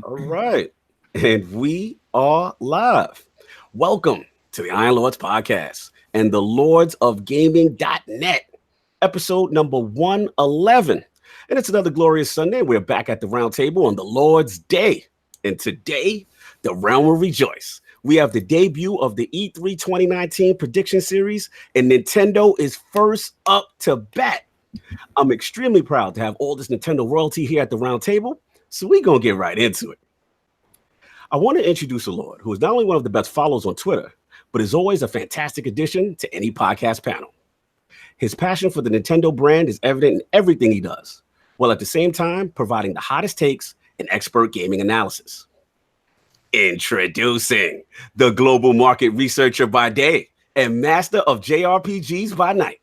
All right. And we are live. Welcome to the Iron Lords podcast and the Lords of Gaming.net, episode number 111. And it's another glorious Sunday. We're back at the round table on the Lord's Day. And today, the realm will rejoice. We have the debut of the E3 2019 prediction series, and Nintendo is first up to bat. I'm extremely proud to have all this Nintendo royalty here at the round table, so we're going to get right into it. I want to introduce a Lord who is not only one of the best follows on Twitter, but is always a fantastic addition to any podcast panel. His passion for the Nintendo brand is evident in everything he does, while at the same time providing the hottest takes and expert gaming analysis. Introducing the global market researcher by day and master of JRPGs by night.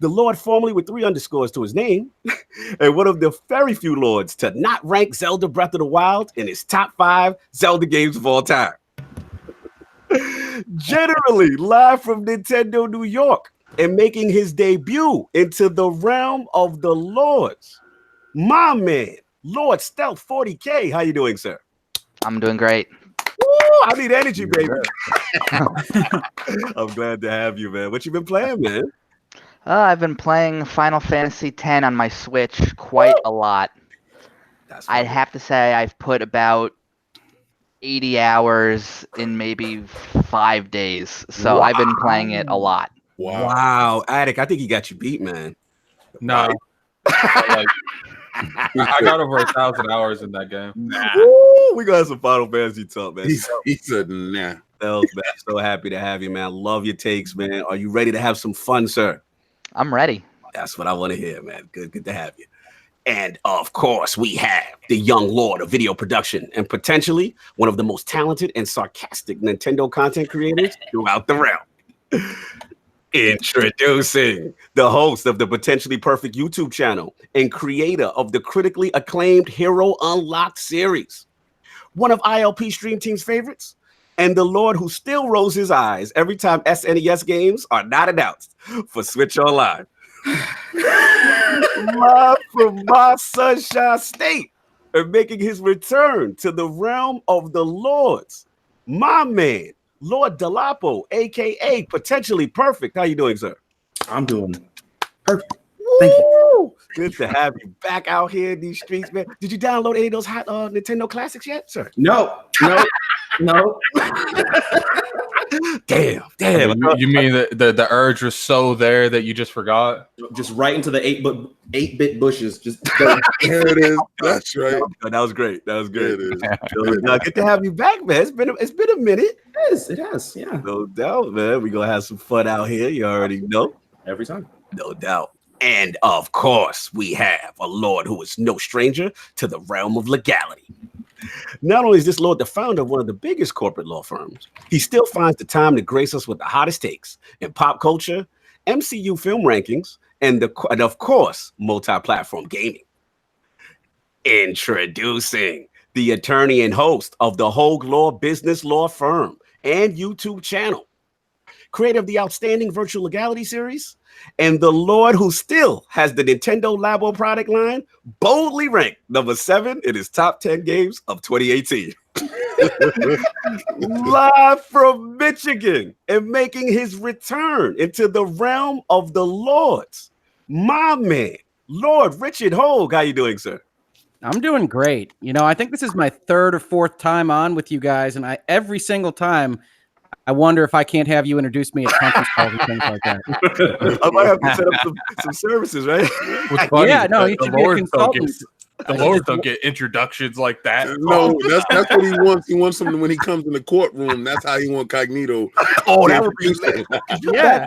The Lord formerly with 3 underscores to his name, and one of the very few Lords to not rank Zelda Breath of the Wild in his top 5 Zelda games of all time. Generally live from Nintendo New York and making his debut into the realm of the Lords. My man, Lord Stealth40k. How you doing, sir? I'm doing great. Woo, I need energy, baby. I'm glad to have you, man. What you been playing, man? I've been playing Final Fantasy X on my Switch quite a lot. I'd have to say I've put about 80 hours in maybe 5 days. So I've been playing it a lot. Wow. Arekkz, I think he got you beat, man. No. I got over 1,000 hours in that game. Woo, we got some Final Fantasy talk, man. He said, nah. Man, so happy to have you, man. Love your takes, man. Are you ready to have some fun, sir? I'm ready. That's what I want to hear, man. Good to have you. And of course, we have the young Lord of video production and potentially one of the most talented and sarcastic Nintendo content creators throughout the realm. Introducing the host of the Potentially Perfect YouTube channel and creator of the critically acclaimed Hero Unlocked series. One of ILP Stream Team's favorites, and the Lord who still rolls his eyes every time SNES games are not announced for Switch Online. Live from my Sunshine State and making his return to the realm of the Lords. My man, Lord Delapo, a.k.a. Potentially Perfect. How you doing, sir? I'm doing perfect. Thank you. Good to have you back out here in these streets, man. Did you download any of those hot Nintendo classics yet, sir? No. Damn. You mean the urge was so there that you just forgot? Just right into the 8-bit bushes. Just there it is. That's right. That was great. There it is. Good to have you back, man. It's been a minute. It has, yeah. No doubt, man. We're gonna have some fun out here. You already know. Every time. No doubt. And of course, we have a Lord who is no stranger to the realm of legality. Not only is this Lord the founder of one of the biggest corporate law firms, he still finds the time to grace us with the hottest takes in pop culture, MCU film rankings, and of course, multi-platform gaming. Introducing the attorney and host of the Hoeg Law Business Law Firm and YouTube channel, creator of the outstanding virtual legality series, and the Lord who still has the Nintendo Labo product line boldly ranked number 7 in his top 10 games of 2018. Live from Michigan and making his return into the realm of the Lords. My man, Lord Richard Hoeg. How you doing, sir? I'm doing great. I think this is my 3rd or 4th time on with you guys, and every single time I wonder if I can't have you introduce me at conference calls and things like that. I might have to set up some services, right? What's funny, yeah, no, you should be a consultant. The Lord don't get introductions like that. No, that's what he wants. He wants something when he comes in the courtroom. That's how he wants Cognito. Oh, that would be yeah.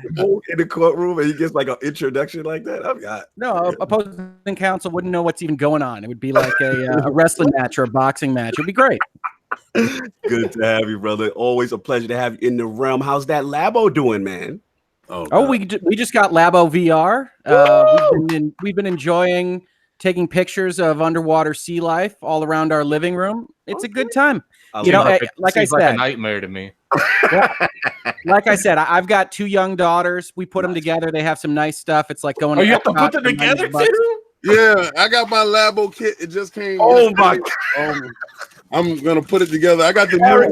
In the courtroom, and he gets like an introduction like that. I've got no opposing counsel wouldn't know what's even going on. It would be like a wrestling match or a boxing match. It'd be great. Good to have you, brother. Always a pleasure to have you in the realm. How's that Labo doing, man? We just got Labo VR. We've been enjoying taking pictures of underwater sea life all around our living room. It's a good time. Like I said, a nightmare to me. Like I said, I've got 2 young daughters. We put them together. They have some nice stuff. It's like going. Oh, you have to put them together too? Yeah, I got my Labo kit. It just came. Oh my! I'm gonna put it together. I got the new. I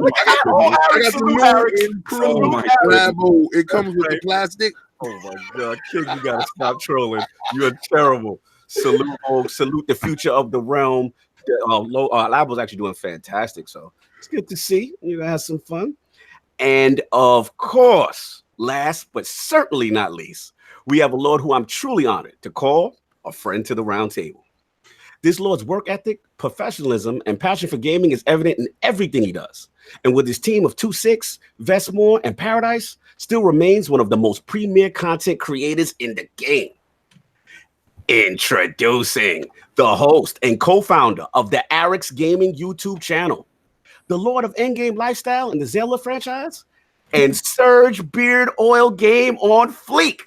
got the new improved Labo. It comes with the plastic. Oh my God, King, you gotta stop trolling. You're terrible. Salute, salute the future of the realm. Labo's actually doing fantastic, so it's good to see. You're gonna have some fun. And of course, last but certainly not least, we have a Lord who I'm truly honored to call a friend to the round table. This Lord's work ethic, professionalism, and passion for gaming is evident in everything he does. And with his team of 2-6, Vestmore, and Paradise, still remains one of the most premier content creators in the game. Introducing the host and co-founder of the Arekkz Gaming YouTube channel, the Lord of Endgame Lifestyle and the Zelda franchise, and Surge Beard Oil Game on Fleek.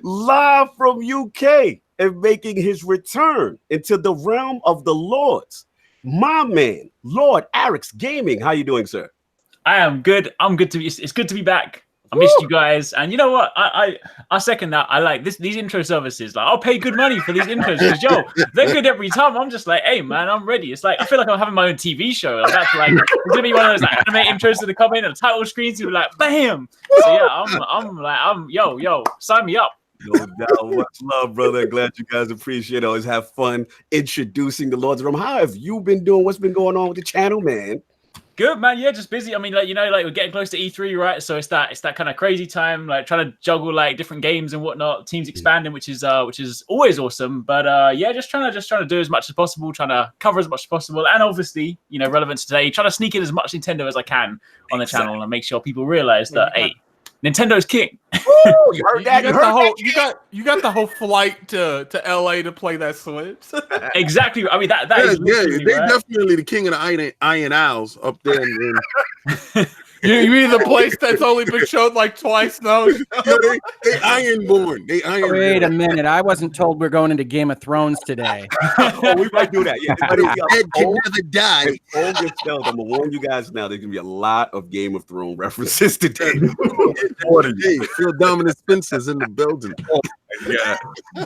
Live from UK and making his return into the realm of the Lords. My man, Lord Arekkz Gaming. How you doing, sir? I am good. I'm good to be. It's good to be back. I missed you guys, and you know what? I second that. I like these intro services. Like, I'll pay good money for these intros because they're good every time. I'm just like, hey man, I'm ready. It's like I feel like I'm having my own TV show. Like, that's like it's gonna be one of those like anime intros that come in and the title screens. You're like, bam. So yeah, I'm yo, sign me up. No doubt. Much love, brother. Glad you guys appreciate it. Always have fun introducing the Lords of Rome. How have you been doing? What's been going on with the channel, man? Good, man. Yeah, just busy. I mean, like, we're getting close to E3, right? So it's that kind of crazy time, like trying to juggle like different games and whatnot. Teams expanding, which is always awesome. But yeah, just trying to do as much as possible, trying to cover as much as possible, and obviously, relevant to today, trying to sneak in as much Nintendo as I can on the channel and make sure people realize that hey, Nintendo's king. Ooh, you heard that? You got the whole flight to LA to play that Switch. Exactly. I mean that is they're right? definitely the king of the Iron Owls up there. You mean the place that's only been showed like twice now? They Ironborn. Wait a minute. I wasn't told we're going into Game of Thrones today. We might do that. Yeah, But dead can never die. I'm gonna warn you guys now. There's gonna be a lot of Game of Thrones references today. Phil Dominant Spencer's in the building. Yeah,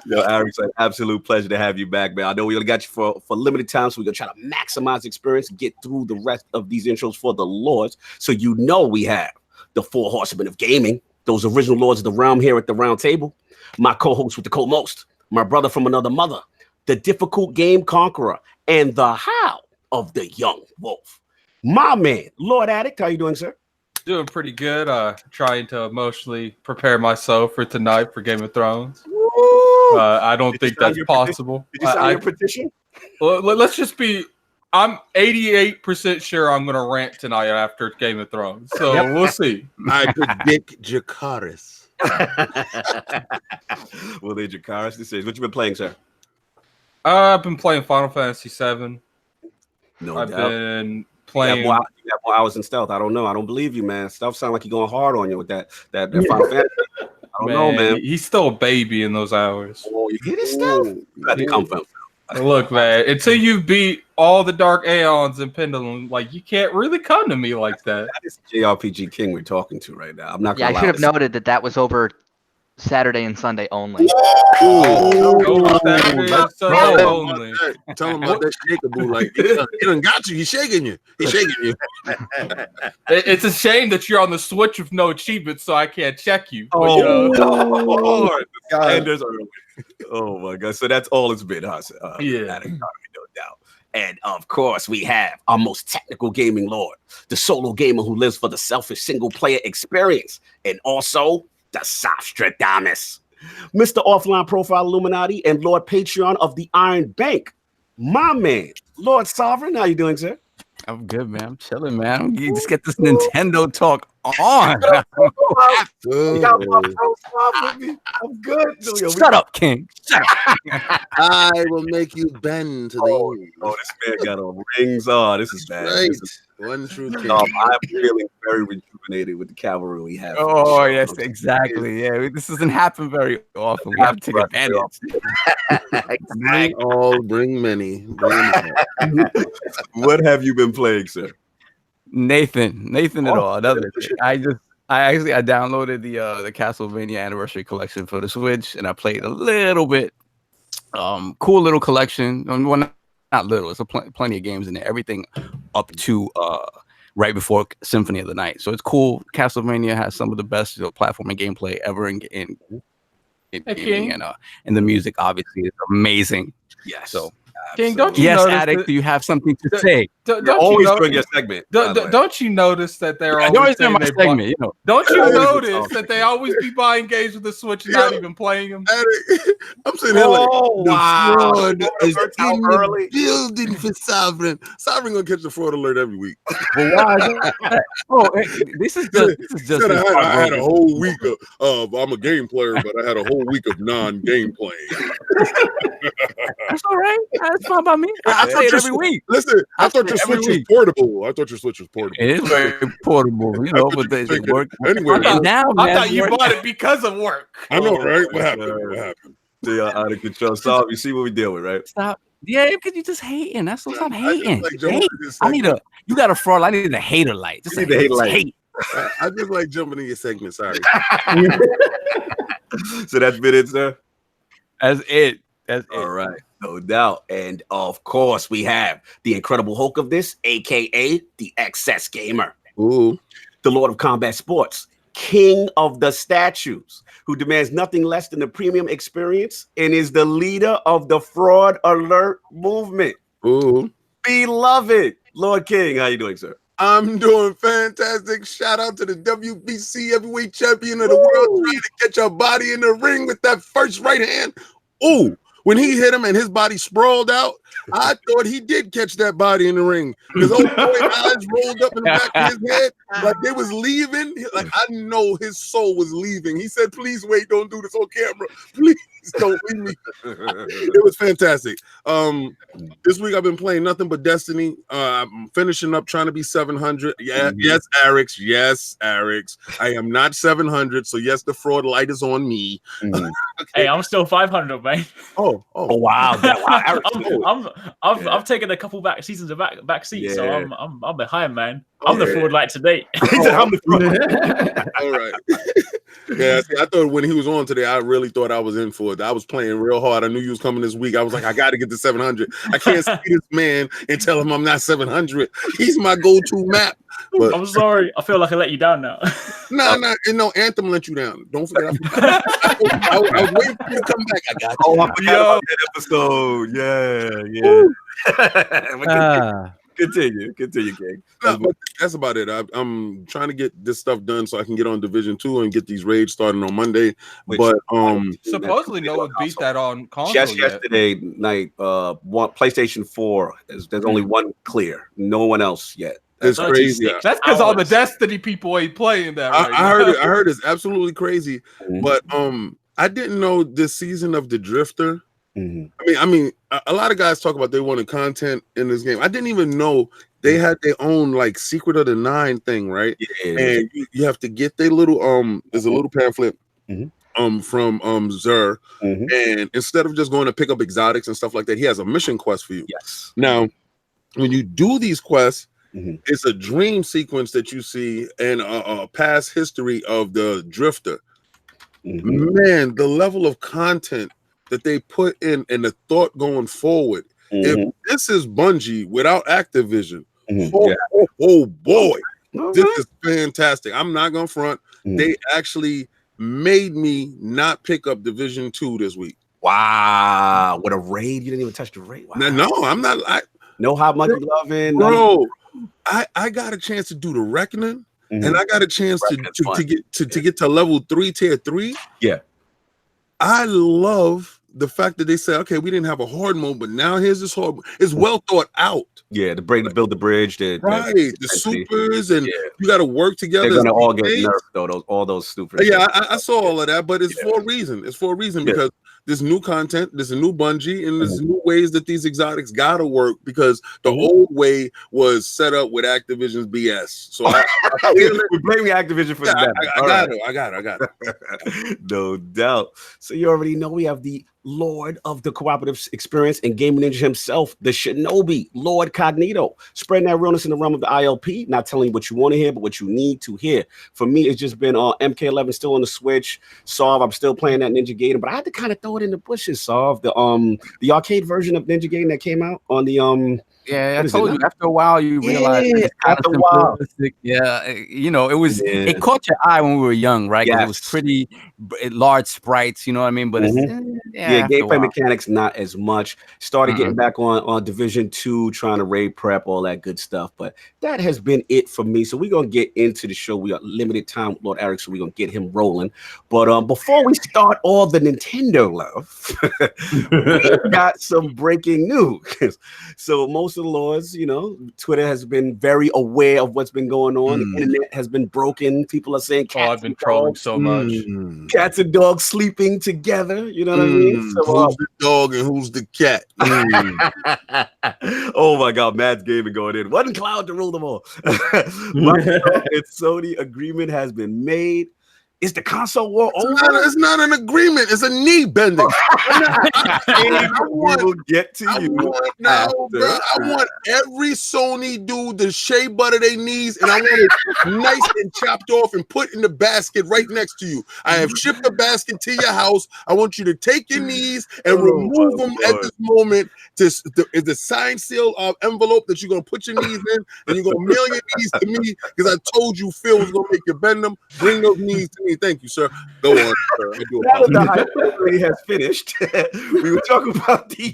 Arekkz, an absolute pleasure to have you back, man. I know we only got you for limited time, so we're gonna try to maximize the experience and get through the rest of these intros for the Lords. So we have the 4 horsemen of gaming, those original Lords of the realm here at the round table. My co-host with the co-most, my brother from another mother, the difficult game conqueror, and the howl of the young wolf. My man, Lord Arekkz, how you doing, sir? Doing pretty good. Trying to emotionally prepare myself for tonight for Game of Thrones. I don't think that's possible. Did you sign your petition? Well, let's just be. I'm 88% sure I'm going to rant tonight after Game of Thrones. So we'll see. I predict Jakaris. Well, then Jakaris decision. What you been playing, sir? I've been playing Final Fantasy VII. I've been playing. You got more hours in Stealth. I don't know. I don't believe you, man. Stealth sound like you're going hard on you with that Final Fantasy. I don't know, man. He's still a baby in those hours. Oh, you get his stuff? You got to come from. Look, man, until you beat all the Dark Aeons and Pendulum, like, you can't really come to me like that. That is JRPG King we're talking to right now. I'm not gonna I should have noted that was over Saturday and Sunday only. Saturday and Sunday only. Tell him about that shakeable. Like, he done got you. He's shaking you. He's shaking you. It's a shame that you're on the Switch with no achievements, so I can't check you. Lord. Oh my God! So that's all it's been, huh? Yeah, no doubt. And of course, we have our most technical gaming lord, the solo gamer who lives for the selfish single-player experience, and also the Sofstradamus, Mr. Offline Profile Illuminati and Lord Patreon of the Iron Bank. My man, Lord Sovereign, how you doing, sir? I'm good, man. I'm chilling, man. You just get this Nintendo talk on. I'm good. Shut up, King. Shut up. I will make you bend to the end. Oh, this man got on rings on. This is bad. Right. One true king. I'm feeling very rejuvenated with the cavalry we have. Oh, yes, exactly. Yeah, this doesn't happen very often. We have to take advantage. Bring all, bring many. What have you been playing, sir? Nathan at all. Another thing. I downloaded the Castlevania Anniversary Collection for the Switch, and I played a little bit. Cool little collection. When not little. It's plenty of games in there. Everything up to right before Symphony of the Night. So it's cool. Castlevania has some of the best platforming gameplay ever in gaming, and the music obviously is amazing. Yes. So. King, don't you yes, notice Arekkz, do you have something to say? Don't always you during your segment. Don't you notice that they're always always in saying my they segment? You know. Don't you notice that they always be buying games with the Switch and not even playing them? I'm sitting here like, wow. fraud is Alerts in out the early. building for Sovereign. Sovereign gonna catch the fraud alert every week. But why? This is just. I had a whole week of I'm a game player, but I had a whole week of non-game playing. That's all right. That's fine by me. I play it every week. Listen, I thought your Switch was portable. It is very portable, but they work anyway. I thought you bought it because of work. I know, right? What happened? They are out of control. So you see what we deal with, right? Stop. Yeah, because you just hating. That's what I'm hating. I need you got a fraud. I need a hater light. Just need the hater light. Hate. I just like jumping in your segment. Sorry. So that's been it, sir. That's it. All right. No doubt. And of course, we have the incredible Hoeg of this, aka the Excess Gamer. Ooh. The Lord of Combat Sports, King of the Statues, who demands nothing less than a premium experience and is the leader of the Fraud Alert movement. Ooh. Beloved Lord King, how you doing, sir? I'm doing fantastic. Shout out to the WBC heavyweight champion of the world, trying to catch a body in the ring with that first right hand. Ooh. When he hit him and his body sprawled out, I thought he did catch that body in the ring. His old boy eyes rolled up in the back of his head like they was leaving. Like I know his soul was leaving. He said, "Please wait, don't do this on camera. Please don't leave me." It was fantastic. This week I've been playing nothing but Destiny. I'm finishing up trying to be 700. Yeah, yes, Arekkz. Yes, Arekkz. I am not 700, so yes, the fraud light is on me. Okay. Hey, I'm still 500, man. Oh wow! I've taken a couple seasons of back seats, so I'm behind, man. I'm the fraud light today. I'm the fraud. All right. Yeah, see, I thought when he was on today, I really thought I was in for it. I was playing real hard. I knew you was coming this week. I was like, I got to get to 700. I can't see this man and tell him I'm not 700. He's my go-to map. But I'm sorry. I feel like I let you down now. No, Anthem let you down. Don't forget. I was waiting for you to come back. I got you. Oh, I forgot about that episode. Yeah. Continue, King. No, but that's about it. I'm trying to get this stuff done so I can get on Division 2 and get these raids starting on Monday. But supposedly no one beat that on console just yesterday night. PlayStation 4. There's only one clear. No one else yet. It's crazy. That's because all the Destiny people ain't playing that. I heard it's absolutely crazy. But I didn't know this season of the Drifter. I mean, a lot of guys talk about they wanted content in this game. I didn't even know they had their own like Secret of the Nine thing, right? Yeah. And you have to get their little there's a little pamphlet from Zur, and instead of just going to pick up exotics and stuff like that, he has a mission quest for you. Yes. Now, when you do these quests, it's a dream sequence that you see and a past history of the Drifter. Man, the level of content that they put in and the thought going forward. If this is Bungie without Activision, oh boy, this is fantastic. I'm not gonna front. They actually made me not pick up Division 2 this week. Wow, what a raid! You didn't even touch the raid. Wow. No, I'm not. Know how much you loving, bro. I got a chance to do the reckoning, and I got a chance to get to level 3, tier 3. Yeah, I love the fact that they said, okay, we didn't have a hard mode, but now here's this hard. It's well thought out. Yeah, to build the bridge, the supers, and you got to work together. They're gonna all get nerfed though. All those supers. Yeah, I saw all of that, but it's for a reason. It's for a reason because there's new content, there's a new Bungie, and there's new ways that these exotics gotta work because the old way was set up with Activision's BS. So we're blaming Activision for that. I got it. No doubt. So you already know we have the Lord of the cooperative experience and gaming ninja himself, the Shinobi, LordCognito, spreading that realness in the realm of the ILP, not telling you what you want to hear, but what you need to hear. For me, it's just been MK11 still on the Switch. Solve, I'm still playing that Ninja Gaiden, but I had to kind of throw it in the bushes, Solve. The arcade version of Ninja Gaiden that came out on the Yeah, I told you. After a while, you realize it's after a while. Yeah, you know, it caught your eye when we were young, right? Because it was pretty large sprites, you know what I mean? But it's gameplay mechanics not as much. Started getting back on Division 2, trying to raid prep, all that good stuff. But that has been it for me. So we're gonna get into the show. We got limited time with Lord Arekkz, so we're gonna get him rolling. But before we start all the Nintendo love, we got some breaking news. So most of the lords, you know, Twitter has been very aware of what's been going on. The internet has been broken. People are saying I've been trolling so much. Cats and dogs sleeping together. You know what I mean? So, who's the dog and who's the cat? Oh my God, Matt's gaming going in. One cloud to rule them all. Microsoft and Sony agreement has been made. Is the console war over? It's not an agreement. It's a knee bending. We'll get to you. I want every Sony dude to shea butter their knees, and I want it nice and chopped off and put in the basket right next to you. I have shipped the basket to your house. I want you to take your knees and remove them at this moment. Is the sign seal envelope that you're gonna put your knees in, and you're gonna mail your knees to me because I told you Phil was gonna make you bend them. Bring those knees to me. Thank you, sir. Go on, sir. I do now that the hyperbole has finished, we were talking about the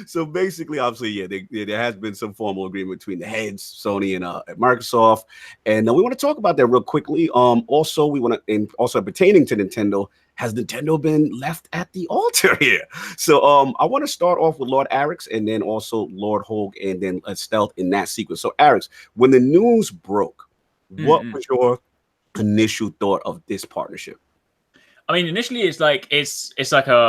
So basically, obviously, there has been some formal agreement between the heads, Sony and Microsoft, and we want to talk about that real quickly. Also, we want to, and also pertaining to Nintendo, has Nintendo been left at the altar here? So I want to start off with Lord Arekkz and then also Lord Hoeg and then Stealth in that sequence. So Arekkz, when the news broke, what was your initial thought of this partnership? I mean, initially it's like a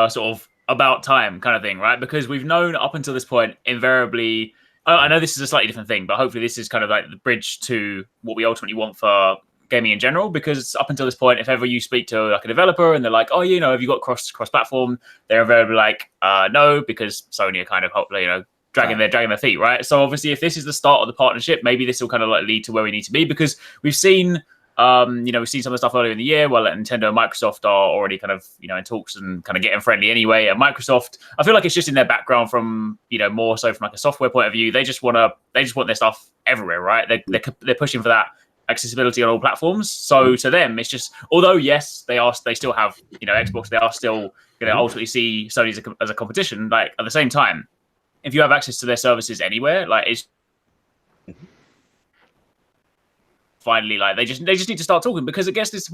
sort of about time kind of thing, right? Because we've known up until this point, invariably, I know this is a slightly different thing, but hopefully this is kind of like the bridge to what we ultimately want for gaming in general. Because up until this point, if ever you speak to like a developer and they're like, oh, you know, have you got cross platform? They're invariably like, no, because Sony are kind of hopefully, you know, dragging their feet, right? So obviously, if this is the start of the partnership, maybe this will kind of like lead to where we need to be, because we've seen. We've seen some of the stuff earlier in the year where Nintendo and Microsoft are already kind of, you know, in talks and kind of getting friendly anyway. And Microsoft, I feel like it's just in their background from, you know, more so from like a software point of view. They just want their stuff everywhere, right? They're pushing for that accessibility on all platforms. So to them, it's just, although yes, they still have, you know, Xbox, they are still going to ultimately see Sony as a competition. Like at the same time, if you have access to their services anywhere, like it's finally, like they just need to start talking, because I guess this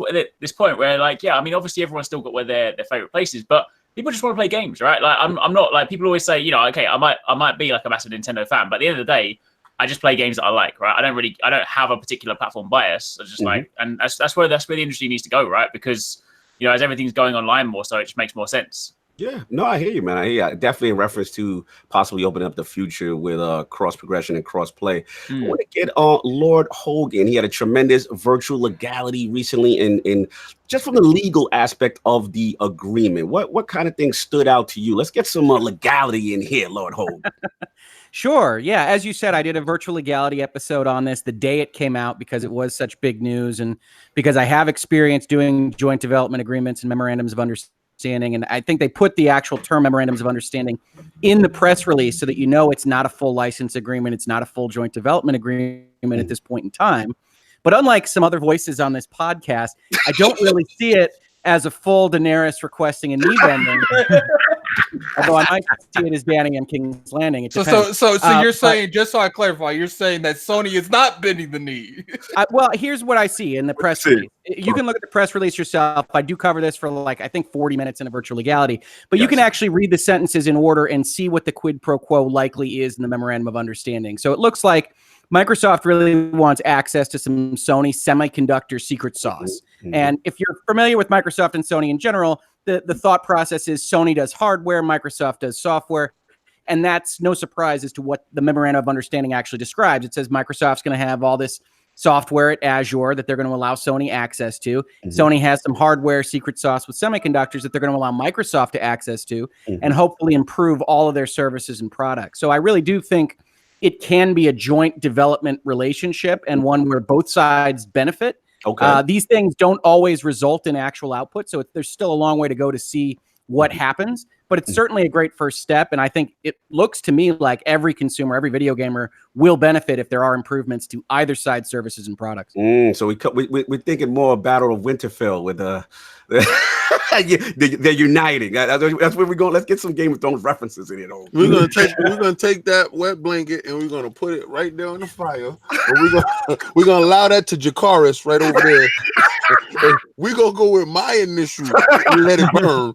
point where, like, yeah, I mean, obviously everyone's still got where their favorite places, but people just want to play games, right? Like I'm not like, people always say, you know, okay, I might be like a massive Nintendo fan, but at the end of the day, I just play games that I like, right? I don't have a particular platform bias. I just like, and that's where the industry needs to go, right? Because, you know, as everything's going online more, so it just makes more sense. Yeah, no, I hear you, man. I hear you. Definitely in reference to possibly opening up the future with cross progression and cross play. I want to get Lord Hoeg in. He had a tremendous virtual legality recently, in just from the legal aspect of the agreement. What kind of things stood out to you? Let's get some legality in here, Lord Hoeg. Sure. Yeah. As you said, I did a virtual legality episode on this the day it came out because it was such big news, and because I have experience doing joint development agreements and memorandums of understanding. And I think they put the actual term memorandums of understanding in the press release so that you know it's not a full license agreement. It's not a full joint development agreement at this point in time. But unlike some other voices on this podcast, I don't really see it as a full Daenerys requesting a knee bending. Although I might see it as banning on King's Landing. It depends. So you're saying, just so I clarify, you're saying that Sony is not bending the knee. Well, here's what I see in the press release. You can look at the press release yourself. I do cover this for like, I think 40 minutes in a virtual legality, but you can actually read the sentences in order and see what the quid pro quo likely is in the memorandum of understanding. So it looks like Microsoft really wants access to some Sony semiconductor secret sauce. And if you're familiar with Microsoft and Sony in general, the thought process is Sony does hardware, Microsoft does software. And that's no surprise as to what the memorandum of understanding actually describes. It says Microsoft's going to have all this software at Azure that they're going to allow Sony access to. Sony has some hardware secret sauce with semiconductors that they're going to allow Microsoft to access to, and hopefully improve all of their services and products. So I really do think it can be a joint development relationship and one where both sides benefit. Okay. These things don't always result in actual output, so there's still a long way to go to see what happens. But it's certainly a great first step, and I think it looks to me like every consumer, every video gamer will benefit if there are improvements to either side's services and products. So we're thinking more Battle of Winterfell with they're uniting. That's where we're going. Let's get some Game of Thrones references in it. We're gonna take that wet blanket and we're gonna put it right there on the fire. And we're gonna allow that to Jakaris right over there. We're gonna go with my initial and let it burn.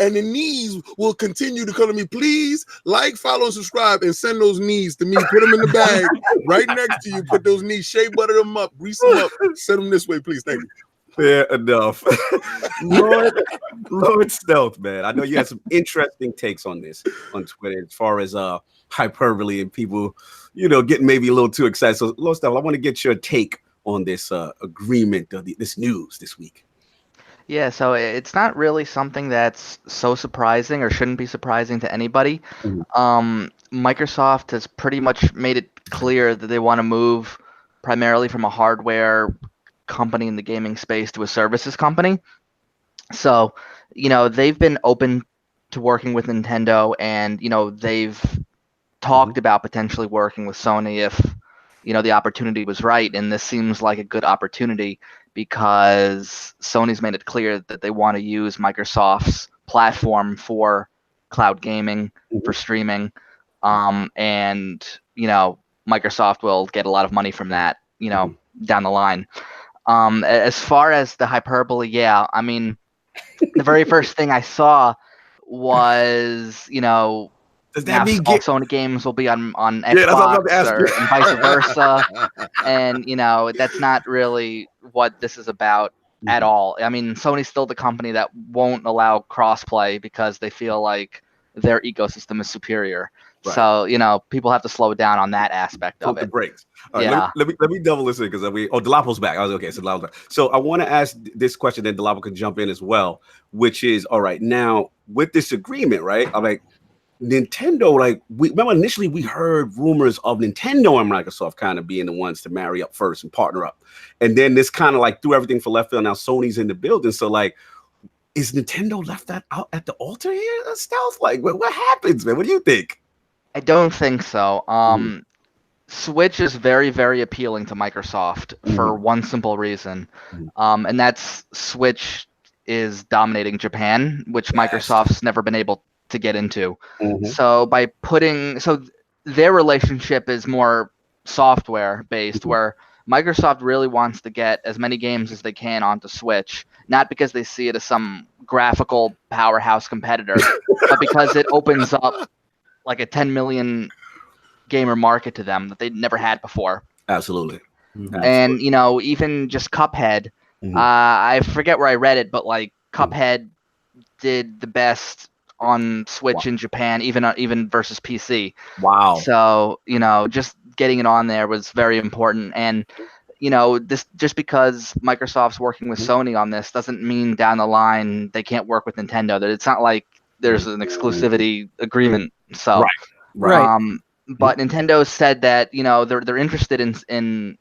And the knees will continue to come to me. Please like, follow, and subscribe, and send those knees to me. Put them in the bag right next to you. Put those knees, shea butter them up, grease them up, send them this way, please. Thank you. Fair enough. Lord Stealth, man. I know you had some interesting takes on this on Twitter as far as hyperbole and people, getting maybe a little too excited. So, Lord Stealth, I want to get your take on this agreement, this news this week. Yeah, so it's not really something that's so surprising or shouldn't be surprising to anybody. Microsoft has pretty much made it clear that they want to move primarily from a hardware company in the gaming space to a services company. So, they've been open to working with Nintendo, and, they've talked about potentially working with Sony if, the opportunity was right. And this seems like a good opportunity because Sony's made it clear that they want to use Microsoft's platform for cloud gaming, for streaming. And, Microsoft will get a lot of money from that, down the line. As far as the hyperbole, yeah, I mean, the very first thing I saw was, does that mean all Sony games will be on Xbox and vice versa? And, that's not really what this is about at all. I mean, Sony's still the company that won't allow crossplay because they feel like their ecosystem is superior. Right. So, people have to slow down on that aspect of it. The brakes. All right, let me double this in because Delapo's back. I was okay. So Delapo's back. So I want to ask this question, then Delapo can jump in as well, which is, all right, now with this agreement, right? I'm like, Nintendo, remember initially we heard rumors of Nintendo and Microsoft kind of being the ones to marry up first and partner up. And then this kind of threw everything for left field. Now Sony's in the building. So is Nintendo left that out at the altar here? Stealth? What happens, man? What do you think? I don't think so. Switch is very, very appealing to Microsoft for one simple reason. And that's Switch is dominating Japan, which Microsoft's never been able to get into. So their relationship is more software based, where Microsoft really wants to get as many games as they can onto Switch, not because they see it as some graphical powerhouse competitor, but because it opens up like a 10 million gamer market to them that they'd never had before. Absolutely. And, even just Cuphead, I forget where I read it, but Cuphead did the best on Switch in Japan, even versus PC. Wow. So, just getting it on there was very important. And, this just because Microsoft's working with Sony on this doesn't mean down the line they can't work with Nintendo. That it's not like there's an exclusivity agreement. So, right. But Nintendo said that they're interested in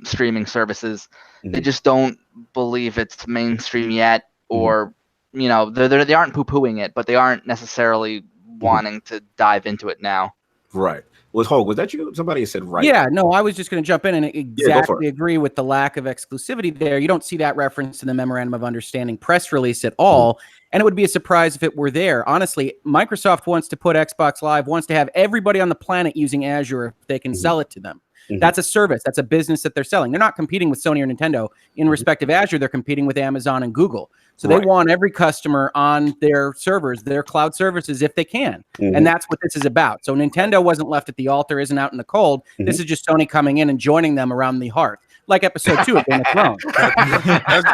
streaming services. They just don't believe it's mainstream yet, or they aren't poo-pooing it, but they aren't necessarily wanting to dive into it now. Right. Hoeg, was that you? Somebody said right. Yeah, no, I was just going to jump in and exactly agree with the lack of exclusivity there. You don't see that reference in the Memorandum of Understanding press release at all, and it would be a surprise if it were there. Honestly, Microsoft wants to put Xbox Live, wants to have everybody on the planet using Azure if they can sell it to them. That's a service. That's a business that they're selling. They're not competing with Sony or Nintendo. In respect of Azure, they're competing with Amazon and Google. So they want every customer on their servers, their cloud services, if they can. And that's what this is about. So Nintendo wasn't left at the altar, isn't out in the cold. This is just Sony coming in and joining them around the hearth. like episode 2 of Game of Thrones.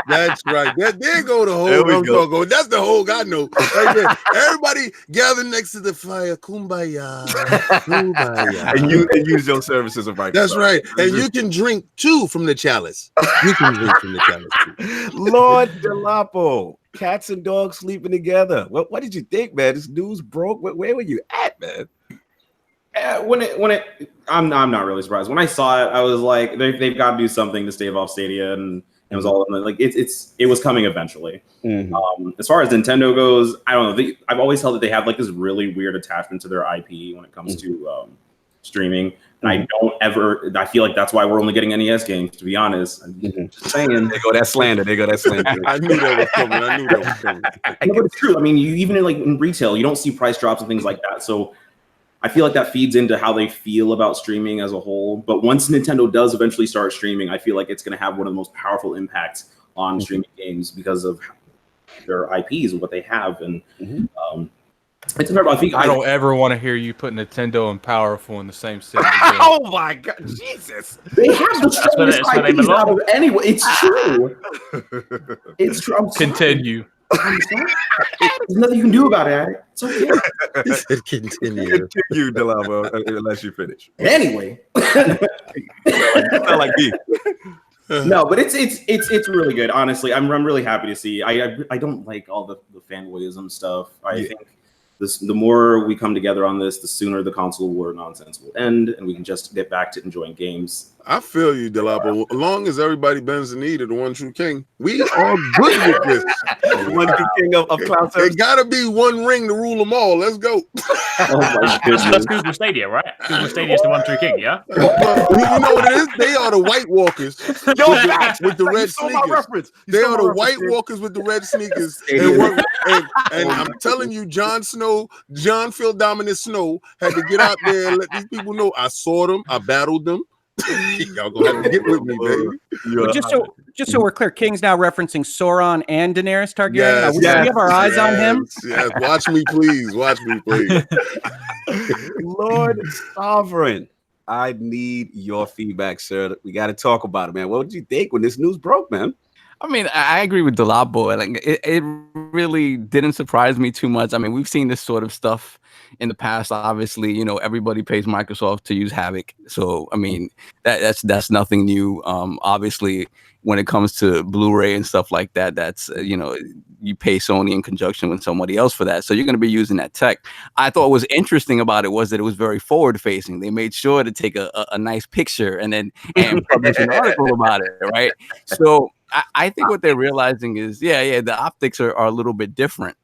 That's right. There go the whole. That's the whole I know. Right there. Everybody gather next to the fire. Kumbaya. Kumbaya. and use your services of Microsoft. That's right. And you can drink too from the chalice. You can drink from the chalice too. Lord Delapo, cats and dogs sleeping together. What did you think, man? This news broke. Where were you at, man? I'm not really surprised. When I saw it, I was like, they've got to do something to stave off Stadia, and it was all like it was coming eventually. Mm-hmm. As far as Nintendo goes, I don't know. I've always held that they have like this really weird attachment to their IP when it comes to streaming, and I feel like that's why we're only getting NES games. To be honest, I'm just saying. They go that slander. I knew that was coming. No, but it's true. I mean, you even in retail, you don't see price drops and things like that. So I feel like that feeds into how they feel about streaming as a whole. But once Nintendo does eventually start streaming, I feel like it's going to have one of the most powerful impacts on streaming games because of their IPs and what they have. And it's incredible. I don't ever want to hear you put Nintendo and Powerful in the same sentence. Oh my God, Jesus! They have the strongest IPs out of anyone. It's true. It's true. Continue. There's nothing you can do about it, Arekkz. It's okay. He said continue. Continue, Delamo, unless you finish. Anyway. Sound like me. No, but it's really good. Honestly, I'm really happy to see. I don't like all the fanboyism stuff. I think the more we come together on this, the sooner the console war nonsense will end, and we can just get back to enjoying games. I feel you, Delapo. As long as everybody bends the knee to the one true king, we are good with this. One true king of cloud service. It gotta be one ring to rule them all. Let's go. Oh my goodness. That's Google Stadia, right? Google Stadia is the one true king, yeah? You know what it is? They are the White Walkers with the red sneakers. They are the White Walkers with the red sneakers. And I'm telling you, Jon Phil Dominant Snow had to get out there and let these people know I saw them, I battled them. Y'all gonna have to get with me, baby. Just so we're clear, King's now referencing Sauron and Daenerys Targaryen. Yes, We have our eyes on him. Yes, watch me, please. Lord Sovereign, I need your feedback, sir. We got to talk about it, man. What did you think when this news broke, man? I mean, I agree with Delabo. Like, it really didn't surprise me too much. I mean, we've seen this sort of stuff in the past. Obviously, you know, everybody pays Microsoft to use Havoc. So, I mean, that's nothing new. Obviously, when it comes to Blu-ray and stuff like that, that's, you know, you pay Sony in conjunction with somebody else for that. So you're going to be using that tech. I thought what was interesting about it was that it was very forward-facing. They made sure to take a nice picture and publish an article about it, right? So I think what they're realizing is, the optics are a little bit different.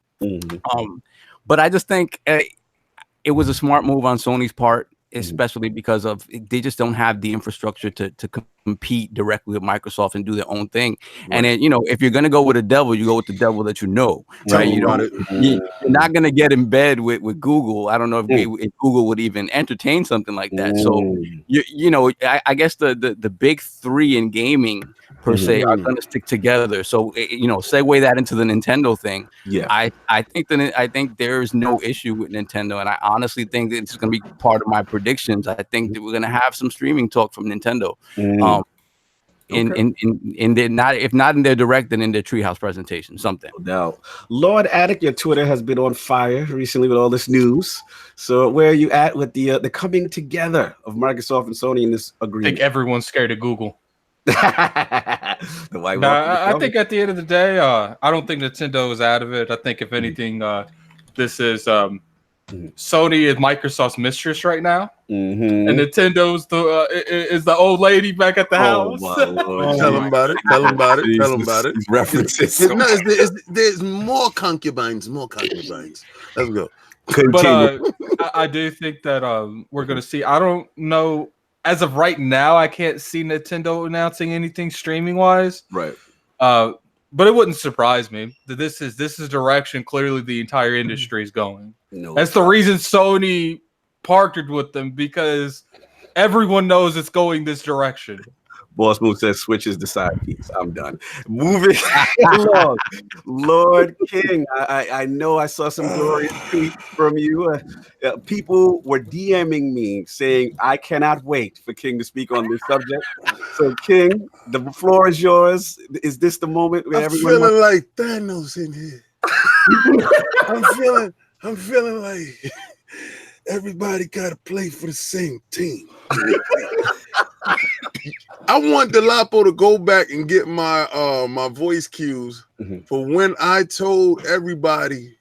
But I just think it was a smart move on Sony's part, especially because they just don't have the infrastructure to compete directly with Microsoft and do their own thing. Right. And then, you know, if you're going to go with a devil, you go with the devil that you know, right? You know, you're not going to get in bed with Google. I don't know if Google would even entertain something like that. So, you know, I guess the big three in gaming per se are going to stick together. So, you know, segue that into the Nintendo thing. Yeah, I think there's no issue with Nintendo, and I honestly think that it's going to be part of my predictions. I think that we're going to have some streaming talk from Nintendo. In their if not in their direct, then in their Treehouse presentation, something. No doubt. Lord Arekkz, your Twitter has been on fire recently with all this news. So where are you at with the coming together of Microsoft and Sony in this agreement? I think everyone's scared of Google. I think at the end of the day, I don't think Nintendo is out of it. I think if anything, this is Sony is Microsoft's mistress right now, and Nintendo's is the old lady back at the house. Tell them about it. Tell them about it. Tell them about it. References. There's more concubines. More concubines. Let's go. But I do think that we're going to see. I don't know. As of right now, I can't see Nintendo announcing anything streaming wise. Right. But it wouldn't surprise me that this is direction clearly the entire industry is going. That's the reason Sony partnered with them, because everyone knows it's going this direction. Boss Move says Switch is the side piece. I'm done. Moving along. Lord King, I know I saw some glorious tweets from you. People were DMing me saying, I cannot wait for King to speak on this subject. So, King, the floor is yours. Is this the moment where I'm feeling like Thanos in here. I'm feeling like everybody got to play for the same team. I want Delapo to go back and get my my voice cues for when I told everybody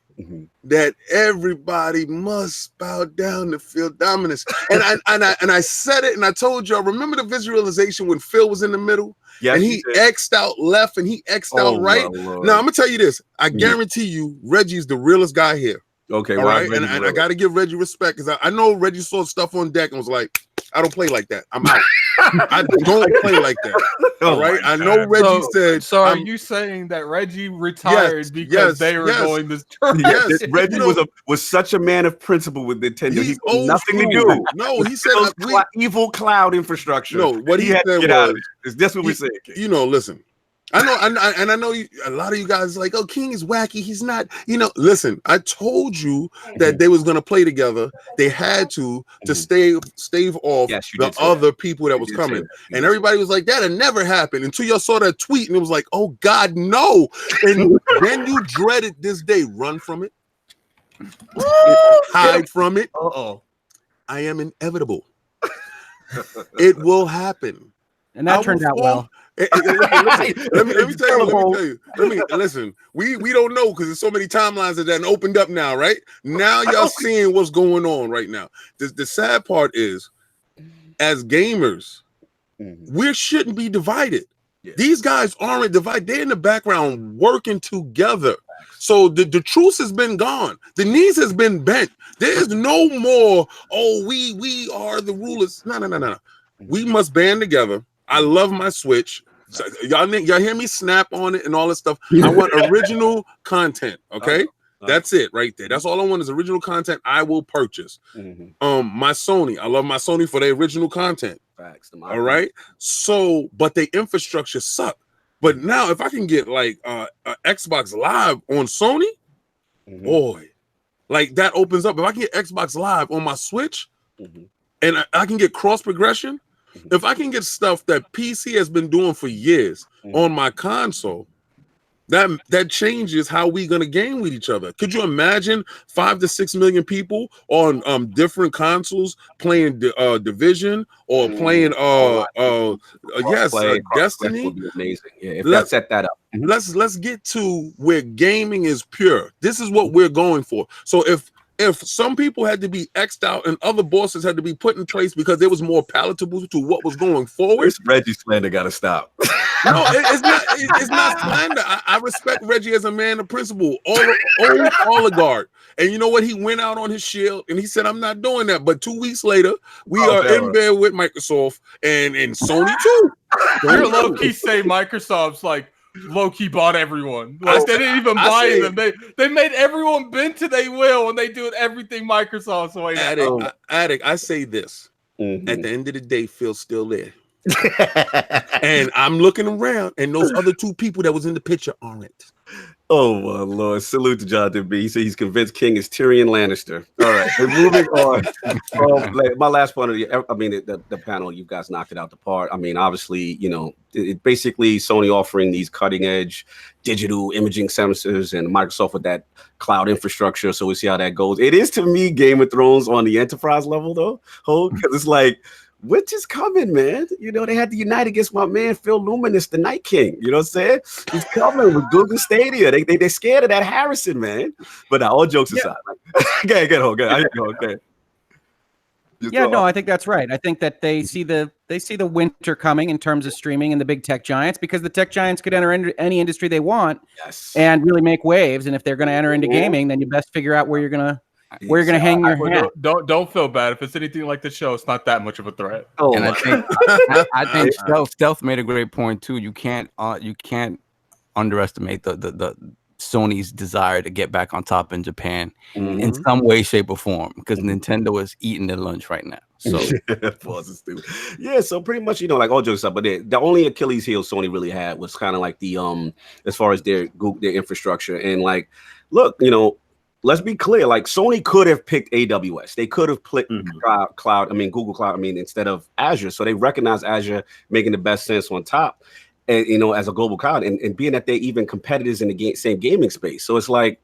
that everybody must bow down to Phil dominance. And I said it, and I told y'all, remember the visualization when Phil was in the middle? Yes, and he X'd out left and he X'd out right. Now, I'm going to tell you this. I guarantee you, Reggie's the realest guy here. Okay, all right. And I got to give Reggie respect because I know Reggie saw stuff on deck and was like, I don't play like that. I'm out. I don't play like that. All right. I know Reggie said. So are you saying that Reggie retired because they were going this turn? Yes. Reggie was such a man of principle with Nintendo. He had nothing to do. No, he said evil cloud infrastructure. No, what he had said to get out of it. Is this what we're saying? You know, listen. I know a lot of you guys are like, oh, King is wacky. He's not, listen, I told you that they was going to play together. They had to stave off the other people that was coming. And everybody was like, that'll never happen until y'all saw that tweet. And it was like, oh, God, no. And then you dreaded this day. Run from it. Hide from it. I am inevitable. It will happen. And that turned out well. Let me tell you. Listen. We don't know because there's so many timelines that opened up now, right? Now y'all seeing what's going on right now. The sad part is, as gamers, we shouldn't be divided. Yeah. These guys aren't divided. They're in the background working together. So the truce has been gone. The knees has been bent. There is no more, we are the rulers. No. We must band together. I love my Switch. So y'all hear me snap on it and all this stuff. I want original content. Okay, that's it right there. That's all I want is original content. I will purchase. My Sony. I love my Sony for the original content. Facts. All right. So, but the infrastructure suck. But now, if I can get like Xbox Live on Sony, boy, like that opens up. If I can get Xbox Live on my Switch, and I can get cross progression. If I can get stuff that PC has been doing for years on my console, that changes how we gonna game with each other. Could you imagine 5 to 6 million people on different consoles playing Division or playing Destiny? Would be amazing. Yeah, if let's set that up. Let's get to where gaming is pure. This is what we're going for. So if some people had to be X'd out and other bosses had to be put in place because it was more palatable to what was going forward. Reggie slander got to stop. No, it's not slander. I respect Reggie as a man of principle, old oligarch. And you know what? He went out on his shield and he said, I'm not doing that. But 2 weeks later, we are in bed with Microsoft and Sony too. You're low-key say Microsoft's like, low-key bought everyone. Like they didn't even buy them. They made everyone bend to their will and they do everything Microsoft's way. Arekkz, I say this. At the end of the day, Phil's still there. And I'm looking around and those other 2 people that was in the picture aren't. Oh my Lord. Salute to Jonathan B. He said he's convinced King is Tyrion Lannister. All right. Moving on. My last point of the panel, you guys knocked it out the park. I mean, obviously, it basically Sony offering these cutting edge digital imaging sensors and Microsoft with that cloud infrastructure. So we'll see how that goes. It is to me Game of Thrones on the enterprise level though, because it's like, which is coming, man. They had to unite against my man Phil Luminous, the Night King. You know what I'm saying? He's coming with Google Stadia. They're scared of that Harrison, man. But now, all jokes aside, get Hoeg. I think that's right. I think that they see the winter coming in terms of streaming and the big tech giants, because the tech giants could enter into any industry they want and really make waves. And if they're going to enter into gaming, then you best figure out where you're going to hang your hat. Don't feel bad. If it's anything like the show, it's not that much of a threat. And I think Stealth made a great point too. You can't underestimate the Sony's desire to get back on top in Japan in some way, shape, or form, because Nintendo is eating their lunch right now. So yeah, so pretty much, like all jokes aside, but the only Achilles heel Sony really had was kind of like the as far as their infrastructure. And like, look, let's be clear, like Sony could have picked AWS. They could have picked Google Cloud, instead of Azure. So they recognize Azure making the best sense on top, and as a global cloud, and being that they're even competitors in the same gaming space. So it's like,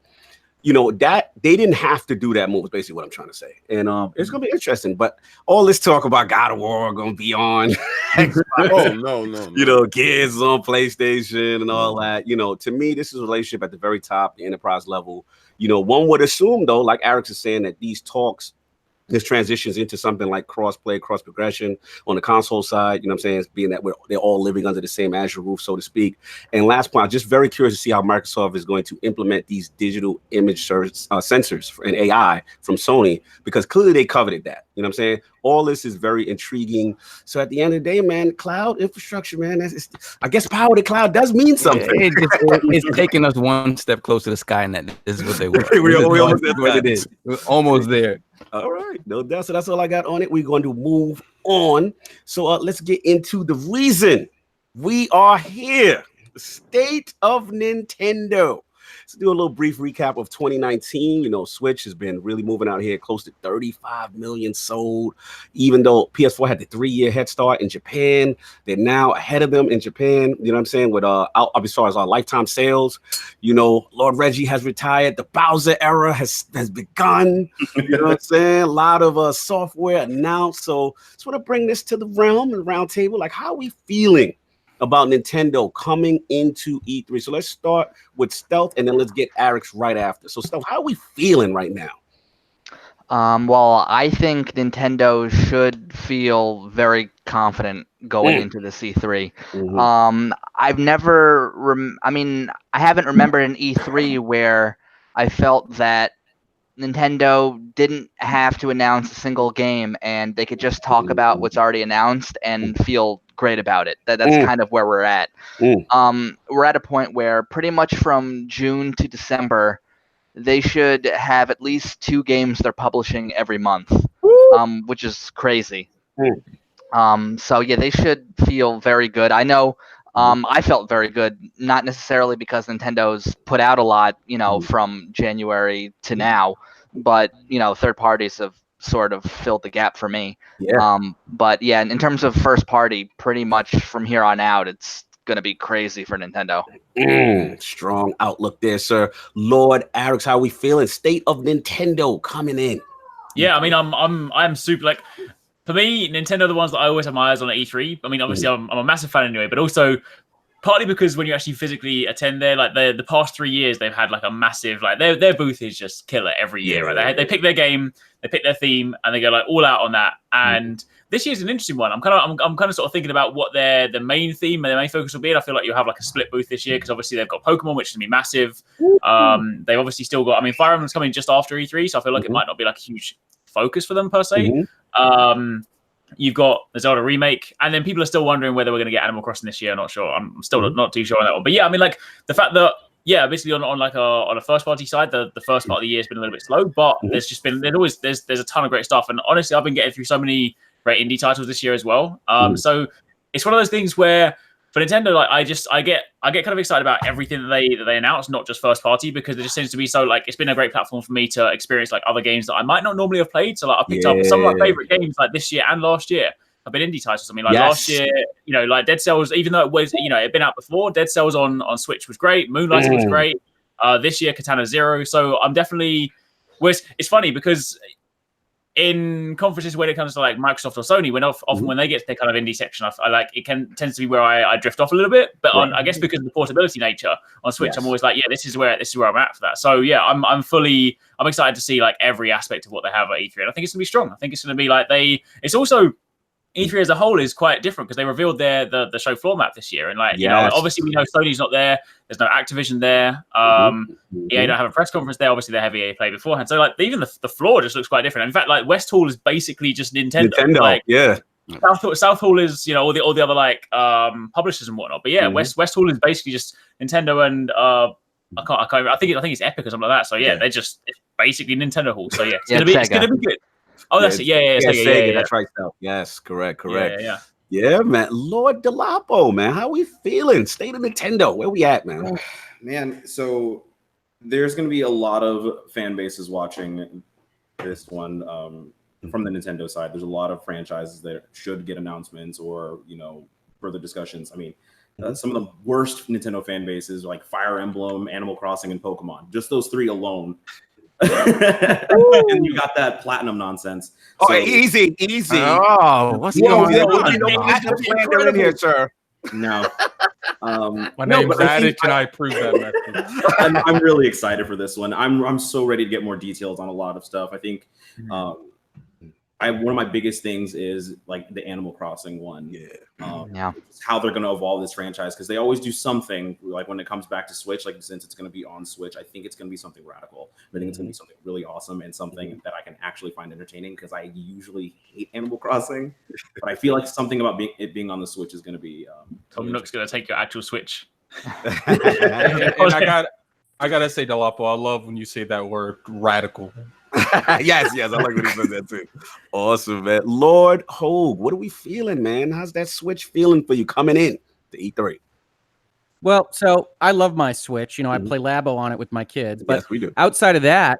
that they didn't have to do that move, is basically what I'm trying to say. And it's gonna be interesting. But all this talk about God of War gonna be on Xbox, no. Gears on PlayStation and all that. To me, this is a relationship at the very top, the enterprise level. One would assume, though, like Arekkz is saying, that these talks, this transitions into something like cross-play, cross-progression on the console side, what I'm saying, is being that they're all living under the same Azure roof, so to speak. And last point, I'm just very curious to see how Microsoft is going to implement these digital image sensors and AI from Sony, because clearly they coveted that. You know what I'm saying? All this is very intriguing. So at the end of the day, man, cloud infrastructure, man, I guess power to cloud does mean something. It's taking us one step closer to Skynet. This is what they were. We're almost there. All right, no doubt. So that's all I got on it. We're going to move on. So let's get into the reason we are here. The state of Nintendo. Let's do a little brief recap of 2019. Switch has been really moving out here, close to 35 million sold. Even though PS4 had the 3-year head start in Japan, they're now ahead of them in Japan. You know what I'm saying? With as far as our lifetime sales, Lord Reggie has retired. The Bowser era has begun. You know what I'm saying? A lot of software announced. So just want to bring this to the realm and round table. Like, how are we feeling about Nintendo coming into E3? So let's start with Stealth, and then let's get Arekkz right after. So Stealth, how are we feeling right now? Well, I think Nintendo should feel very confident going into the E3. I've never, I haven't remembered an E3 where I felt that Nintendo didn't have to announce a single game and they could just talk about what's already announced and feel great about it. That's kind of where we're at. We're at a point where pretty much from June to December, they should have at least 2 games they're publishing every month, which is crazy. So yeah, they should feel very good. I know I felt very good, not necessarily because Nintendo's put out a lot, from January to now, but third parties have sort of filled the gap for me. But yeah, in terms of first party, pretty much from here on out, it's going to be crazy for Nintendo. Strong outlook there, sir. Lord Arekkz, how are we feeling? State of Nintendo coming in. Yeah, I'm super, like, for me, Nintendo are the ones that I always have my eyes on at E3. Obviously, I'm a massive fan anyway, but also partly because when you actually physically attend there, like the past 3 years, they've had like a massive, like their booth is just killer every year, right? They pick their game, they pick their theme, and they go like all out on that. And this year's an interesting one. I'm kind of sort of thinking about what the main theme and their main focus will be. And I feel like you'll have like a split booth this year because obviously they've got Pokemon, which is gonna be massive. They've obviously still got, Fire Emblem's coming just after E3, so I feel like it might not be like a huge focus for them per se. You've got the Zelda remake, and then people are still wondering whether we're going to get Animal Crossing this year. I'm not sure. I'm still not too sure on that one. But yeah, like the fact that basically on a first party side, the first part of the year has been a little bit slow, but there's a ton of great stuff. And honestly, I've been getting through so many great indie titles this year as well. So it's one of those things where for Nintendo, like I get kind of excited about everything that they announce, not just first party, because it just seems to be so like it's been a great platform for me to experience like other games that I might not normally have played. So like I picked up some of my favorite games like this year and last year have been indie titles. Last year, like Dead Cells, even though it was it'd been out before, Dead Cells on Switch was great, Moonlighting was great. This year Katana Zero. So I'm definitely. It's funny because in conferences when it comes to like Microsoft or Sony, often when they get to their kind of indie section, I like it tends to be where I drift off a little bit. But I guess because of the portability nature on Switch, I'm always like, this is where I'm at for that. So yeah, I'm excited to see like every aspect of what they have at E3, and I think it's gonna be strong. I think it's gonna be like it's also E3 as a whole is quite different because they revealed the show floor map this year, and like obviously we know Sony's not there. There's no Activision there. EA don't have a press conference there. Obviously they have EA Play beforehand, so like even the floor just looks quite different. In fact, like West Hall is basically just Nintendo. Like, South Hall is all the other like publishers and whatnot. But yeah, West Hall is basically just Nintendo and I think it's Epic or something like that. So yeah, it's basically Nintendo Hall. So yeah, it's gonna be good. Oh, that's it. Yeah, Sega. That's right, Stealth. Yes, correct. Yeah, man. Lord Delapo, man, how we feeling? State of Nintendo, where we at, man? Man, so there's going to be a lot of fan bases watching this one from the Nintendo side. There's a lot of franchises that should get announcements or further discussions. I mean, some of the worst Nintendo fan bases like Fire Emblem, Animal Crossing, and Pokemon. Just those three alone. And you got that platinum nonsense. So, easy. Oh, what's going on? No platinum slander in here, sir. No. My name's Arekkz, and I approve that message. I'm really excited for this one. I'm so ready to get more details on a lot of stuff. I think one of my biggest things is like the Animal Crossing one. How they're going to evolve this franchise, because they always do something like when it comes back to Switch, like since it's going to be on Switch, I think it's going to be something radical. I think it's going to be something really awesome and something that I can actually find entertaining, because I usually hate Animal Crossing, but I feel like something about it being on the Switch is going to be. Tom Nook's going to take your actual Switch. and I gotta say, Delapo, I love when you say that word, radical. yes, I like when he says that too. Awesome, man. Lord Hoeg, what are we feeling, man? How's that Switch feeling for you coming in to E3? Well, so I love my Switch. I play Labo on it with my kids. But yes, we do. Outside of that,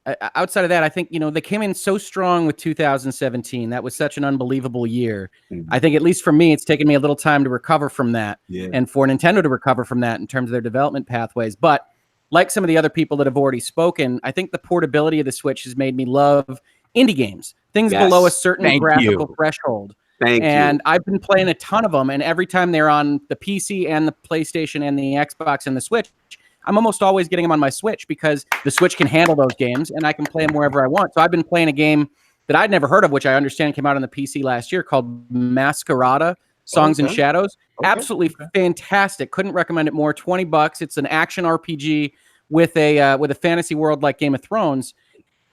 I think they came in so strong with 2017. That was such an unbelievable year. I think, at least for me, it's taken me a little time to recover from that, and for Nintendo to recover from that in terms of their development pathways. But like some of the other people that have already spoken, I think the portability of the Switch has made me love indie games, things below a certain graphical threshold. And I've been playing a ton of them, and every time they're on the PC and the PlayStation and the Xbox and the Switch, I'm almost always getting them on my Switch, because the Switch can handle those games, and I can play them wherever I want. So I've been playing a game that I'd never heard of, which I understand came out on the PC last year, called Masquerada: Songs and Shadows. Absolutely fantastic. Couldn't recommend it more. $20. It's an action RPG with a fantasy world like Game of Thrones,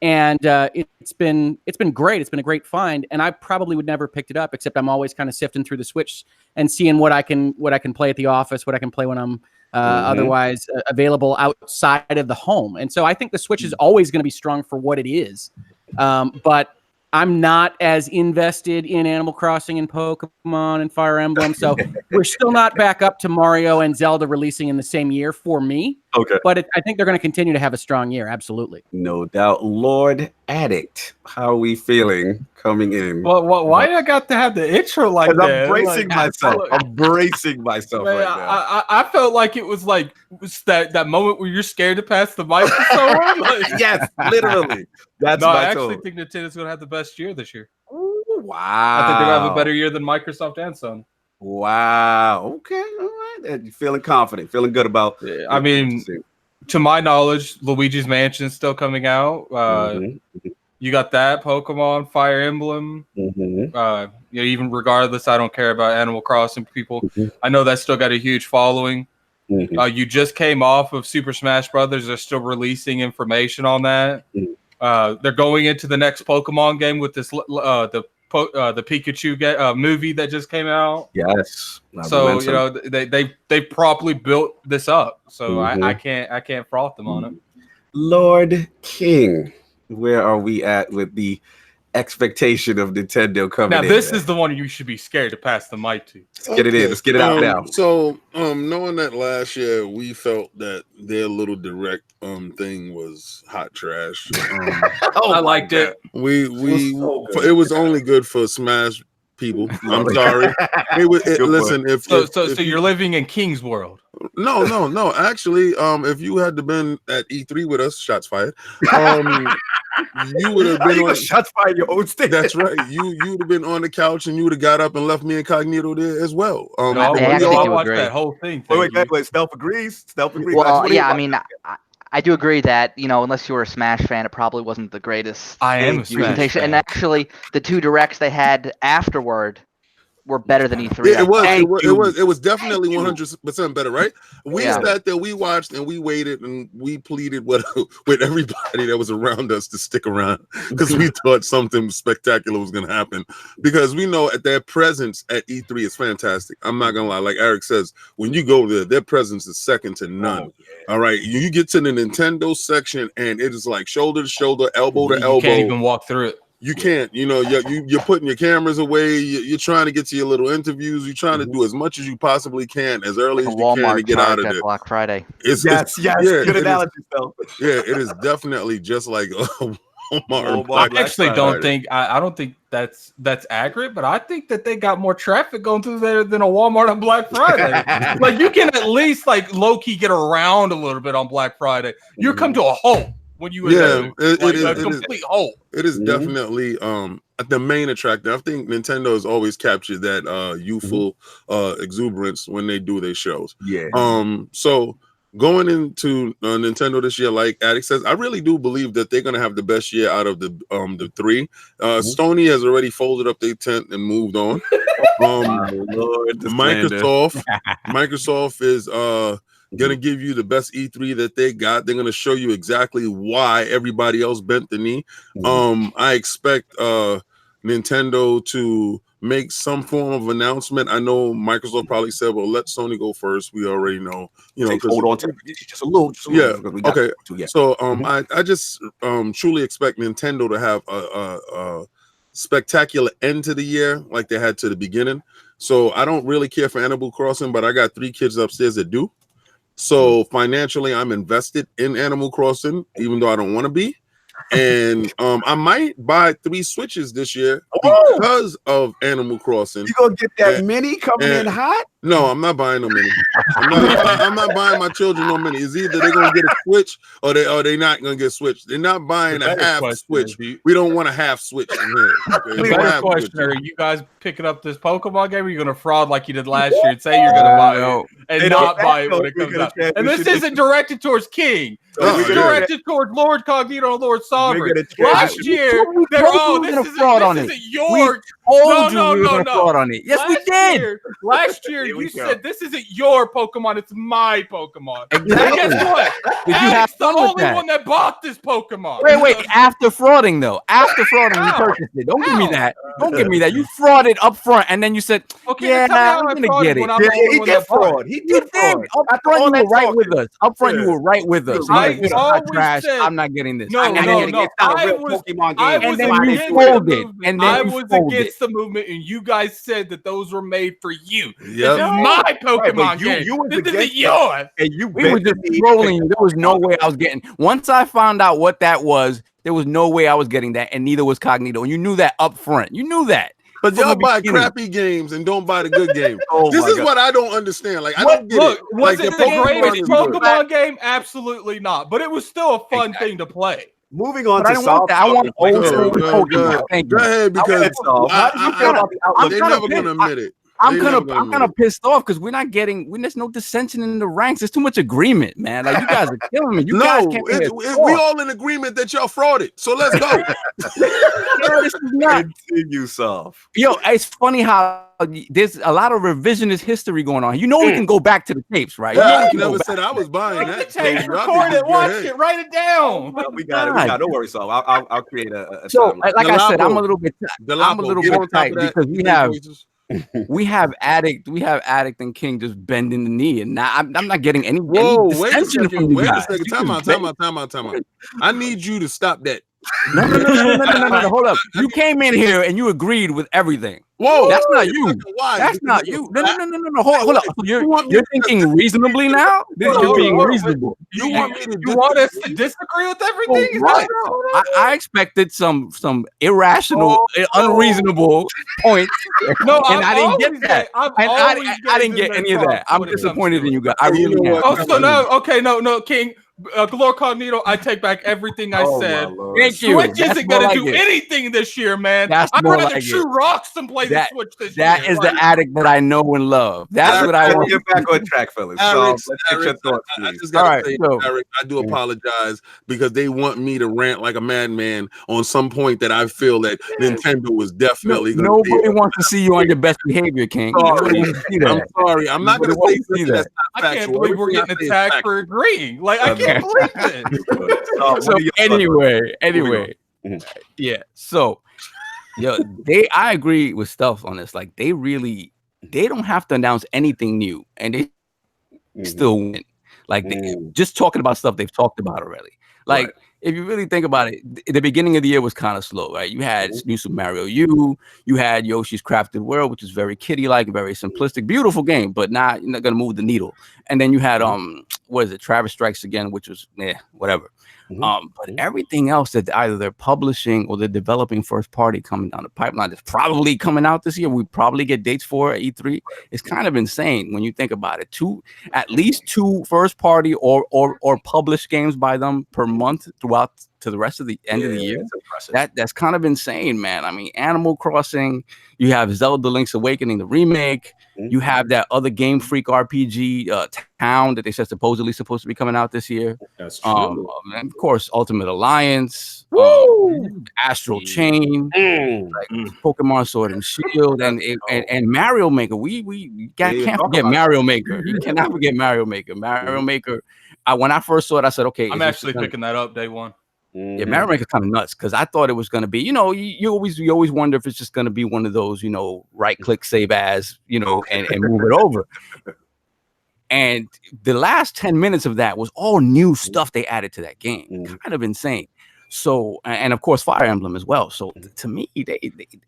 and it's been great. It's been a great find, and I probably would never have picked it up, except I'm always kind of sifting through the Switch and seeing what I can play at the office, what I can play when I'm otherwise available outside of the home. And so I think the Switch is always going to be strong for what it is, but I'm not as invested in Animal Crossing and Pokemon and Fire Emblem, so we're still not back up to Mario and Zelda releasing in the same year for me. Okay. But I think they're going to continue to have a strong year, absolutely. No doubt. Lord Arekkz, how are we feeling coming in? Well, why I got to have the intro like that? I'm bracing myself. I'm bracing myself right now. I felt like it was like that moment where you're scared to pass the mic to someone. Like, yes, literally. That's I actually think Nintendo's going to have the best year this year. Ooh, wow. I think they're going to have a better year than Microsoft and Sony. Wow. Okay. All right. You're feeling confident, feeling good about it. I mean, to my knowledge, Luigi's Mansion is still coming out. You got that, Pokemon, Fire Emblem. Even regardless, I don't care about Animal Crossing people. I know that's still got a huge following. You just came off of Super Smash Brothers. They're still releasing information on that. They're going into the next Pokemon game with this the Pikachu movie that just came out. Yes. So they properly built this up. So I can't fault them on it. Lord King, where are we at with the expectation of Nintendo coming in? Now this is the one you should be scared to pass the mic to. Let's get it in. Let's get it out now. So knowing that last year we felt that their little direct thing was hot trash. I liked it. It was only good for Smash people. I'm sorry. So you're living in King's world. No. Actually, if you had to been at E3 with us, shots fired. You would have been on shots fired your own state. That's right. You would have been on the couch and you would have got up and left me and Cognito there as well. I watched that whole thing. Wait. Stealth agrees. Well, yeah. I mean, I do agree that unless you were a Smash fan, it probably wasn't the greatest. I am a Smash fan. And actually, the two directs they had afterward were better than E3. Yeah, it was definitely 100% better, right? We sat there, we watched, and we waited, and we pleaded with everybody that was around us to stick around because we thought something spectacular was going to happen. Because we know at their presence at E3 is fantastic. I'm not gonna lie, like Arekkz says, when you go there, their presence is second to none. All right, you get to the Nintendo section, and it is like shoulder to shoulder, elbow to elbow. You can't even walk through it. You can't, you're putting your cameras away. You're trying to get to your little interviews. You're trying to do as much as you possibly can, as early as you can to get out of there. Black Friday. Yes, good analogy, Phil. Yeah, it is definitely just like Walmart. I actually don't think I don't think that's accurate, but I think that they got more traffic going through there than a Walmart on Black Friday. Like you can at least like low key get around a little bit on Black Friday. You come to a halt. When you complete halt. It is definitely the main attractor. I think Nintendo has always captured that youthful exuberance when they do their shows. Yeah. So going into Nintendo this year, like Arekkz says, I really do believe that they're gonna have the best year out of the three. Sony has already folded up their tent and moved on. Microsoft is gonna give you the best E3 that they got. They're gonna show you exactly why everybody else bent the knee. I expect Nintendo to make some form of announcement. I know Microsoft probably said, "Well, let Sony go first." We already know, hold on to just a little. Okay. So I just truly expect Nintendo to have a spectacular end to the year like they had to the beginning. So I don't really care for Animal Crossing, but I got 3 kids upstairs that do. So financially, I'm invested in Animal Crossing, even though I don't want to be. And I might buy 3 Switches this year because of Animal Crossing. You gonna get that mini coming in hot? No, I'm not buying no mini. I'm not buying my children no mini. It's either they're gonna get a Switch or they not gonna get Switch. They're not buying a half Switch. We don't want a half Switch in here. Okay? The better question: are you guys picking up this Pokemon game? Or are you gonna fraud like you did last year and say you're gonna buy it and not buy it when it comes out? And this isn't directed towards King. This is directed towards LordCognito and Lord Sovereign. Last year, this isn't your. No. Yes, we did. Last year, you said this isn't your Pokemon, it's my Pokemon. Exactly. And guess what? Did you have the only one that bought this Pokemon. Wait. After frauding, though. After frauding, you purchased it. Don't give me that. Don't give me that. You frauded up front, and then you said, okay, I'm going to get it. He did fraud. He did. Up front, you were right with us. Up front, you were right with us. I'm not getting this. No. I was against the movement, and you guys said that those were made for you. This is my Pokemon game. This isn't yours. We were just trolling. There was no way I was getting. Once I found out what that was, there was no way I was getting that, and neither was Cognito. And you knew that up front. You knew that. But y'all buy crappy games and don't buy the good games. This is what I don't understand. Like, I don't get it. Was it the greatest Pokemon game? Absolutely not. But it was still a fun thing to play. Moving on to Solve. I want old school Pokemon. Go ahead, because they're never going to admit it. I'm kind of pissed off because we're not getting. There's no dissension in the ranks. There's too much agreement, man. Like you guys are killing me. We all in agreement that y'all frauded. So let's go. This is not. Continue, Solve. Yo, it's funny how there's a lot of revisionist history going on. You know we can go back to the tapes, right? Yeah, I never said I was buying that. Tapes, record it, watch it, write it down. We got it. Don't worry, Solve. I'll create a. So, like I said, I'm a little bit tight because we have Arekkz and King just bending the knee, and now I'm not getting any dissension from you guys. Wait a second. Time out. I need you to stop that. No. Hold up. You came in here and you agreed with everything. Whoa, that's not you. That's not you. No. Hold up. You're thinking reasonably now? You're being reasonable. You want us to disagree with everything? Right. I expected some irrational, unreasonable points. No, and I didn't get that. I didn't get any of that. I'm disappointed in you guys. I really am. No, King. LordCognito, I take back everything I said. Thank you. Switch isn't going to do anything this year, man. I'd rather chew rocks than play the Switch this year. That is the addict that I know and love. That's what I want. Get back on track, fellas. Arekkz, Let's get your thoughts, I please. just gotta say, so- Arekkz, I do apologize because they want me to rant like a madman on some point that I feel that Nintendo was definitely going to Nobody wants to see you on your best behavior, King. I'm sorry. I'm not going to say something that's not I can't believe we're getting attacked for agreeing. Like, I can't believe it. So anyway, yeah. So, I agree with Stealth on this. Like, they don't have to announce anything new, and they still win. Like, just talking about stuff they've talked about already. Like, if you really think about it, the beginning of the year was kind of slow, right? You had New Super Mario U, you had Yoshi's Crafted World, which is very kiddie-like, very simplistic, beautiful game, but not going to move the needle. And then you had Travis Strikes Again, which was whatever. But everything else that either they're publishing or they're developing first party coming down the pipeline that's probably coming out this year. We probably get dates for at E3. It's kind of insane when you think about it. At least two first party or published games by them per month throughout to the rest of the end of the year. That's kind of insane, man. I mean, Animal Crossing, you have Zelda Link's Awakening, the remake. You have that other Game Freak RPG Town that they said supposedly supposed to be coming out this year. That's true. And of course, Ultimate Alliance, Astral Chain, Pokemon Sword and Shield, and Mario Maker. We can't forget Mario Maker. You cannot forget Mario Maker. Mario Maker. When I first saw it, I said, okay. I'm actually picking that up day one. Yeah, Mario Maker kind of nuts because I thought it was going to be, you always wonder if it's just going to be one of those, right click, save as, and move it over. And the last 10 minutes of that was all new stuff they added to that game. Kind of insane. So, and of course, Fire Emblem as well. So to me, they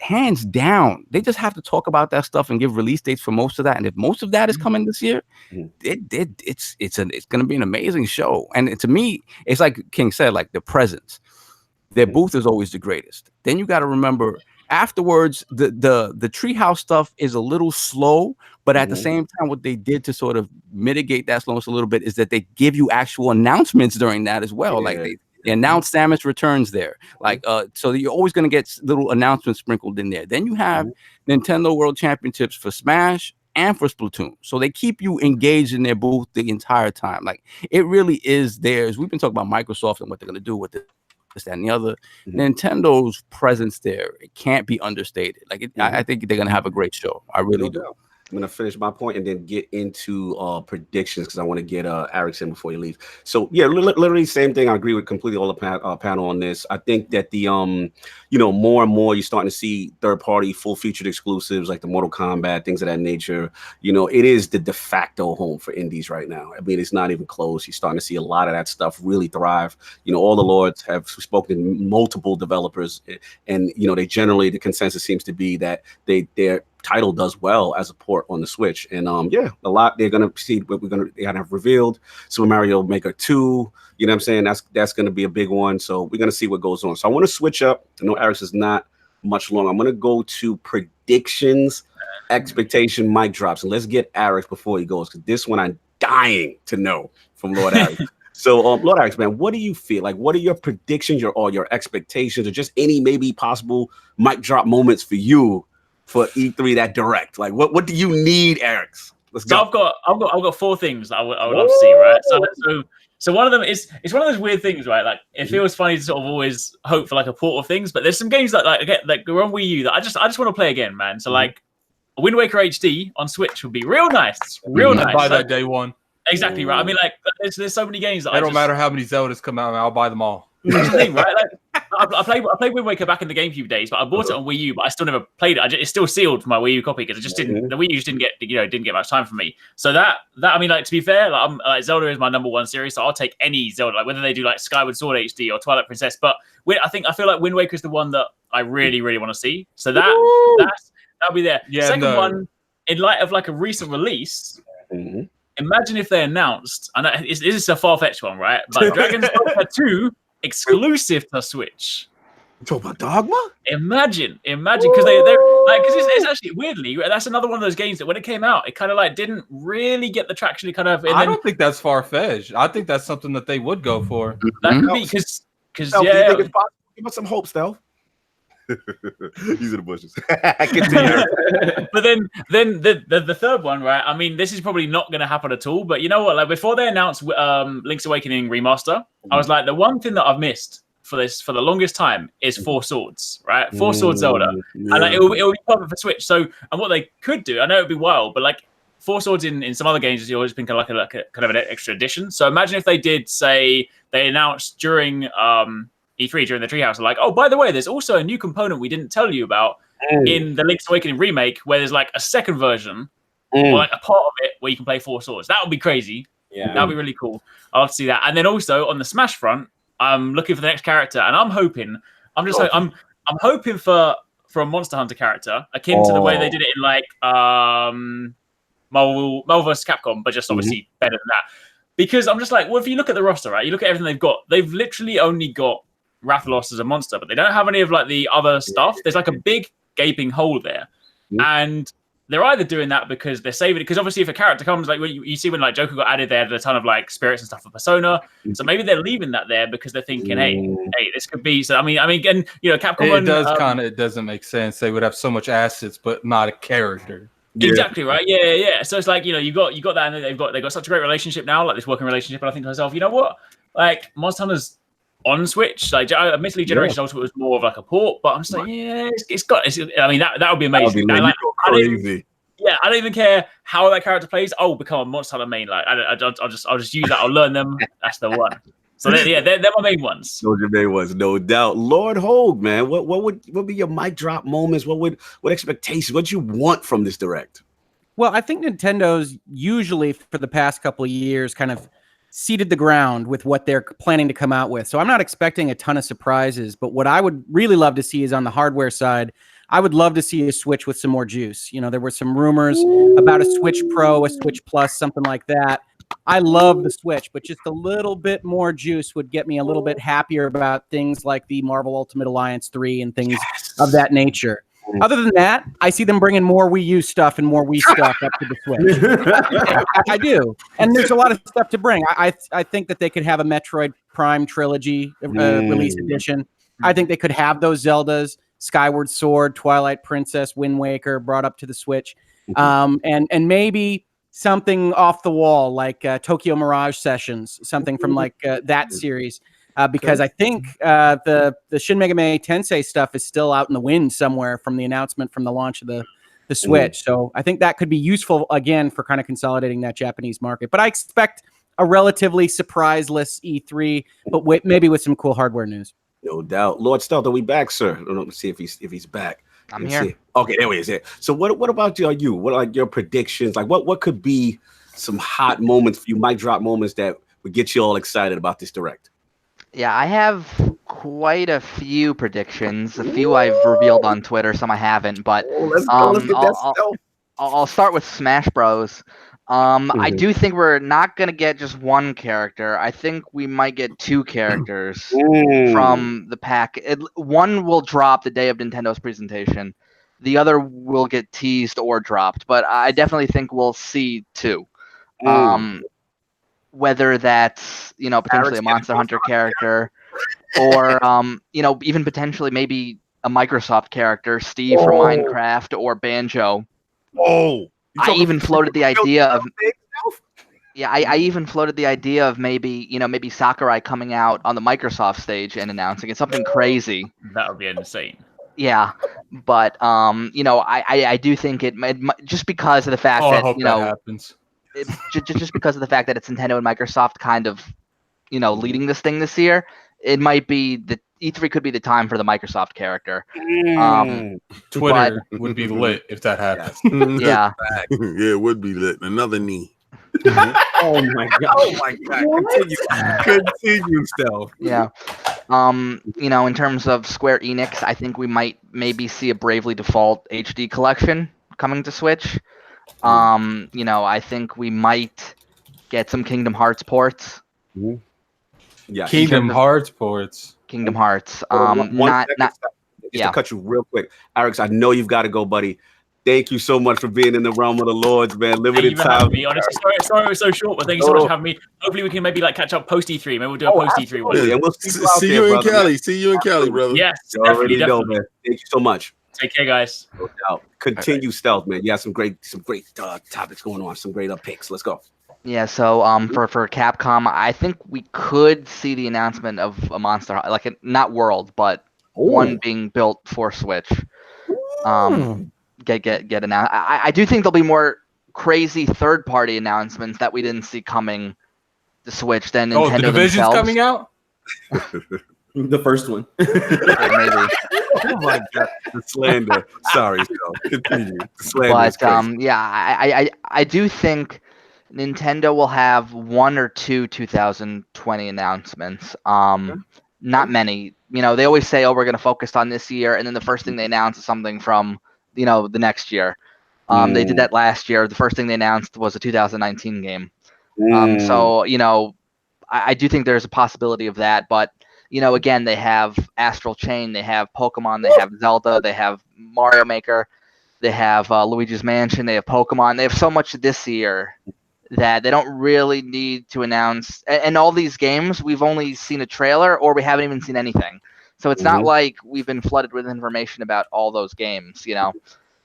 hands down, they just have to talk about that stuff and give release dates for most of that. And if most of that is coming this year, it's going to be an amazing show. And to me, it's like King said, like the presence. Their booth is always the greatest. Then you got to remember afterwards, the Treehouse stuff is a little slow, but at the same time, what they did to sort of mitigate that slowness a little bit is that they give you actual announcements during that as well. Like they announced Samus Returns there. Like, so you're always going to get little announcements sprinkled in there. Then you have Nintendo World Championships for Smash and for Splatoon. So they keep you engaged in their booth the entire time. Like, it really is theirs. We've been talking about Microsoft and what they're going to do with this, that, and the other. Nintendo presence there, it can't be understated. Like, I think they're going to have a great show. I really do. I'm going to finish my point and then get into predictions because I want to get Arekkz in before you leave. So, yeah, literally same thing. I agree with completely all the panel on this. I think that the, more and more you're starting to see third-party, full-featured exclusives like the Mortal Kombat, things of that nature. It is the de facto home for indies right now. I mean, it's not even close. You're starting to see a lot of that stuff really thrive. All the Lords have spoken to multiple developers, and, they generally, the consensus seems to be that they're title does well as a port on the Switch, and a lot they're gonna see. What they have revealed Super Mario Maker 2. You know what I'm saying? That's gonna be a big one. So we're gonna see what goes on. So I want to switch up. I know Arekkz is not much long. I'm gonna go to predictions, expectation, mic drops, and let's get Arekkz before he goes because this one I'm dying to know from Lord Arekkz. So, Lord Arekkz, man, what do you feel like? What are your predictions, your expectations, or just any maybe possible mic drop moments for you? For E3 that direct, like what do you need, Arekkz? Let's go. So I've got four things that I would love to see, right? So one of them is it's one of those weird things, right? Like it feels funny to sort of always hope for like a port of things, but there's some games that like we're on Wii U that I just want to play again, man. So like Wind Waker HD on Switch would be real nice, nice. Buy that day one. Exactly right. I mean, like there's so many games that it don't matter how many Zeldas come out, I'll buy them all. That's the thing, right? Like, I played Wind Waker back in the GameCube days, but I bought it on Wii U, but I still never played it. It's still sealed for my Wii U copy because it just didn't. The Wii U just didn't get much time for me. So that I mean, like to be fair, like Zelda is my number one series, so I'll take any Zelda, like whether they do like Skyward Sword HD or Twilight Princess. But I feel like Wind Waker is the one that I really want to see. So that'll be there. Yeah, Second one, in light of like a recent release. Imagine if they announced, and this is a far-fetched one, right? But Dragon's Dogma 2 exclusive to Switch. You talk about Dogma? Imagine, because Like, because it's actually weirdly, that's another one of those games that when it came out, it kind of like didn't really get the traction. It kind of. I don't think that's far fetched. I think that's something that they would go for. That could be because Stealth, do you think it's possible? Give us some hope, Stealth. These are the bushes. But then the third one, right? I mean, this is probably not going to happen at all. But you know what? Like before they announced Link's Awakening remaster, I was like, the one thing that I've missed for the longest time is Four Swords, right? Four Swords Zelda, and like, it'll be perfect for Switch. So, and what they could do, I know it'd be wild, but like Four Swords in some other games has always been kind of like a kind of an extra edition. So imagine if they did say they announced during E3 during the Treehouse, like, oh, by the way, there's also a new component we didn't tell you about in the Link's Awakening remake, where there's like a second version or like a part of it where you can play Four Swords. That would be crazy. Yeah, that would be really cool. I'd love to see that. And then also on the Smash front, I'm looking for the next character, and I'm hoping for a Monster Hunter character akin to the way they did it in like Marvel vs. Capcom, but just obviously better than that. Because I'm just like, well, if you look at the roster, right, you look at everything they've got, they've literally only got Rathalos as a monster, but they don't have any of like the other stuff. There's like a big gaping hole there, and they're either doing that because they're saving it. Because obviously, if a character comes, like you see when like Joker got added, they added a ton of like spirits and stuff for Persona. So maybe they're leaving that there because they're thinking, hey, this could be. So I mean, and you know, Capcom. It doesn't make sense. They would have so much assets, but not a character. Exactly right. Yeah. So it's like, you know, you got that, and they've got such a great relationship now, like this working relationship. And I think to myself, you know what, like Monster Hunter's on Switch. Like, admittedly, Generation Ultimate was more of like a port, but I'm just like, yeah, I mean, that would be amazing. That would be crazy. I don't even care how that character plays. I'll become a Monster Hunter main. Like, I'll just use that. I'll learn them. That's the one. So they're my main ones. Those are your main ones, no doubt. Lord Hoeg, man, what would be your mic drop moments? What expectations? What you want from this direct? Well, I think Nintendo's usually for the past couple of years kind of seeded the ground with what they're planning to come out with. So I'm not expecting a ton of surprises, but what I would really love to see is on the hardware side, I would love to see a Switch with some more juice. You know, there were some rumors about a Switch Pro, a Switch Plus, something like that. I love the Switch, but just a little bit more juice would get me a little bit happier about things like the Marvel Ultimate Alliance 3 and things of that nature. Other than that, I see them bringing more Wii U stuff and more Wii stuff up to the Switch. I do. And there's a lot of stuff to bring. I think that they could have a Metroid Prime trilogy release edition. I think they could have those Zeldas, Skyward Sword, Twilight Princess, Wind Waker brought up to the Switch. And maybe something off the wall like Tokyo Mirage Sessions, something from like that series. Because I think the Shin Megami Tensei stuff is still out in the wind somewhere from the announcement from the launch of the Switch. So I think that could be useful, again, for kind of consolidating that Japanese market. But I expect a relatively surpriseless E3, but maybe with some cool hardware news. No doubt. Lord Stealth, are we back, sir? Let's see if he's back. I'm here. See. Okay, there he is. So what about you? What are like your predictions? Like what could be some hot moments for you, mic drop moments that would get you all excited about this direct? Yeah, I have quite a few predictions. A few I've revealed on Twitter, some I haven't. But let's get that Stealth. I'll start with Smash Bros. I do think we're not going to get just one character. I think we might get two characters from the pack. One will drop the day of Nintendo's presentation. The other will get teased or dropped. But I definitely think we'll see two. Whether that's, potentially a Monster Hunter character or, even potentially maybe a Microsoft character, Steve from Minecraft or Banjo. I even floated the idea of I even floated the idea of maybe Sakurai coming out on the Microsoft stage and announcing it, something crazy. That would be insane. Yeah, but I do think it just because of the fact that I hope that happens. Just because of the fact that it's Nintendo and Microsoft kind of leading this thing this year, it might be the E3 could be the time for the Microsoft character. Twitter would be lit if that happened. Yeah. It would be lit. Another knee. Oh my god. Continue, Stealth. Yeah. In terms of Square Enix, I think we might maybe see a Bravely Default HD collection coming to Switch. I think we might get some Kingdom Hearts ports. Yeah, Kingdom Hearts ports. Kingdom Hearts. to cut you real quick. Arekkz, I know you've got to go, buddy. Thank you so much for being in the realm of the Lords, man. Limited time. Me. Honestly, sorry it was so short, but thank you so much for having me. Hopefully, we can maybe catch up post E3. Maybe we'll do a post E3 one. Yeah, we'll see you in Cali. See you in Cali, brother. Yes, you already know, man. Thank you so much. Take care, guys. No doubt. Continue stealth, man. Yeah, some great topics going on. Some great picks. Let's go. Yeah, so for Capcom, I think we could see the announcement of a Monster, not World, but one being built for Switch. Get announced. I do think there'll be more crazy third-party announcements that we didn't see coming to Switch than Nintendo the Division's themselves. coming out? The first one. Maybe. Oh my god, the slander. Sorry, continue. The slander. But I do think Nintendo will have one or two 2020 announcements. Not many. They always say, "Oh, we're going to focus on this year," and then the first thing they announce is something from the next year. They did that last year. The first thing they announced was a 2019 game. So I do think there's a possibility of that, but again, they have Astral Chain, they have Pokemon, they have Zelda, they have Mario Maker, they have Luigi's Mansion, they have Pokemon. They have so much this year that they don't really need to announce. And all these games, we've only seen a trailer or we haven't even seen anything. So it's not like we've been flooded with information about all those games,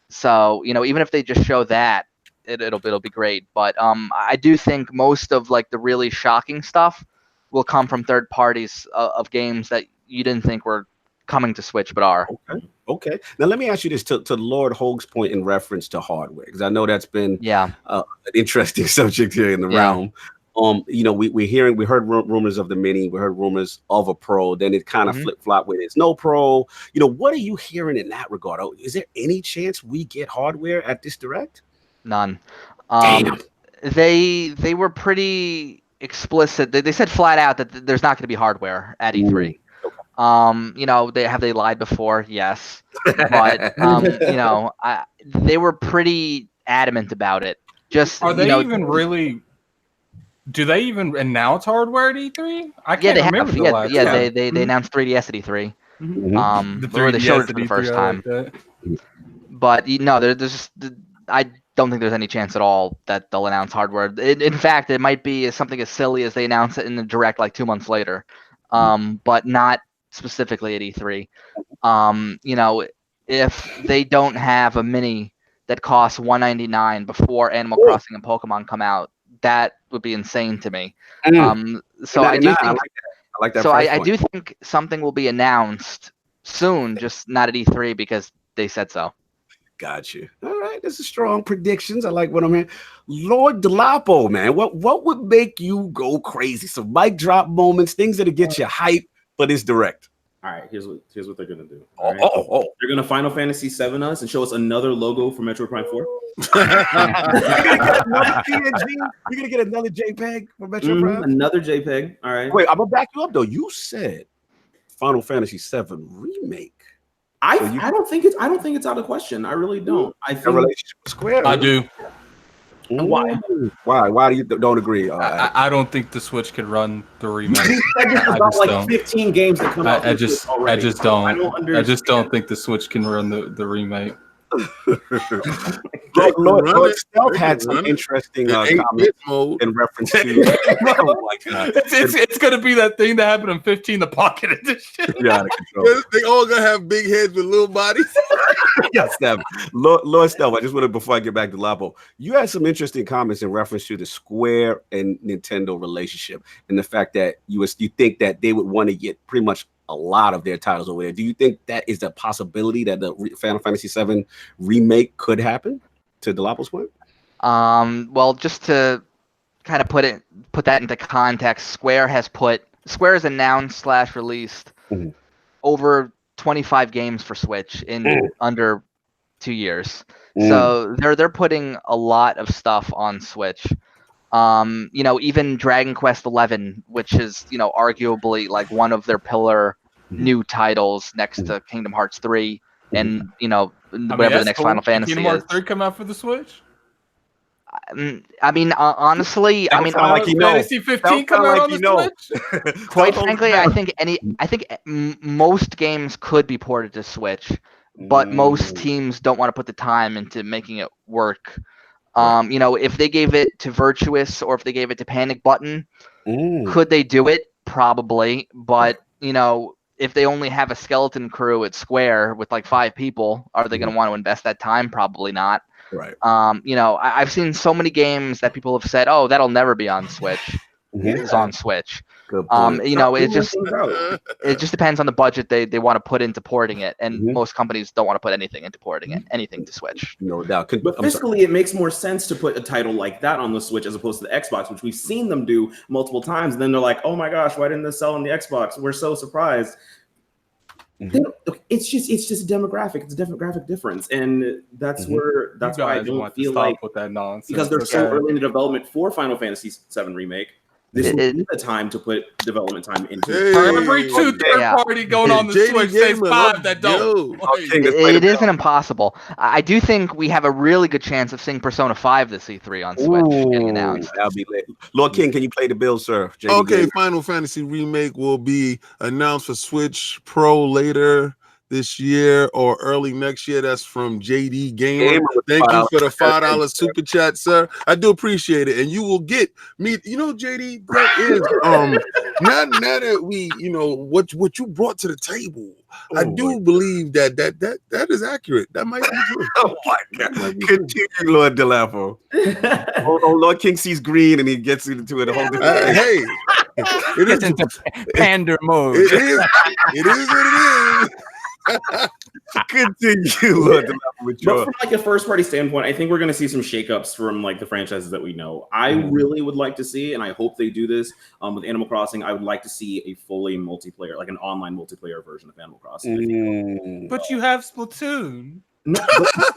So, even if they just show that, it'll be great. But I do think most of the really shocking stuff will come from third parties of games that you didn't think were coming to Switch but are. Okay. Now let me ask you this to Lord Hoeg's point in reference to hardware, because I know that's been an interesting subject here in the realm. We heard rumors of the Mini, we heard rumors of a Pro, then it kind of flip-flop with it's no Pro. What are you hearing in that regard? Is there any chance we get hardware at this Direct? None. Damn. They were pretty explicit. They said flat out that there's not going to be hardware at E3. They lied before? Yes, but they were pretty adamant about it. Just are they even really? Do they even announce hardware at E3? I can't remember the last time. They announced 3DS at E3. Or they showed it for the first time. But I don't think there's any chance at all that they'll announce hardware. In fact, it might be something as silly as they announce it in the Direct 2 months later, but not specifically at E3. If they don't have a Mini that costs $199 before Animal Crossing and Pokemon come out, that would be insane to me. So I do think something will be announced soon, just not at E3 because they said so. Got you. All right, this is strong predictions. I like what I'm hearing. Lord Delapo, man, what would make you go crazy? Some mic drop moments, things that'll get you hype, but it's Direct. All right, here's what they're gonna do. They're gonna Final Fantasy 7 us and show us another logo for Metroid Prime 4. You're gonna get another JPEG for Metroid Prime. Another JPEG. All right. Wait, I'm gonna back you up though. You said Final Fantasy 7 remake. I don't think it's out of question. I really don't. I think relationship with Square. I do. Why? Why do you don't agree? I don't think the Switch can run the remake. I 15 games that come out. I just don't think the Switch can run the remake. Lord Stealth had some interesting comments in reference to. Oh my god! It's gonna be that thing that happened in 15, the Pocket Edition. Yeah, they all gonna have big heads with little bodies. Yes, Lord Stealth. I just wanted, before I get back to Lapo, you had some interesting comments in reference to the Square and Nintendo relationship, and the fact that you think that they would want to get pretty much a lot of their titles over there. Do you think that is a possibility that the Final Fantasy VII remake could happen? To Delapo's point. Well, just to kind of put that into context, Square has announced / released over 25 games for Switch in under 2 years. So they're putting a lot of stuff on Switch. Even Dragon Quest XI, which is arguably one of their pillar new titles next to Kingdom Hearts 3 and whatever the next Final Fantasy Kingdom Hearts 3 come out for the Switch? I mean, honestly, Fantasy 15 come out on the Switch. Quite frankly, I think most games could be ported to Switch, but most teams don't want to put the time into making it work. If they gave it to Virtuous or if they gave it to Panic Button, could they do it? Probably, but if they only have a skeleton crew at Square with like 5 people, are they going to want to invest that time? Probably not. Right. I've seen so many games that people have said, "Oh, that'll never be on Switch." It's on Switch. Good point. It just depends on the budget they want to put into porting it, and most companies don't want to put anything into porting it, anything to Switch. No doubt. But fiscally, it makes more sense to put a title like that on the Switch as opposed to the Xbox, which we've seen them do multiple times. And then they're like, "Oh my gosh, why didn't this sell on the Xbox? We're so surprised." It's just a demographic. It's a demographic difference, and that's why I don't feel like with that nonsense because they're so early in the development for Final Fantasy VII Remake. This would be the time to put development time into it. Every third party going on the Switch says 5 that don't. It isn't impossible. I do think we have a really good chance of seeing Persona 5 this E3 on Switch getting announced. That'll be late. Lord King, can you play the bill, sir? Final Fantasy Remake will be announced for Switch Pro later this year or early next year. That's from JD Gamer. Thank you for the $5 super chat, sir. I do appreciate it. And you will get me, JD, that is now that we, what you brought to the table. I do believe that is accurate. That might be true. Oh my God. Continue, Lord Delapo. Lord King sees green and he gets into it a whole different hey, it gets into pander mode. It is what it is. Continue, Lord. But from like a first party standpoint, I think we're going to see some shakeups from like the franchises that we know. I really would like to see, and I hope they do this with Animal Crossing. I would like to see a fully multiplayer, like an online multiplayer version of Animal Crossing. But you have Splatoon. No,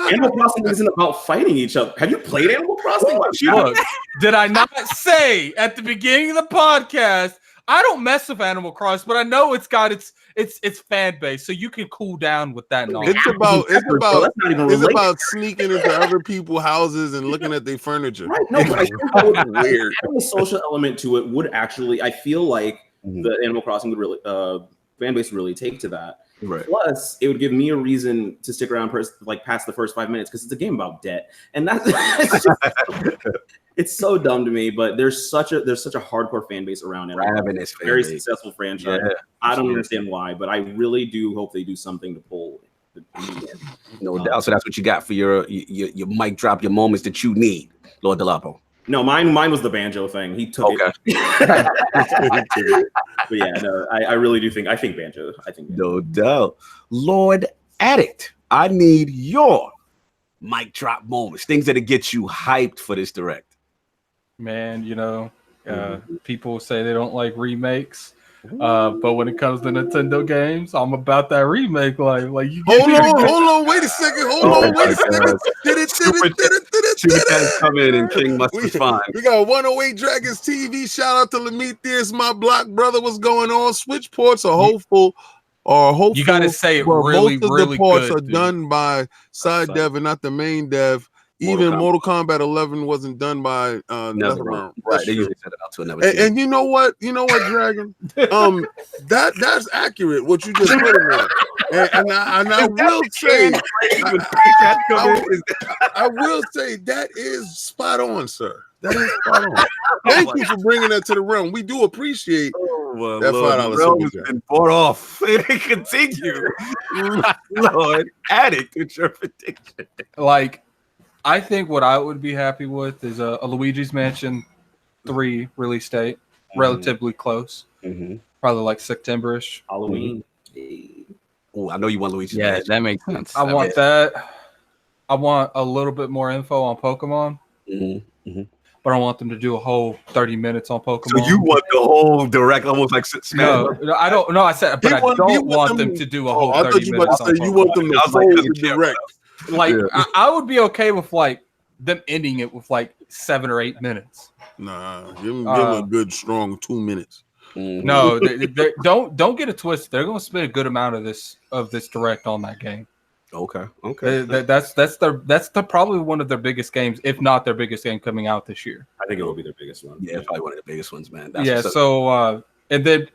Animal Crossing isn't about fighting each other. Have you played Animal Crossing? Look, did I not say at the beginning of the podcast? I don't mess with Animal Crossing, but I know it's got its fan base, so you can cool down with that. It's about sneaking into other people's houses and looking at their furniture. Right. No, but I think that would be weird. Having a social element to it would actually, I feel like the Animal Crossing would really fan base would really take to that. Right. Plus, it would give me a reason to stick around past the first 5 minutes because it's a game about debt, and that's it's so dumb to me. But there's such a hardcore fan base around it. Very successful franchise. Yeah. I don't understand why, but I really do hope they do something to pull. No doubt. So that's what you got for your mic drop, your moments that you need, Lord Delapo. No, mine was the banjo thing. He took it. But yeah, no, I really do think banjo. No doubt. Lord Addict, I need your mic drop moments, things that'll get you hyped for this direct. Man, people say they don't like remakes. But when it comes to Nintendo games, I'm about that remake life. Like you hold on, wait a second. Come in and King must respond. We got 108 Dragons TV. Shout out to Lemetheus, my block brother. What's going on? Switch ports are hopeful. You got to say it really, most of really the ports good, are done by side dev and not the main dev. Even Mortal Kombat 11 wasn't done by NetherRealm. Right, they usually set it out to another. And you know what, Dragon? That's accurate what you just put in there. And I will say, I will say that is spot on, sir. That is spot on. Thank you for bringing that to the realm. We do appreciate that $5 has been bought off. Continue, Lord Addict with your prediction. Like, I think what I would be happy with is a Luigi's Mansion 3 release date, relatively close, probably like September-ish. Halloween. Oh, I know you want Luigi's Mansion. That makes sense. I want that. I want a little bit more info on Pokemon. But I want them to do a whole 30 minutes on Pokemon. So you want the whole direct, almost like no, I don't. No, I said, but I don't want them to do a whole 30 minutes on Pokemon. You want them to fold the direct. Like I would be okay with like them ending it with like 7 or 8 minutes. Nah, give them a good strong 2 minutes. No, don't get it twisted. They're going to spend a good amount of this direct on that game. Okay. That's probably one of their biggest games, if not their biggest game coming out this year. I think it will be their biggest one. Yeah, probably one of the biggest ones, man. So and then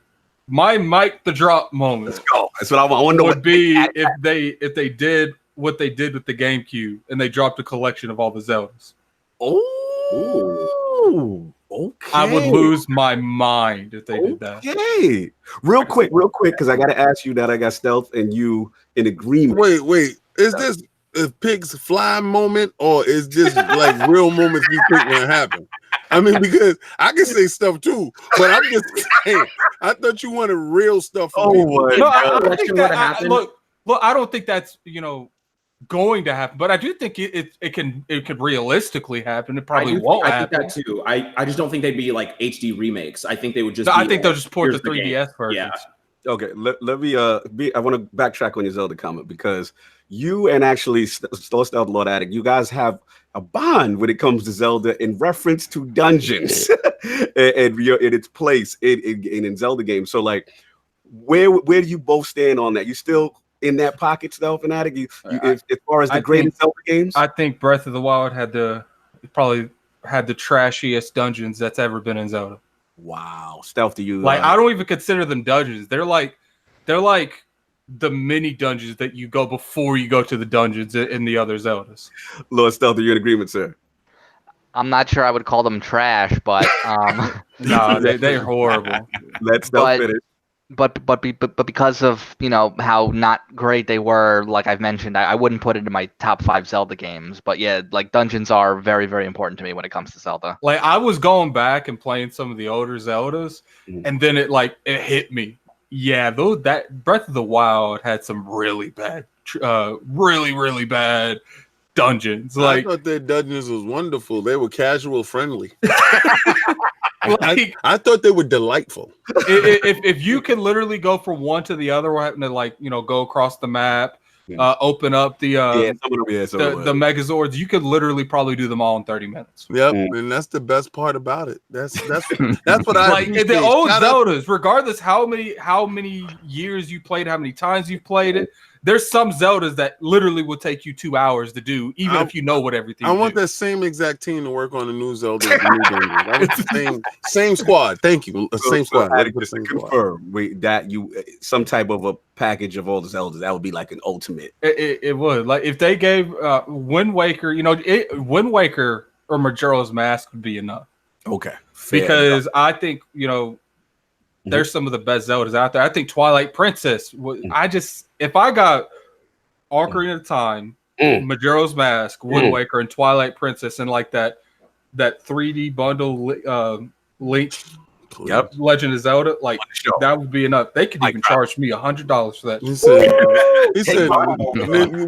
my mic the drop moment. Let's go. That's what I want. I wonder would be if they did what they did with the GameCube and they dropped a collection of all the Zeldas. Oh, okay. I would lose my mind if they did that. Okay. Real quick, because I got to ask you that. I got Stealth and you in agreement. Wait. Is this a pigs fly moment, or is this like real moments you think will happen? I mean, because I can say stuff too, but I'm just saying. I thought you wanted real stuff. I think that, look, I don't think that's going to happen, but I do think it could realistically happen. It probably won't happen. I think that too. I just don't think they'd be like HD remakes. I think they would just. I think they'll just port the 3DS versions. Yeah. Okay. Let me I want to backtrack on your Zelda comment because you and actually Stealth Lord Addict, you guys have a bond when it comes to Zelda in reference to dungeons and in its place in Zelda games. So like, where do you both stand on that? You still in that pocket, Stealth and Addict? As far as the greatest Zelda games? I think Breath of the Wild probably had the trashiest dungeons that's ever been in Zelda. Wow. Stealth, to you. Like, I don't even consider them dungeons. They're like the mini dungeons that you go before you go to the dungeons in the other Zeldas. Lord Stealth, are you in agreement, sir? I'm not sure I would call them trash, but no, they're horrible. Let's Stealth finish. But because of how not great they were, like I've mentioned, I wouldn't put it in my top 5 Zelda games. But yeah, like dungeons are very, very important to me when it comes to Zelda. Like I was going back and playing some of the older Zeldas, and then it hit me. Yeah, that Breath of the Wild had some really bad, really bad dungeons. I thought their dungeons was wonderful. They were casual friendly. I thought they were delightful. If you can literally go from one to the other, we're having to go across the map, open up the Megazords. You could literally probably do them all in 30 minutes. Yep, and that's the best part about it. That's what I like. The old Zeldas, regardless how many years you played, how many times you've played it. There's some Zeldas that literally will take you 2 hours to do, even if you know what everything. I want that same exact team to work on the new Zelda. I want the same squad. Thank you. Same squad. Confirm that you some type of a package of all the Zeldas. That would be like an ultimate. It would. Like if they gave Wind Waker, Wind Waker or Majora's Mask would be enough. Okay. Because I think there's some of the best Zeldas out there. I think Twilight Princess. If I got Ocarina of Time, Majora's Mask, Wind Waker, and Twilight Princess, and like that 3D bundle Link, Legend of Zelda, like that would be enough. They could even charge me $100 for that. He said,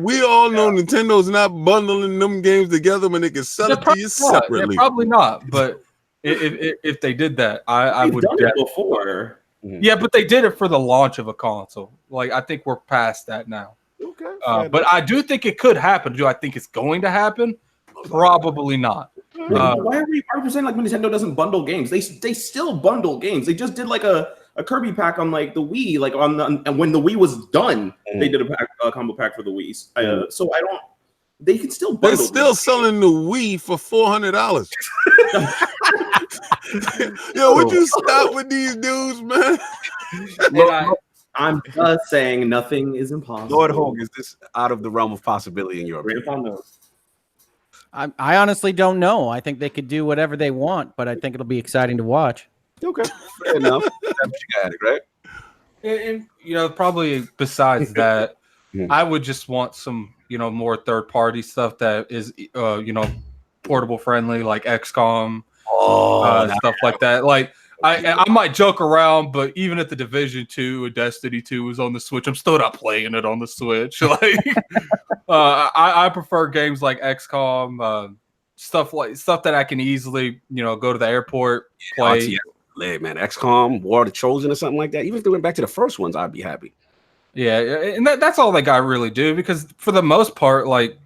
we all know Nintendo's not bundling them games together when they can sell it to you separately. They're probably not, but. If they did that, I would done it before. Yeah, but they did it for the launch of a console. Like I think we're past that now. Okay. But I do think it could happen. Do I think it's going to happen? Probably not. Why are we saying like Nintendo doesn't bundle games? They still bundle games. They just did like a Kirby pack on like the Wii, like and when the Wii was done, they did a combo pack for the Wii. So I don't. They can still bundle. They're still selling the Wii for $400. Yo, would you stop with these dudes, man? I'm just saying nothing is impossible. Lord Hoeg, is this out of the realm of possibility in your opinion? I honestly don't know. I think they could do whatever they want, but I think it'll be exciting to watch. Okay, fair enough. That's what you got it, right? And probably besides that, I would just want some more third-party stuff that is portable friendly, like XCOM, stuff like that. Like I might joke around, but even if the Division 2 or Destiny 2 was on the Switch, I'm still not playing it on the Switch. Like I prefer games like XCOM, stuff that I can easily go to the airport, play. Man, XCOM, War of the Chosen, or something like that. Even if they went back to the first ones, I'd be happy. Yeah, and that's all they got really do, because for the most part, like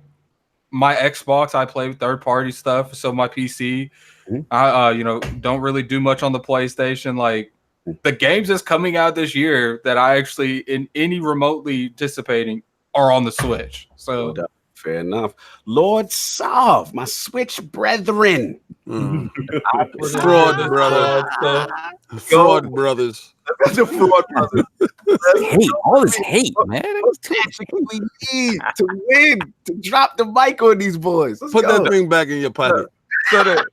my Xbox, I play with third-party stuff. So my PC, I don't really do much on the PlayStation. Like the games that's coming out this year that I actually in any remotely anticipating are on the Switch. So fair enough. Lord Sov, my Switch brethren. Fraud brother. Fraud brothers. The fraud brothers. Hate, all this hate, man. We need to win, to drop the mic on these boys. Let's Put go. that thing back in your pocket. So that,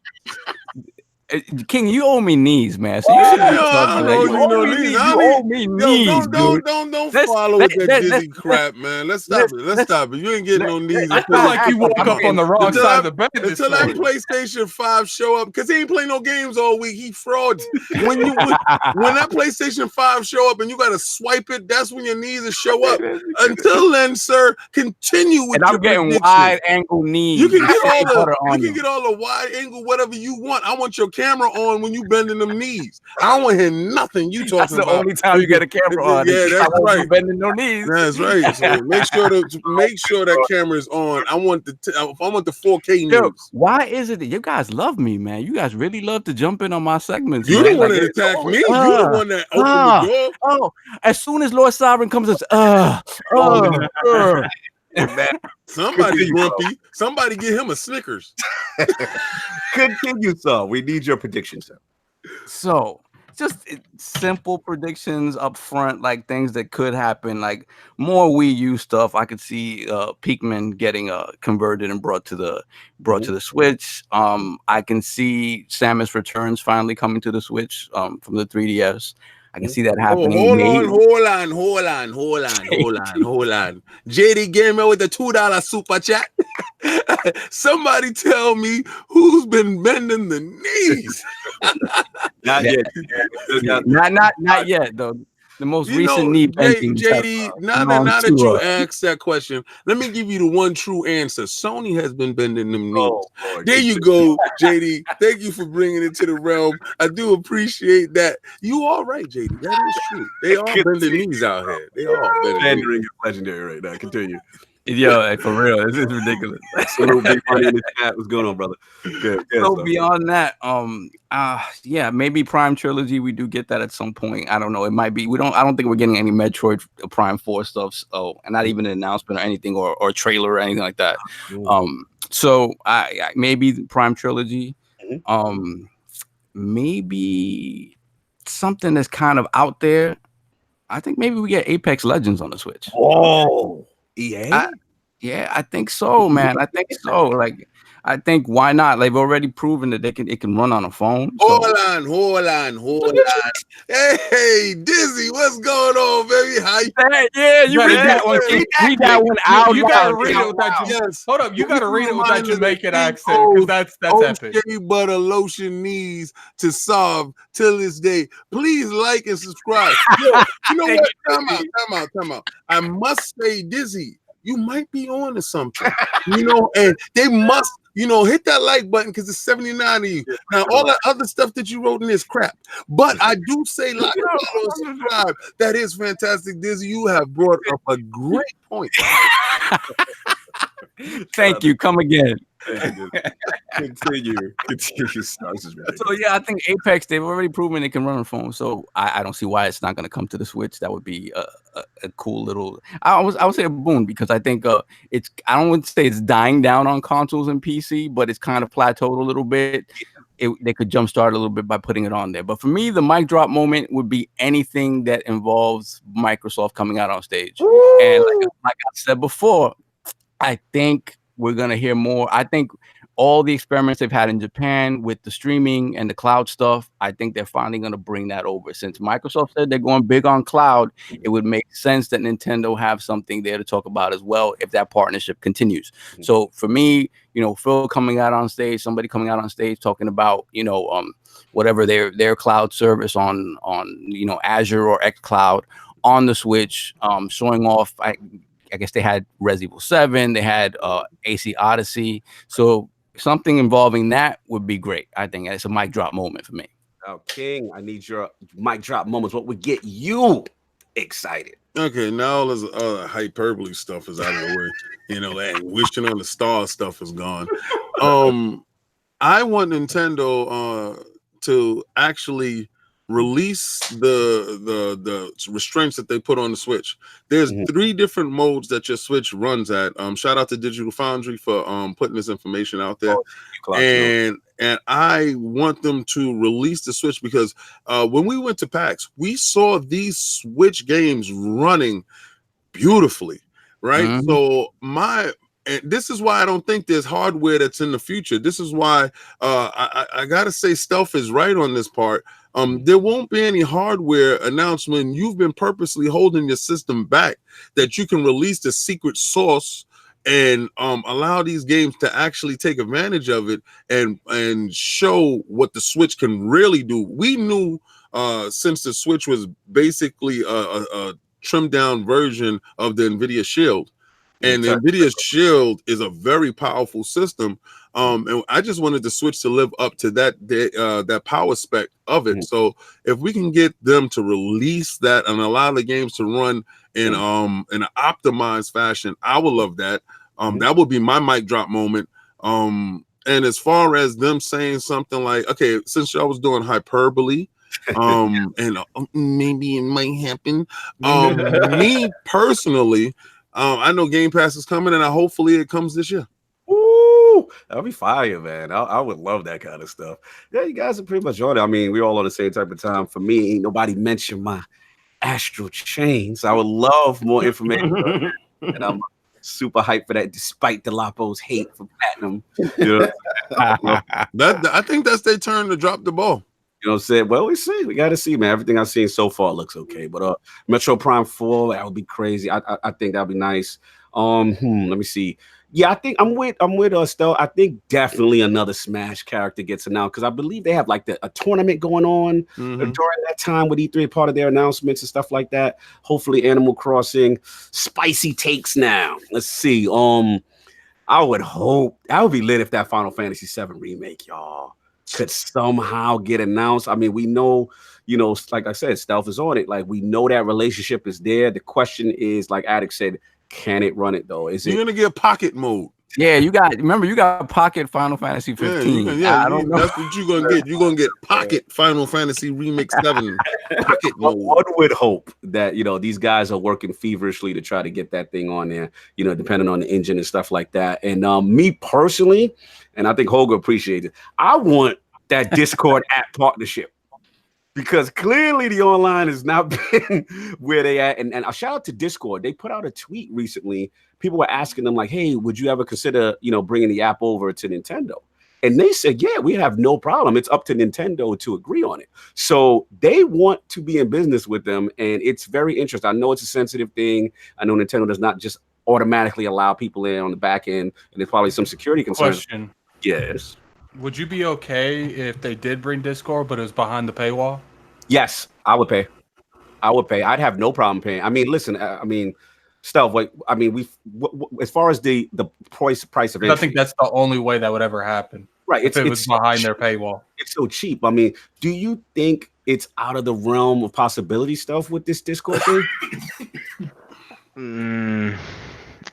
King, you owe me knees, man. So you should be talking like, you owe me knees, dude. Don't follow with that dizzy crap, man. Let's stop it. Let's stop it. You ain't getting no knees. I feel like you woke up on the wrong side of the bed until that PlayStation 5 show up, because he ain't playing no games all week. He frauds. When that PlayStation 5 show up and you gotta swipe it, that's when your knees will show up. Until then, sir, continue with. And I'm getting wide angle knees. You can get all the wide angle whatever you want. I want your camera on when you bending them knees. I don't want to hear nothing you talking That's the about. only time you get a camera on. Yeah, that's right. Bending no knees. That's right. So make sure that camera is on. I want the 4K news. Yo, why is it that you guys love me, man? You guys really love to jump in on my segments. You man. the one that attacked me. You the one that opened the door. Oh, as soon as Lord Sovereign comes, it's somebody's grumpy. Somebody get him a Snickers. Continue, sir. We need your prediction, sir. So, just simple predictions up front, like things that could happen, like more Wii U stuff. I could see Pikmin getting converted and brought to the Switch. I can see Samus Returns finally coming to the Switch from the 3DS. I can see that happening. Hold on. JD Gamer with the $2 super chat. Somebody tell me who's been bending the knees. Not yet. Not yet though. The most recent knee bending. JD, now that you asked that question, let me give you the one true answer. Sony has been bending them knees. There you go, JD. Thank you for bringing it to the realm. I do appreciate that. You are right, JD. That is true. They are bending knees out here. They are bending knees. Legendary right now. Continue. Yo, for real, this is ridiculous. What's going on, brother? Good. So beyond that, maybe Prime Trilogy. We do get that at some point. I don't know. It might be. I don't think we're getting any Metroid Prime 4 stuff. And not even an announcement or anything, or trailer or anything like that. So I maybe Prime Trilogy. Maybe something that's kind of out there. I think maybe we get Apex Legends on the Switch. Oh. EA? I think so, man. I think so. Like, I think why not? They've already proven that it can run on a phone. So. Hold on. Hey, Dizzy, what's going on, baby? How you? Yeah, you read that one. Read that one out. You gotta read it with that. Yes. Hold up, you gotta read it with that Jamaican accent because that's epic. Shea butter lotion knees to solve till this day. Please like and subscribe. Yo, you know what? Time out. I must say, Dizzy, you might be on to something. And they must. Hit that like button because it's 79 of you. Now, all that other stuff that you wrote in is crap. But I do say like, follow, subscribe. That is fantastic, Dizzy. You have brought up a great point. Thank you. Come again. Continue. So yeah, I think Apex, they've already proven it can run on phone. So I don't see why it's not going to come to the Switch. That would be a cool little. I would say a boon because I think it's. I don't want to say it's dying down on consoles and PC, but it's kind of plateaued a little bit. They could jumpstart a little bit by putting it on there. But for me, the mic drop moment would be anything that involves Microsoft coming out on stage. Woo! And like I said before, I think we're going to hear more. I think all the experiments they've had in Japan with the streaming and the cloud stuff, I think they're finally going to bring that over. Since Microsoft said they're going big on cloud, it would make sense that Nintendo have something there to talk about as well if that partnership continues. So for me, Phil coming out on stage, somebody coming out on stage talking about, whatever their cloud service on Azure or xCloud on the Switch, showing off, I guess they had Resident Evil 7, they had AC Odyssey. So something involving that would be great. I think it's a mic drop moment for me. Now, King, I need your mic drop moments. What would get you excited? Okay, now all this hyperbole stuff is out of the way. That wishing on the star stuff is gone. I want Nintendo to actually release the restraints that they put on the Switch. There's 3 different modes that your Switch runs at. Shout out to Digital Foundry for putting this information out there. And I want them to release the Switch because when we went to PAX, we saw these Switch games running beautifully, right? So and this is why I don't think there's hardware that's in the future. This is why I gotta say Stealth is right on this part. There won't be any hardware announcement. You've been purposely holding your system back that you can release the secret sauce and allow these games to actually take advantage of it and show what the Switch can really do. We knew since the Switch was basically a trimmed down version of the NVIDIA Shield. And the NVIDIA Shield is a very powerful system. And I just wanted the Switch to live up to that power spec of it. So if we can get them to release that and allow the games to run in an optimized fashion, I will love that. That would be my mic drop moment. And as far as them saying something like, okay, since I was doing hyperbole, and maybe it might happen. Me personally, I know Game Pass is coming, and hopefully it comes this year. Ooh, that'll be fire, man. I would love that kind of stuff. Yeah, you guys are pretty much on it. I mean, we're all on the same type of time. For me, ain't nobody mentioned my astral chains. I would love more information. And I'm super hyped for that, despite Delapo's hate for platinum. You know? I think that's their turn to drop the ball. You know what I'm saying? Well, we see. We got to see, man. Everything I've seen so far looks okay. But Metro Prime 4, that would be crazy. I think that would be nice. Let me see. Yeah, I think I'm with Stealth. I think definitely another Smash character gets announced because I believe they have like a tournament going on during that time with E3, part of their announcements and stuff like that. Hopefully Animal Crossing. Spicy takes now. Let's see. I would hope that would be lit if that Final Fantasy VII remake, y'all, could somehow get announced. I mean, we know, like I said, Stealth is on it. Like, we know that relationship is there. The question is, like Arekkz said, can it run it though? You're gonna get pocket mode. Yeah, you got pocket Final Fantasy 15. I don't know. That's what you're gonna get. You're gonna get pocket Final Fantasy Remix 7 pocket mode. One would hope that these guys are working feverishly to try to get that thing on there, depending on the engine and stuff like that. And me personally, and I think Hoeg appreciates it, I want that Discord app partnership. Because clearly the online has not been where they at. And a shout out to Discord. They put out a tweet recently. People were asking them like, hey, would you ever consider, bringing the app over to Nintendo? And they said, yeah, we have no problem. It's up to Nintendo to agree on it. So they want to be in business with them. And it's very interesting. I know it's a sensitive thing. I know Nintendo does not just automatically allow people in on the back end. And there's probably some security concerns. Question. Yes. Would you be okay if they did bring Discord, but it was behind the paywall? Yes, I would pay. I'd have no problem paying. I mean, listen, Stealth, as far as the price of entry, I think that's the only way that would ever happen. Right. If it was behind their paywall. It's so cheap. I mean, do you think it's out of the realm of possibility stuff with this Discord thing?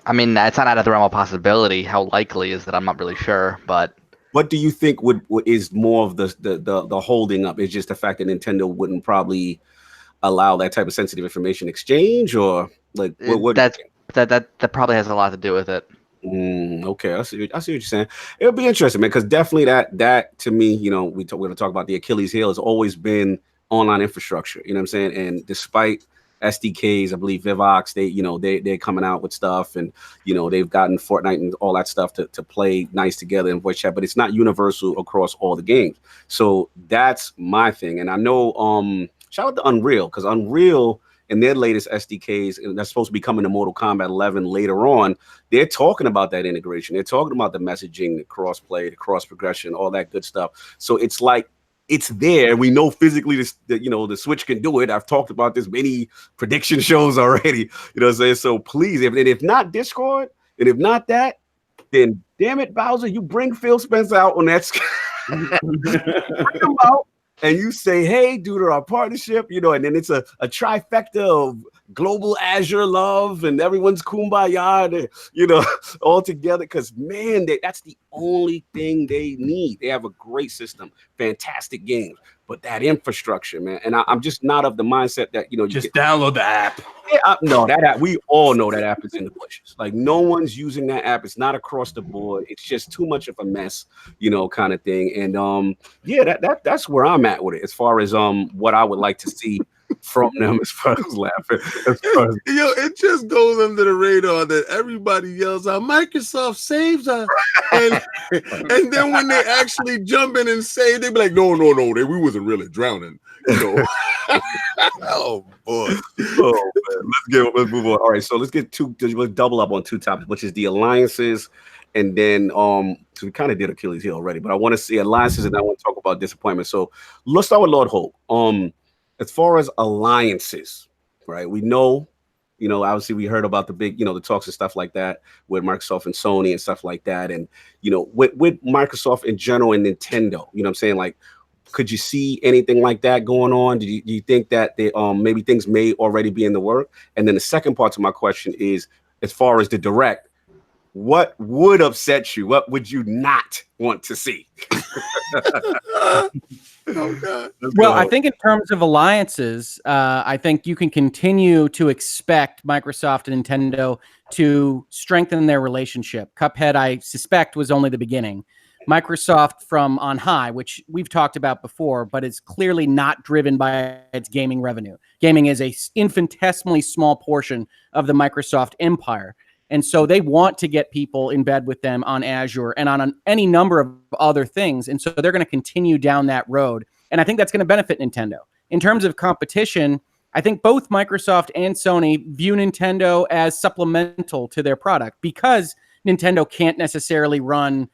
I mean, that's not out of the realm of possibility. How likely is that? I'm not really sure, but what do you think is more of the holding up? Is just the fact that Nintendo wouldn't probably allow that type of sensitive information exchange, or like that probably has a lot to do with it. Okay, I see what you're saying. It'll be interesting, man, because definitely that to me, we're going to talk about the Achilles heel has always been online infrastructure. You know what I'm saying? And despite SDKs, I believe Vivox, they're coming out with stuff, and they've gotten Fortnite and all that stuff to play nice together in voice chat, but it's not universal across all the games. So that's my thing. And I know shout out to Unreal, because Unreal in their latest SDKs, and that's supposed to be coming to Mortal Kombat 11 later on, they're talking about that integration. They're talking about the messaging, the cross play, the cross progression, all that good stuff. So it's like, it's there. We know physically the Switch can do it. I've talked about this many prediction shows already. You know what I'm saying? So please, if not Discord, and if not that, then damn it, Bowser, you bring Phil Spencer out on that. Bring him out, and you say, hey, due to our partnership, and then it's a trifecta of global Azure love and everyone's kumbaya, all together. Because, man, that's the only thing they need. They have a great system, fantastic games, but that infrastructure, man. And I'm just not of the mindset that, you know, just download the app. Yeah, no, that app, we all know that app is in the bushes. Like, no one's using that app. It's not across the board. It's just too much of a mess, you know, kind of thing. And yeah, that's where I'm at with it, as far as what I would like to see from them, as far as laughing. Yo, it just goes under the radar that everybody yells out, Microsoft saves us. And then when they actually jump in and save, they be like, no, we wasn't really drowning. You know? Oh boy. Oh man. Let's move on. All right, so let's double up on two topics, which is the alliances, and then so we kind of did Achilles heel already, but I want to see alliances, and I want to talk about disappointment. So let's start with Lord Hoeg. As far as alliances, right? We know, you know, obviously we heard about the big, you know, the talks and stuff like that with Microsoft and Sony and stuff like that. And, you know, with Microsoft in general and Nintendo, you know what I'm saying? Like, could you see anything like that going on? Do you think that they, maybe things may already be in the work? And then the second part to my question is, as far as the direct, what would upset you? What would you not want to see? Oh, God. Well, I think in terms of alliances, I think you can continue to expect Microsoft and Nintendo to strengthen their relationship. Cuphead, I suspect, was only the beginning. Microsoft from on high, which we've talked about before, but it's clearly not driven by its gaming revenue. Gaming is a infinitesimally small portion of the Microsoft empire. And so they want to get people in bed with them on Azure and on any number of other things. And so they're going to continue down that road. And I think that's going to benefit Nintendo. In terms of competition, I think both Microsoft and Sony view Nintendo as supplemental to their product, because Nintendo can't necessarily run,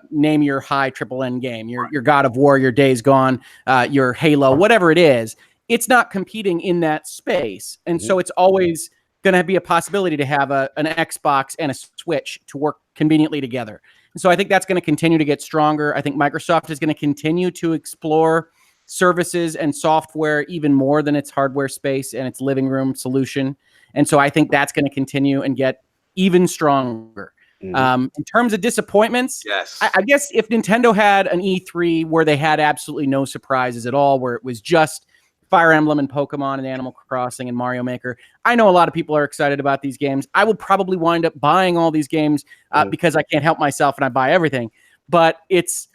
name your high triple N game, your God of War, your Days Gone, your Halo, whatever it is. It's not competing in that space. And so it's always going to be a possibility to have an Xbox and a Switch to work conveniently together. And so I think that's going to continue to get stronger. I think Microsoft is going to continue to explore services and software even more than its hardware space and its living room solution. And so I think that's going to continue and get even stronger. In terms of disappointments, yes, I guess if Nintendo had an E3 where they had absolutely no surprises at all, where it was just Fire Emblem and Pokemon and Animal Crossing and Mario Maker, I know a lot of people are excited about these games. I will probably wind up buying all these games because I can't help myself and I buy everything. But it's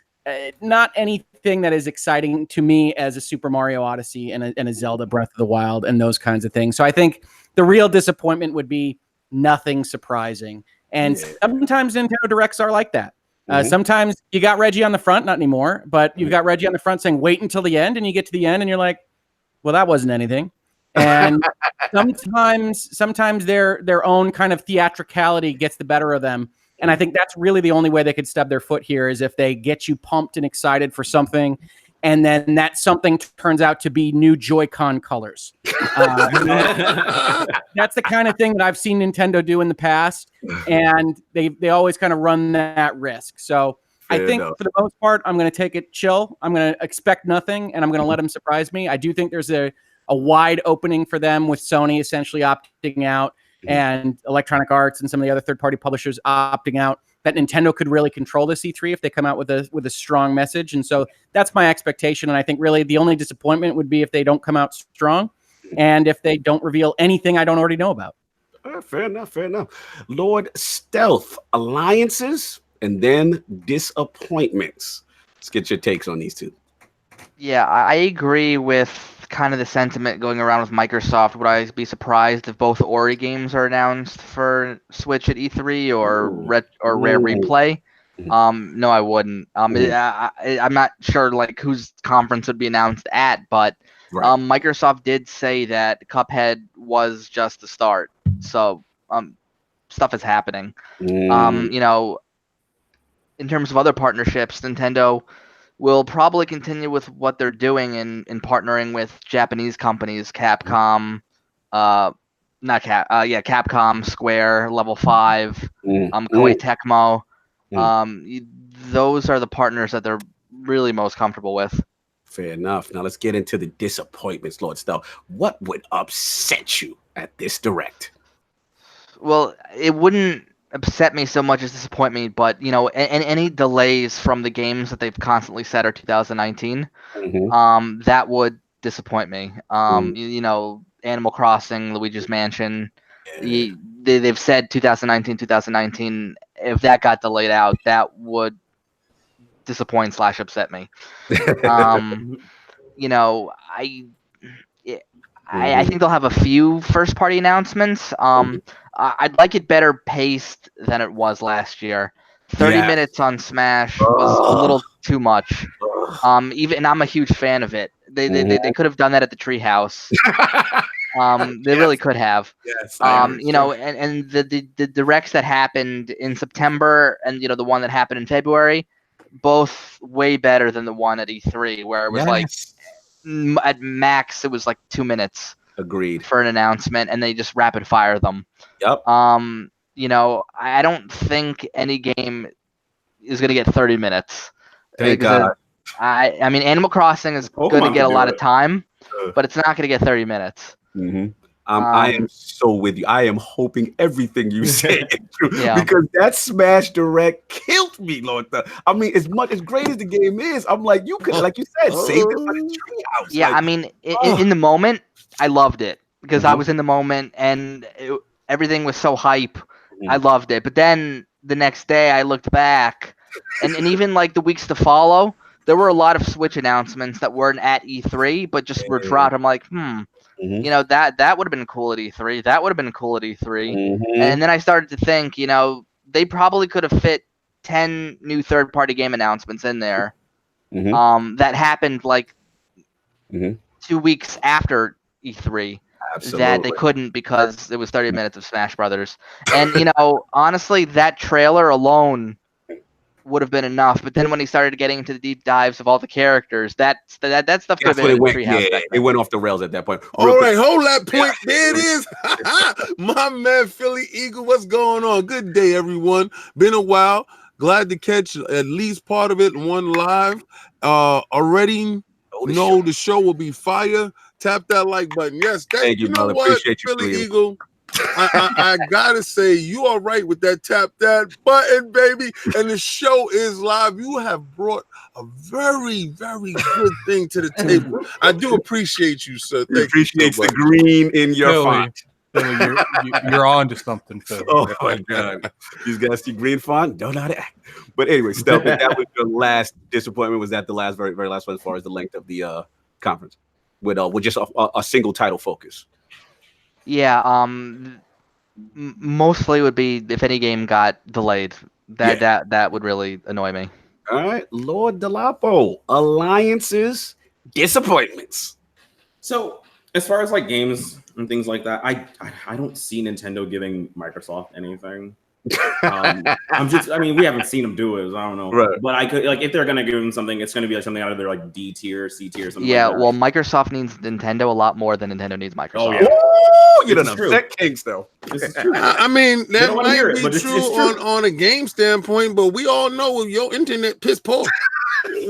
not anything that is exciting to me as a Super Mario Odyssey and a Zelda Breath of the Wild and those kinds of things. So I think the real disappointment would be nothing surprising. And sometimes Nintendo Directs are like that. Sometimes you got Reggie on the front, not anymore, but you've got Reggie on the front saying, wait until the end, and you get to the end and you're like, well, that wasn't anything. And sometimes their own kind of theatricality gets the better of them. And I think that's really the only way they could stub their foot here, is if they get you pumped and excited for something, and then that something turns out to be new Joy-Con colors. That's the kind of thing that I've seen Nintendo do in the past, and they always kind of run that risk. So I think for the most part, I'm going to take it chill. I'm going to expect nothing, and I'm going to let them surprise me. I do think there's a wide opening for them with Sony essentially opting out and Electronic Arts and some of the other third-party publishers opting out, that Nintendo could really control the E3 if they come out with a strong message. And so that's my expectation. And I think really the only disappointment would be if they don't come out strong and if they don't reveal anything I don't already know about. Fair enough. Lord Stealth, alliances and then disappointments. Let's get your takes on these two. Yeah, I agree with kind of the sentiment going around with Microsoft. Would I be surprised if both Ori games are announced for Switch at E3 or Rare Replay? No, I wouldn't. I'm not sure like whose conference would be announced at, but Microsoft did say that Cuphead was just the start. So stuff is happening. You know, in terms of other partnerships, Nintendo will probably continue with what they're doing in partnering with Japanese companies, Capcom, Capcom, Square, Level 5, Koei Tecmo. Those are the partners that they're really most comfortable with. Fair enough. Now let's get into the disappointments, Lord Stealth. What would upset you at this direct? Well, it wouldn't upset me so much as disappoint me, but you know, any delays from the games that they've constantly said are 2019, that would disappoint me. You know, Animal Crossing, Luigi's Mansion, they've said 2019, 2019. If that got delayed out, that would disappoint / upset me. You know, I think they'll have a few first party announcements. I'd like it better paced than it was last year. 30 minutes on Smash was a little too much. Even I'm a huge fan of it. They could have done that at the Treehouse. They really could have. Yes. You know, and the directs that happened in September and you know the one that happened in February, both way better than the one at E3 where it was like at max it was like 2 minutes. Agreed. For an announcement, and they just rapid fire them. Yep. You know, I don't think any game is going to get 30 minutes. Thank God. I mean, Animal Crossing is going to get a lot of time, but it's not going to get 30 minutes. I am so with you. I am hoping everything you say is true because that Smash Direct killed me, Lord. I mean, as great as the game is, I'm like, you could, like you said, save it for the Treehouse. Yeah, like, I mean, in the moment, I loved it because I was in the moment and everything was so hype. I loved it. But then the next day I looked back and even like the weeks to follow, there were a lot of Switch announcements that weren't at E3, but just were dropped. I'm like, you know, that would have been cool at E3. That would have been cool at E3. And then I started to think, you know, they probably could have fit 10 new third-party game announcements in there. That happened like 2 weeks after E3. Absolutely. That they couldn't because it was 30 minutes of Smash Brothers. And, you know, honestly, that trailer alone would have been enough. But then when he started getting into the deep dives of all the characters, that stuff could have been in Treehouse. It went off the rails at that point. All right, hold that point. There it is. My man, Philly Eagle, what's going on? Good day, everyone. Been a while. Glad to catch at least part of it one live. Already know the show will be fire. Tap that like button. Yes, thank you, brother. Appreciate you, Philly Eagle. I gotta say, you are right with that tap that button, baby. And the show is live. You have brought a very, very good thing to the table. I do appreciate you, sir. Thank appreciate the green in your font. You're on to something, Phil. Oh my God. These guys see green font, don't know how to act. But anyway, Stealth, that was your last disappointment. Was that the last, very, very last one as far as the length of the conference? With just a single title focus. Yeah, mostly would be if any game got delayed. That would really annoy me. All right, Lord Delapo, alliances, disappointments. So as far as like games and things like that, I don't see Nintendo giving Microsoft anything. I mean, we haven't seen them do it. So I don't know, right. But I could like if they're gonna give them something, it's gonna be like something out of their like D tier, C tier, something. Yeah, like that. Well, Microsoft needs Nintendo a lot more than Nintendo needs Microsoft. Oh yeah, you done upset Kings though. This is true. I mean, that might be true on a game standpoint, but we all know your internet piss poor.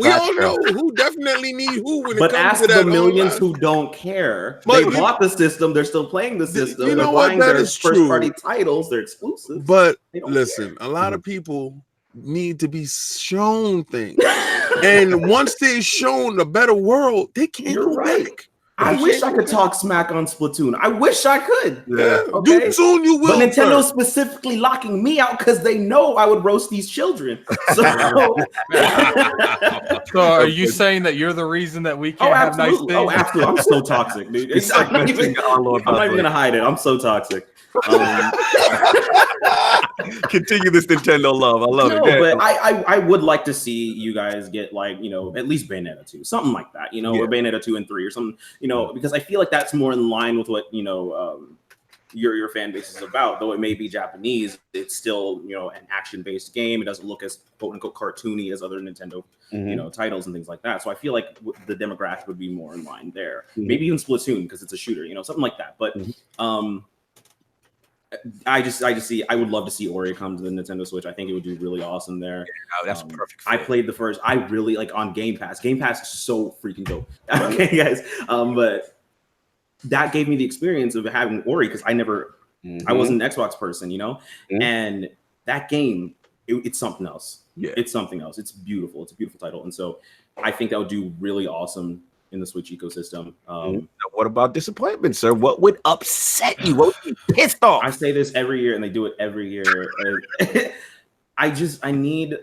We all know who definitely need who when it comes to that. But ask the millions who don't care. They bought the system. They're still playing the system. You know they're buying their first-party titles. They're exclusive. But listen, a lot of people need to be shown things. And once they're shown a better world, they can't go back. I wish I could talk smack on Splatoon. I wish I could. Yeah. Okay? Soon you will. But Nintendo's specifically locking me out because they know I would roast these children. So, so are you saying that you're the reason that we can't have nice things? Oh, absolutely. I'm so toxic, dude. I'm not even going to hide it. I'm so toxic. Continue this Nintendo love. I love it. But I would like to see you guys get like, you know, at least Bayonetta 2, something like that, you know, or Bayonetta 2 and 3 or something, you know, because I feel like that's more in line with what, you know, your fan base is about. Though it may be Japanese, it's still, you know, an action-based game. It doesn't look as quote unquote cartoony as other Nintendo, you know, titles and things like that. So I feel like the demographic would be more in line there. Maybe even Splatoon because it's a shooter, you know, something like that. But I would love to see Ori come to the Nintendo Switch. I think it would do really awesome there. Yeah, that's perfect. I played the first. I really like on Game Pass. Game Pass is so freaking dope. Okay, guys. But that gave me the experience of having Ori because I wasn't an Xbox person, you know, and that game, it's something else. Yeah, it's something else. It's beautiful. It's a beautiful title, and so I think that would do really awesome in the Switch ecosystem. What about disappointment, sir? What would upset you? What would you be pissed off? I say this every year, and they do it every year. I need,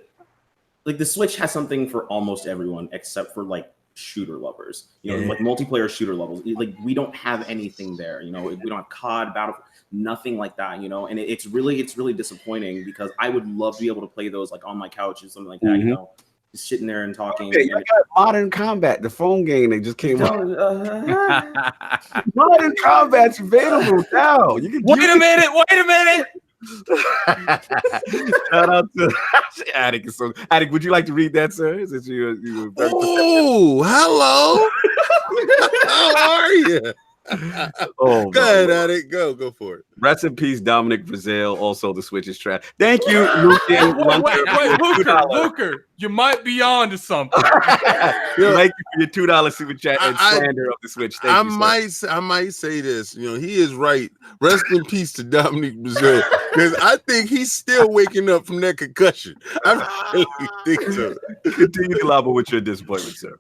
like, the Switch has something for almost everyone except for like shooter lovers. You know, like multiplayer shooter levels. Like, we don't have anything there. You know, we don't have COD, Battlefield, nothing like that. You know, and it's really disappointing because I would love to be able to play those like on my couch or something like that. You know. Just sitting there and talking. Okay, I got Modern Combat, the phone game that just came out. Modern Combat's available now. You can wait a minute. Shout out to Arekkz. So, Arekkz, would you like to read that, sir? Since you oh, hello. How are you? Oh, go ahead, Arekkz. Go for it. Rest in peace, Dominic Brazil. Also, the Switch is trash. Thank you, Lucan. Luker, you might be on to something. Thank you for your $2 super chat and slander of the Switch. Thank you, I might say this. You know, he is right. Rest in peace to Dominic Brazil, because I think he's still waking up from that concussion. I really think so. Continue to elaborate with your disappointment, sir.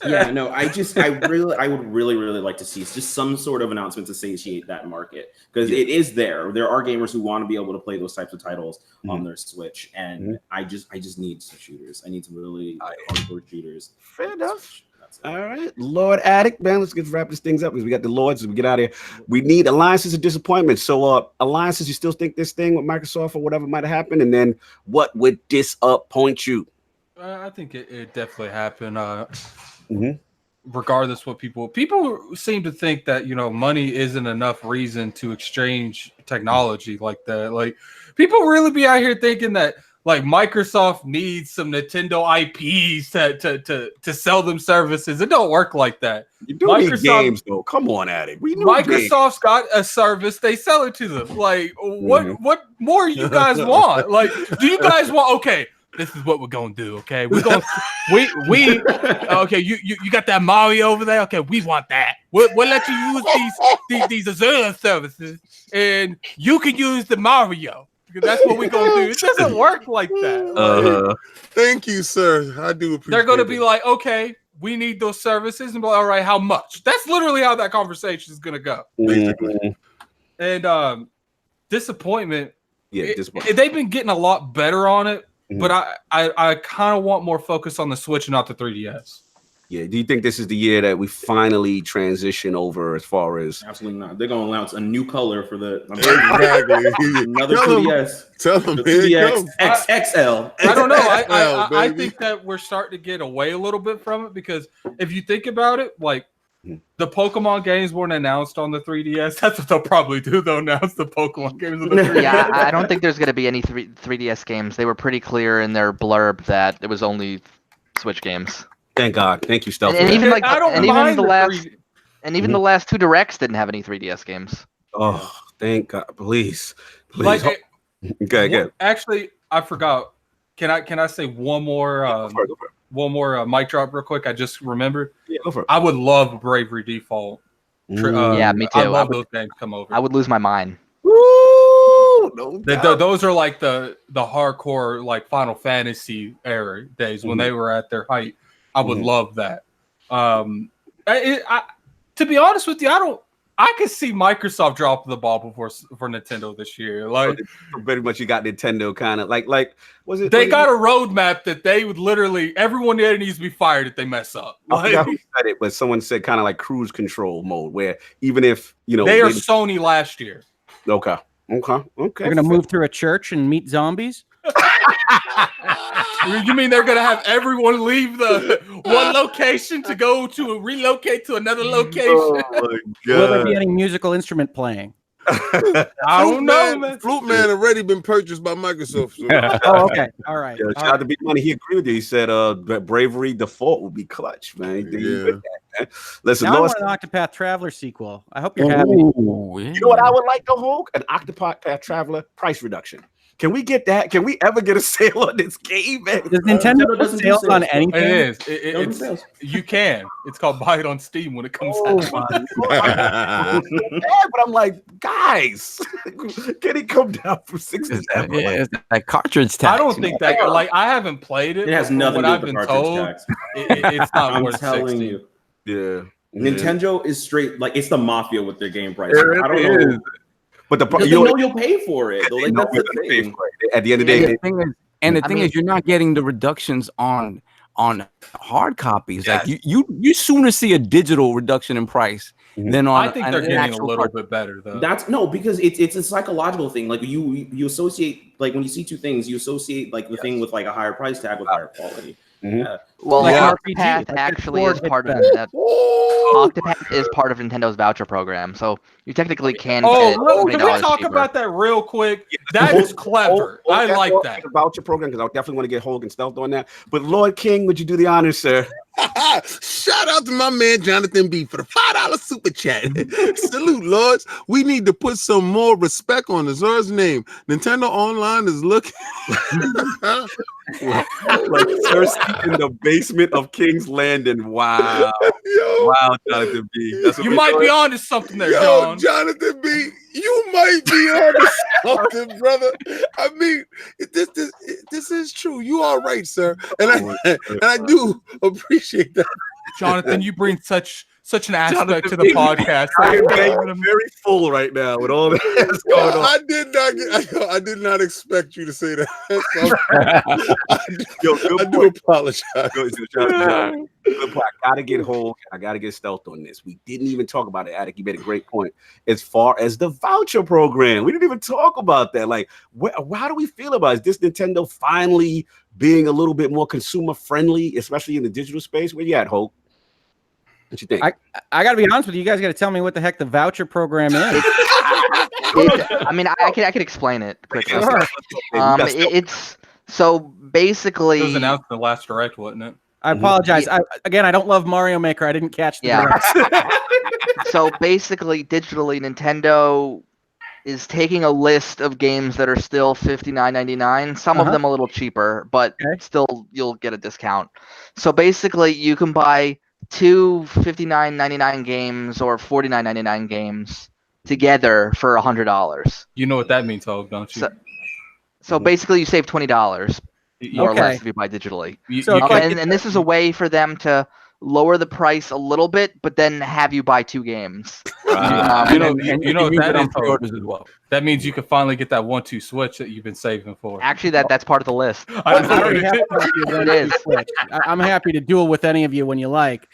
Yeah, no, I would really like to see just some sort of announcement to satiate that market, because it is there. There are gamers who want to be able to play those types of titles on their Switch, and I just need some shooters. I need some really hardcore shooters. Fair enough. All right, Lord Arekkz, man, let's wrap this things up because we got the Lords as we get out of here. We need alliances of disappointment. So, alliances, you still think this thing with Microsoft or whatever might have happened, and then what would disappoint you? I think it definitely happened. Regardless what people seem to think that, you know, money isn't enough reason to exchange technology like that. Like, people really be out here thinking that like Microsoft needs some Nintendo IPs to sell them services. It don't work like that. You do need games though. Come on, Arekkz. Microsoft's got a service. They sell it to them. Like, what more you guys want? Like, do you guys want? Okay, this is what we're gonna do. Okay, we're gonna okay. You got that Mario over there. Okay, we want that. We'll let you use these Azure services, and you can use the Mario. Because that's what we're gonna do. It doesn't work like that. Thank you, sir. I do appreciate. They're gonna be like, okay, we need those services, and be like, all right, how much? That's literally how that conversation is gonna go. Basically. And disappointment. Yeah, disappointment. They've been getting a lot better on it. But I kind of want more focus on the Switch and not the 3DS. Yeah. Do you think this is the year that we finally transition over as far as? Absolutely not. They're going to announce a new color for the another 2DS. Tell them, the 2DS XL. I don't know. I think that we're starting to get away a little bit from it, because if you think about it, like the Pokemon games weren't announced on the 3DS. That's what they'll probably do. They'll announce the Pokemon games on the 3DS. Yeah, I don't think there's going to be any 3DS games. They were pretty clear in their blurb that it was only Switch games. Thank God. Thank you, Stealth. And even the last two Directs didn't have any 3DS games. Oh, thank God! Please. Like, okay. Actually, I forgot. Can I say one more? Go for it. One more mic drop real quick. I just remembered. Yeah, go for it. I would love Bravery Default. Yeah, me too. I love those games come over. I would lose my mind. Woo! No doubt. Those are like the hardcore like Final Fantasy era days when they were at their height. I would love that. To be honest with you, I could see Microsoft dropping the ball for Nintendo this year. Like, pretty much, you got Nintendo kind of like was it? They got a roadmap that they would literally everyone there needs to be fired if they mess up. I forgot who said it, but someone said kind of like cruise control mode, where even if they are Sony last year. Okay. You're gonna move through a church and meet zombies. You mean they're gonna have everyone leave the one location to go to relocate to another location? Oh my God. Will there be any musical instrument playing? I don't know, man. Flute Man already been purchased by Microsoft. So. Oh, okay. All right. Yeah, shout out to Big Money. He agreed with you. He said Bravery Default would be clutch, man. Listen, now I want an Octopath Traveler sequel. I hope you're happy. You know what I would like, though, Hoeg? An Octopath Traveler price reduction. Can we get that? Can we ever get a sale on this game, man? Does Nintendo put sales on anything? It is. It's you can. It's called buy it on Steam when it comes out. Yeah, but I'm like, guys, can it come down from 60? It's that cartridge tax. I don't think that. Like, I haven't played it. It has nothing what to do I've with been the told. cartridge tax. It's not I'm worth telling 60. you. Yeah. Nintendo is straight, like, it's the mafia with their game price. It I don't know. But the They know you'll pay for it. Though. Like, that's the thing. At the end of the day, the thing is, you're not getting the reductions on hard copies. Yes. Like you sooner see a digital reduction in price than on. I think they're getting a little bit better though. That's because it's a psychological thing. Like you associate, like when you see two things, you associate like the thing with like a higher price tag with higher quality. Mhm. Well, Like Octopath RPG, like actually Ford is part of hits that. Octopath is part of Nintendo's voucher program, so you technically can get can we $20 talk cheaper. about that real quick? That is clever. I like that. The voucher program, because I definitely want to get Hoeg and Stealth on that. But Lord King, would you do the honors, sir? Shout out to my man Jonathan B for the $5 super chat. Salute, Lords. We need to put some more respect on Azur's name. Nintendo Online is looking like thirsty in the basement of King's Landing. Wow. Yo. Wow, Jonathan B. That's what You we might doing. be onto something there, Yo, John. Jonathan B, you might be on something, brother. I mean, this is true. You are right, sir, and I do appreciate that. Jonathan, you bring such an aspect Jonathan to the B. podcast. I'm very full right now with all that's going on. I did not expect you to say that. I do apologize. I gotta get Hoeg. I gotta get Stealth on this. We didn't even talk about it, Attic. You made a great point. As far as the voucher program, we didn't even talk about that. Like, how do we feel about it? Is this Nintendo finally being a little bit more consumer friendly, especially in the digital space? Where you at, Hoeg? What you think? I got to be honest with you. You guys got to tell me what the heck the voucher program is. I mean, I could explain it quickly. Sure. It's so basically. It was announced in the last direct, wasn't it? I apologize. I don't love Mario Maker. I didn't catch the direct. So basically, digitally, Nintendo is taking a list of games that are still $59.99. Some of them a little cheaper, but still you'll get a discount. So basically, you can buy two $59.99 games or $49.99 games together for $100. You know what that means, Hoeg, don't you? So basically, you save $20 more or less if you buy digitally. And this is a way for them to lower the price a little bit, but then have you buy two games. You know what that is, pre-orders as well. That means you can finally get that 1-2 switch that you've been saving for. Actually, that's part of the list. It is. I'm happy to duel with any of you when you like.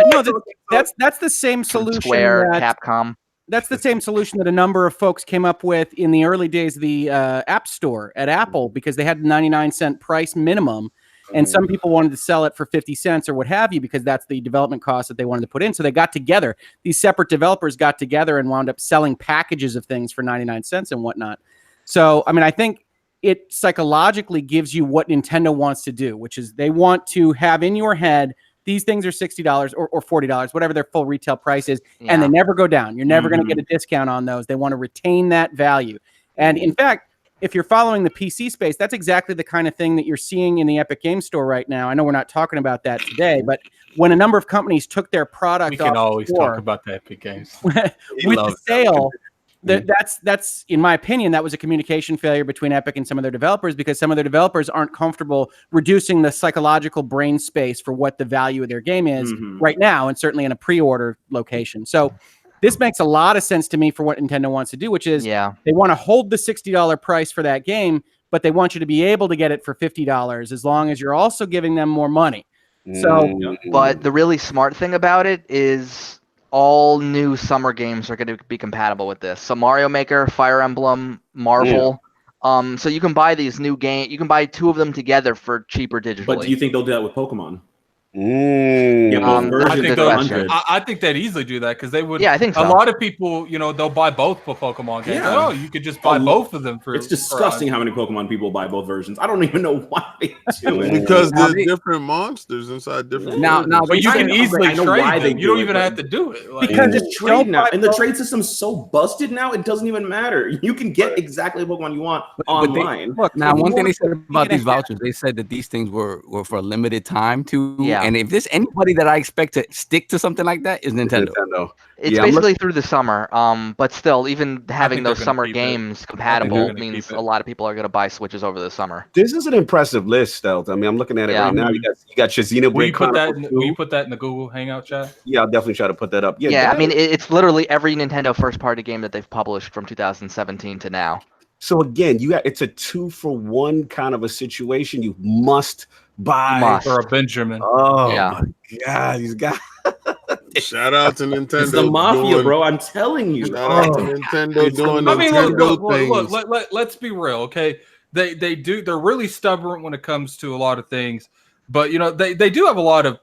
No, that's the same solution. Square, Capcom. That's the same solution that a number of folks came up with in the early days of the App Store at Apple, because they had a 99-cent price minimum, and some people wanted to sell it for 50 cents or what have you, because that's the development cost that they wanted to put in. So they got together. These separate developers got together and wound up selling packages of things for 99 cents and whatnot. So, I mean, I think it psychologically gives you what Nintendo wants to do, which is they want to have in your head, these things are $60 or $40, whatever their full retail price is, and they never go down. You're never going to get a discount on those. They want to retain that value. And in fact, if you're following the PC space, that's exactly the kind of thing that you're seeing in the Epic Games Store right now. I know we're not talking about that today, but when a number of companies took their product, we can always talk about the Epic Games with the sale. That's in my opinion, that was a communication failure between Epic and some of their developers, because some of their developers aren't comfortable reducing the psychological brain space for what the value of their game is right now, and certainly in a pre-order location. So this makes a lot of sense to me for what Nintendo wants to do, which is they want to hold the $60 price for that game, but they want you to be able to get it for $50 as long as you're also giving them more money. So, but the really smart thing about it is all new summer games are going to be compatible with this. So Mario Maker, Fire Emblem, Marvel. So you can buy these new games. You can buy two of them together for cheaper digitally. But do you think they'll do that with Pokemon? Yeah, both versions. I think they'd easily do that because they would. Yeah, I think so. A lot of people, they'll buy both for Pokemon games. Yeah. Oh, you could just buy both of them for. It's disgusting how many Pokemon people buy both versions. I don't even know why they do it. Because there's different monsters inside different. Now, but you can easily trade them. You don't even have to do it. Because it's trade now, and the trade system's so busted now. It doesn't even matter. You can get exactly the Pokemon you want online. Look, now one thing they said about these vouchers, they said that these things were for a limited time too. Yeah. And if there's anybody that I expect to stick to something like that, is Nintendo. It's basically through the summer. But still, even having those summer games compatible means a lot of people are going to buy Switches over the summer. This is an impressive list, Stealth. I mean, I'm looking at it right now. You got Shazina. Will you put that in the Google Hangout chat? Yeah, I'll definitely try to put that up. Yeah, I mean, it's literally every Nintendo first-party game that they've published from 2017 to now. So again, it's a 2-for-1 kind of a situation. You must buy for a Benjamin. Oh my God, these guys. Shout out to Nintendo. It's the mafia, bro. I'm telling you. Shout out to Nintendo doing Nintendo things. Look, let's be real, okay? They're really stubborn when it comes to a lot of things, but they do have a lot of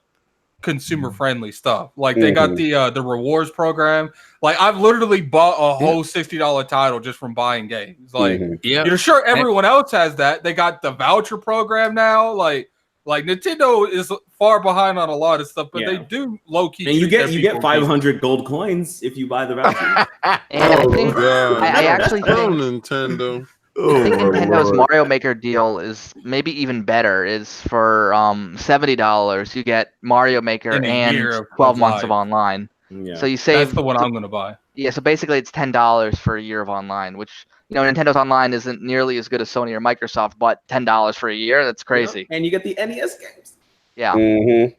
consumer friendly stuff. Like they got the rewards program. Like I've literally bought a whole $60 title just from buying games. Like you're sure everyone else has that. They got the voucher program now. Like Nintendo is far behind on a lot of stuff, but they do low key. And you get 500 gold coins if you buy the voucher. And I think I actually think Nintendo. I think Nintendo's Mario Maker deal is maybe even better. Is for $70 you get Mario Maker and 12 months of online. Yeah. So you save. That's the one I'm gonna buy. Yeah, so basically it's $10 for a year of online, which Nintendo's online isn't nearly as good as Sony or Microsoft, but $10 for a year—that's crazy. And you get the NES games. Yeah. And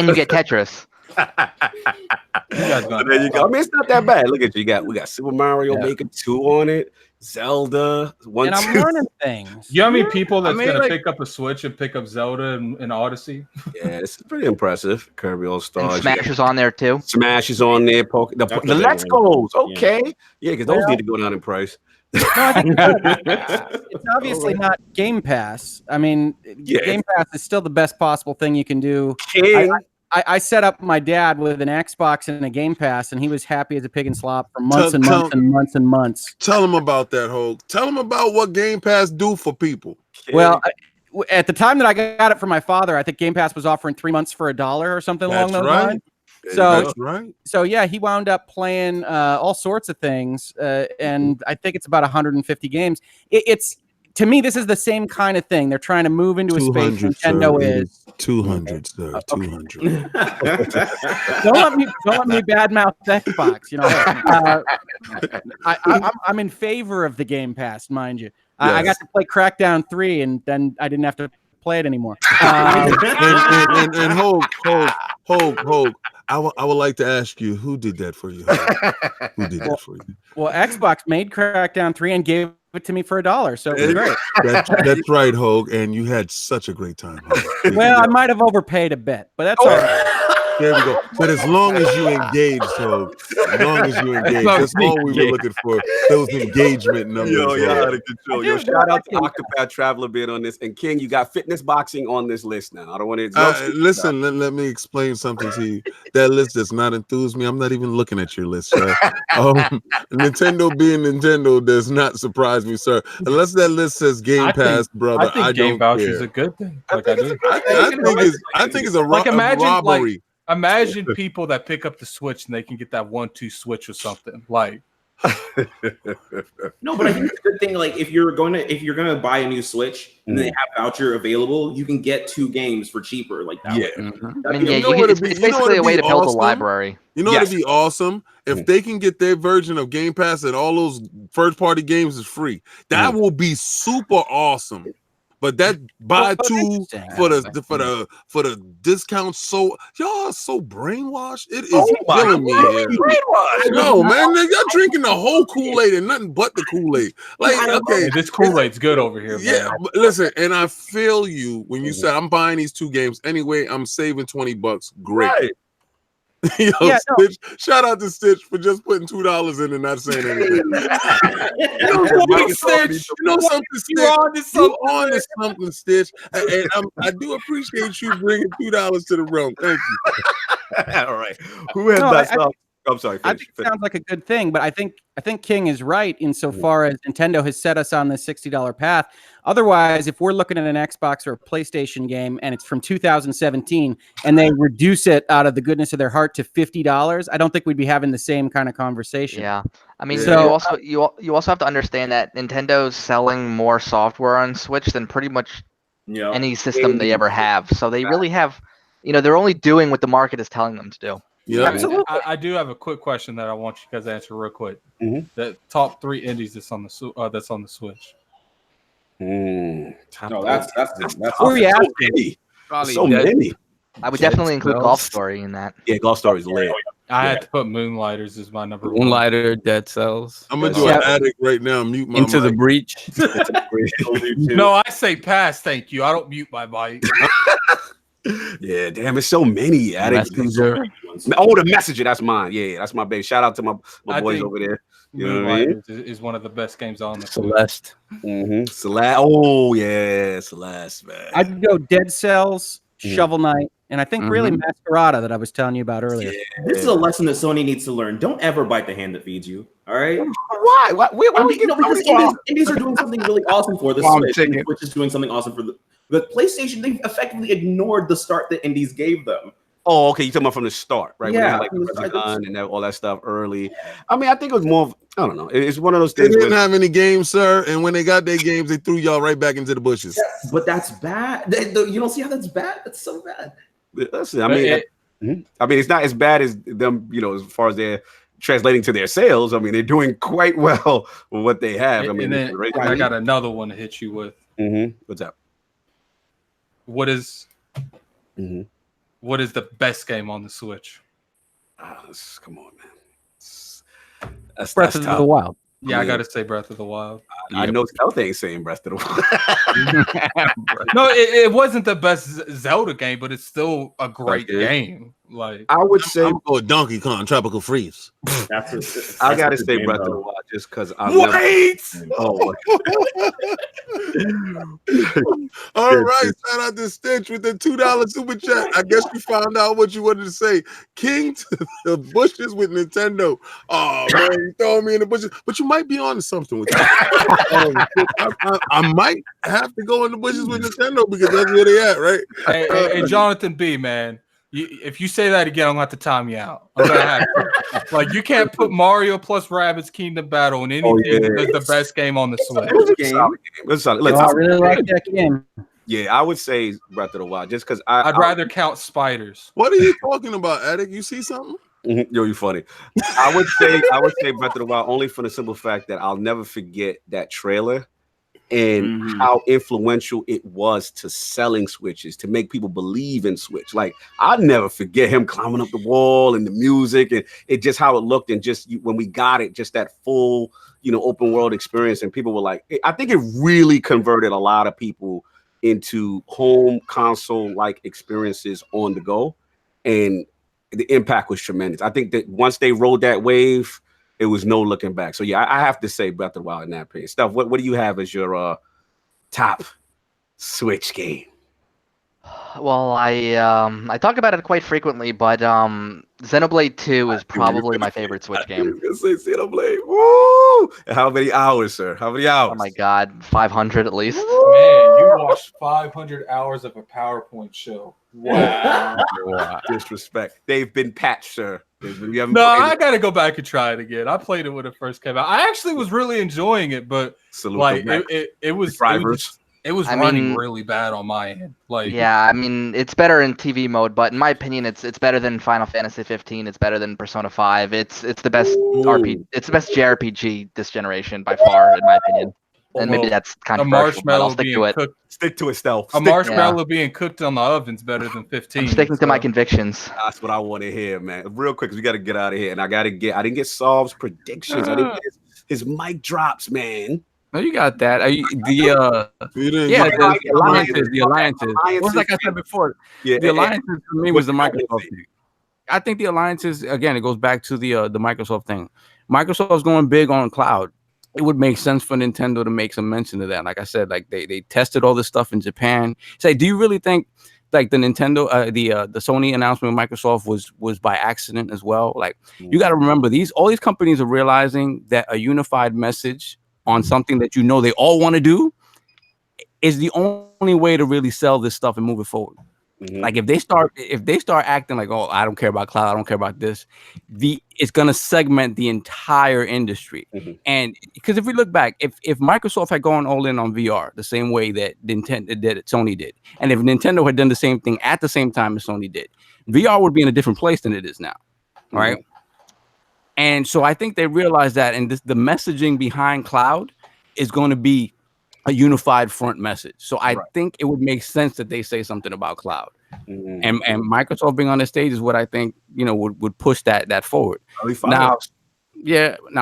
you get Tetris. There you go. I mean, it's not that bad. Look at you. We got Super Mario Maker 2 on it. Zelda 1, and 2. I'm learning things. You know how many people that's gonna pick up a Switch and pick up Zelda and Odyssey? Yeah, it's pretty impressive. Kirby All Stars. And Smash is on there too. Smash is on there. The Let's Goes. Okay. Yeah, because those need to go down in price. It's obviously not Game Pass. I mean, Game Pass is still the best possible thing you can do. I set up my dad with an Xbox and a Game Pass, and he was happy as a pig in slop for months and months and months. Tell him about that, Hoeg. Tell him about what Game Pass do for people. Well, at the time that I got it for my father, I think Game Pass was offering 3 months for $1 or something along those lines. So yeah, he wound up playing all sorts of things, and I think it's about 150 games. It's to me, this is the same kind of thing. They're trying to move into a space Nintendo is 200, sir. 200. Don't let me badmouth Xbox. I'm in favor of the Game Pass, mind you. Yes. I got to play Crackdown 3, and then I didn't have to play it anymore. And Hoeg. I would like to ask you, who did that for you? Who did that for you? Well, Xbox made Crackdown 3 and gave it to me for $1, so it was great. That's right, Hoeg, and you had such a great time. Well, I might have overpaid a bit, but that's all right. There we go. But as long as you engage, Hoeg, that's all we were looking for. Those engagement numbers. Yo, out of control. Yo, shout out to Octopath Traveler being on this. And King, you got fitness boxing on this list now. I don't want to listen. Let me explain something to you. That list does not enthuse me. I'm not even looking at your list, sir. Nintendo being Nintendo does not surprise me, sir. Unless that list says Game Pass, brother. I think Game Voucher is a good thing. I think it's a robbery. Imagine people that pick up the Switch and they can get that 1-2 switch or something. Like no, but I think it's a good thing. Like if you're gonna buy a new Switch and they have voucher available, you can get 2 games for cheaper. Like that. Yeah, it's basically a way to build a library. You know what'd be awesome? If they can get their version of Game Pass and all those first-party games is free. That will be super awesome. But that buy 2 for the discount, so y'all are so brainwashed. It is killing me. No, man, y'all drinking the whole Kool-Aid and nothing but the Kool-Aid. Like, okay, this Kool-Aid's good over here. Yeah, man. Listen, and I feel you when you said I'm buying these 2 games anyway. I'm saving $20. Great. Right. Yo, Yeah, no. Stitch, shout out to Stitch for just putting $2 in and not saying anything. Stitch, You know something, Stitch? You on to something, Stitch. And I do appreciate you bringing $2 to the room. Thank you. All right. Who has that? I'm sorry. I think it sounds like a good thing, but I think King is right insofar as Nintendo has set us on this $60 path. Otherwise, if we're looking at an Xbox or a PlayStation game and it's from 2017 and they reduce it out of the goodness of their heart to $50, I don't think we'd be having the same kind of conversation. Yeah, I mean, you also have to understand that Nintendo's selling more software on Switch than pretty much any system they ever have. So they really have, they're only doing what the market is telling them to do. Yeah, absolutely. I do have a quick question that I want you guys to answer real quick. The top 3 indies that's on the Switch. That's so many. I would definitely include Golf Story in that. Yeah, Golf Story is lit. I had to put Moonlighters as my number 1. Moonlighter, Dead Cells. I'm gonna do an Addict right now. Mute my Into mic. the Breach. No, I say pass. Thank you. I don't mute my mic. Yeah, damn, it's so many. Messenger. Oh, the Messenger, that's mine. Yeah, that's my baby. Shout out to my boys over there. You know what I mean? Is one of the best games on the Celeste. Celeste. Oh yeah, Celeste, man. I'd go Dead Cells, Shovel Knight, and I think really Masquerada that I was telling you about earlier. Yeah. This is a lesson that Sony needs to learn. Don't ever bite the hand that feeds you. All right? Why? Because indies are doing something really awesome for the Switch. And Switch is doing something awesome for the PlayStation. They've effectively ignored the start that indies gave them. Oh, okay. You're talking about from the start, right? Yeah. When they had, like, and all that stuff early. I mean, I think it was more of, I don't know. It's one of those things. They didn't have any games, sir. And when they got their games, they threw y'all right back into the bushes. Yes, but that's bad. You don't see how that's bad? That's so bad. Listen, I mean, it's not as bad as them, as far as they're translating to their sales. I mean, they're doing quite well with what they have. And then I got another one to hit you with. What's up? What is the best game on the Switch? Come on, man. That's Breath of the Wild. Yeah, I got to say Breath of the Wild. I know Stealth ain't saying Breath of the Wild. No, it wasn't the best Zelda game, but it's still a great game. Like, I would say Donkey Kong Tropical Freeze. I gotta say Breath of the Wild just because I All right, shout out to Stitch with the $2 super chat. I guess you found out what you wanted to say. King to the bushes with Nintendo. Oh man, you throwing me in the bushes, but you might be on to something with that. I might have to go in the bushes with Nintendo because that's where they at, right? Hey, Jonathan B, man. If you say that again, I'm gonna have to time you out. I'm gonna have to. Like, you can't put Mario plus Rabbids Kingdom Battle in anything that's the best game on the Switch. I really like that game. Yeah, I would say Breath of the Wild just because I'd rather count spiders. What are you talking about, Arekkz? You see something? Yo, you funny. I would say Breath of the Wild only for the simple fact that I'll never forget that trailer and how influential it was to selling Switches, to make people believe in Switch. Like, I'll never forget him climbing up the wall and the music and it just how it looked, and just when we got it, just that full, open world experience. And people were like, I think it really converted a lot of people into home console like experiences on the go, and the impact was tremendous. I think that once they rode that wave, it was no looking back. So yeah, I have to say Breath of the Wild in that opinion. Stuff. What do you have as your top Switch game? Well, I talk about it quite frequently, but Xenoblade 2 is probably my favorite Switch game. I was gonna say Xenoblade. Woo! How many hours, sir? How many hours? Oh my God, 500 at least. Man, you watched 500 hours of a PowerPoint show. Wow. Disrespect. They've been patched, sir. I gotta go back and try it again. I played it when it first came out. I actually was really enjoying it, but it was running really bad on my end. Like, yeah, I mean, it's better in TV mode, but in my opinion, it's better than Final Fantasy 15. It's better than Persona 5. It's the best RPG. It's the best JRPG this generation by far, in my opinion. And maybe that's kind of controversial, but I'll stick to it. Stick to it, Stealth. A marshmallow being cooked on the oven's better than 15. I'm sticking to my convictions. That's what I want to hear, man. Real quick, because we got to get out of here, and I didn't get Saul's predictions. I didn't get his mic drops, man. No, you got that. The alliances. Well, like I said before, the alliances for me was the Microsoft thing. I think the alliances, again, it goes back to the Microsoft thing. Microsoft's going big on cloud. It would make sense for Nintendo to make some mention of that. Like I said, like they tested all this stuff in Japan. Say, do you really think like the Nintendo, the Sony announcement with Microsoft was by accident as well? Like you got to remember all these companies are realizing that a unified message on something that they all want to do is the only way to really sell this stuff and move it forward. Like if they start acting like, oh, I don't care about cloud, I don't care about this, it's gonna segment the entire industry. And because if we look back, if Microsoft had gone all in on VR the same way that Sony did, and if Nintendo had done the same thing at the same time as Sony did, VR would be in a different place than it is now, right? And so I think they realized that, and the messaging behind cloud is going to be a unified front message. So I think it would make sense that they say something about cloud. And Microsoft being on the stage is what I think, would push that forward. Now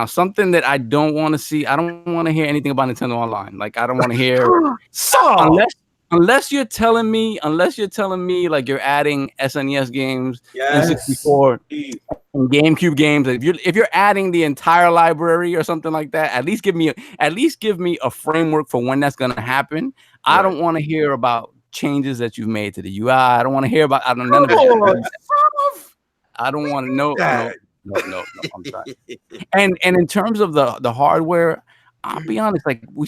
something that I don't want to see, I don't want to hear anything about Nintendo Online. Like I don't want to hear unless you're telling me like you're adding SNES games, N64, and GameCube games. If you're adding the entire library or something like that, at least give me a framework for when that's gonna happen. I don't want to hear about changes that you've made to the UI. I don't want to hear about none of it. I don't want to know. No, I'm sorry. And in terms of the hardware, I'll be honest, like we're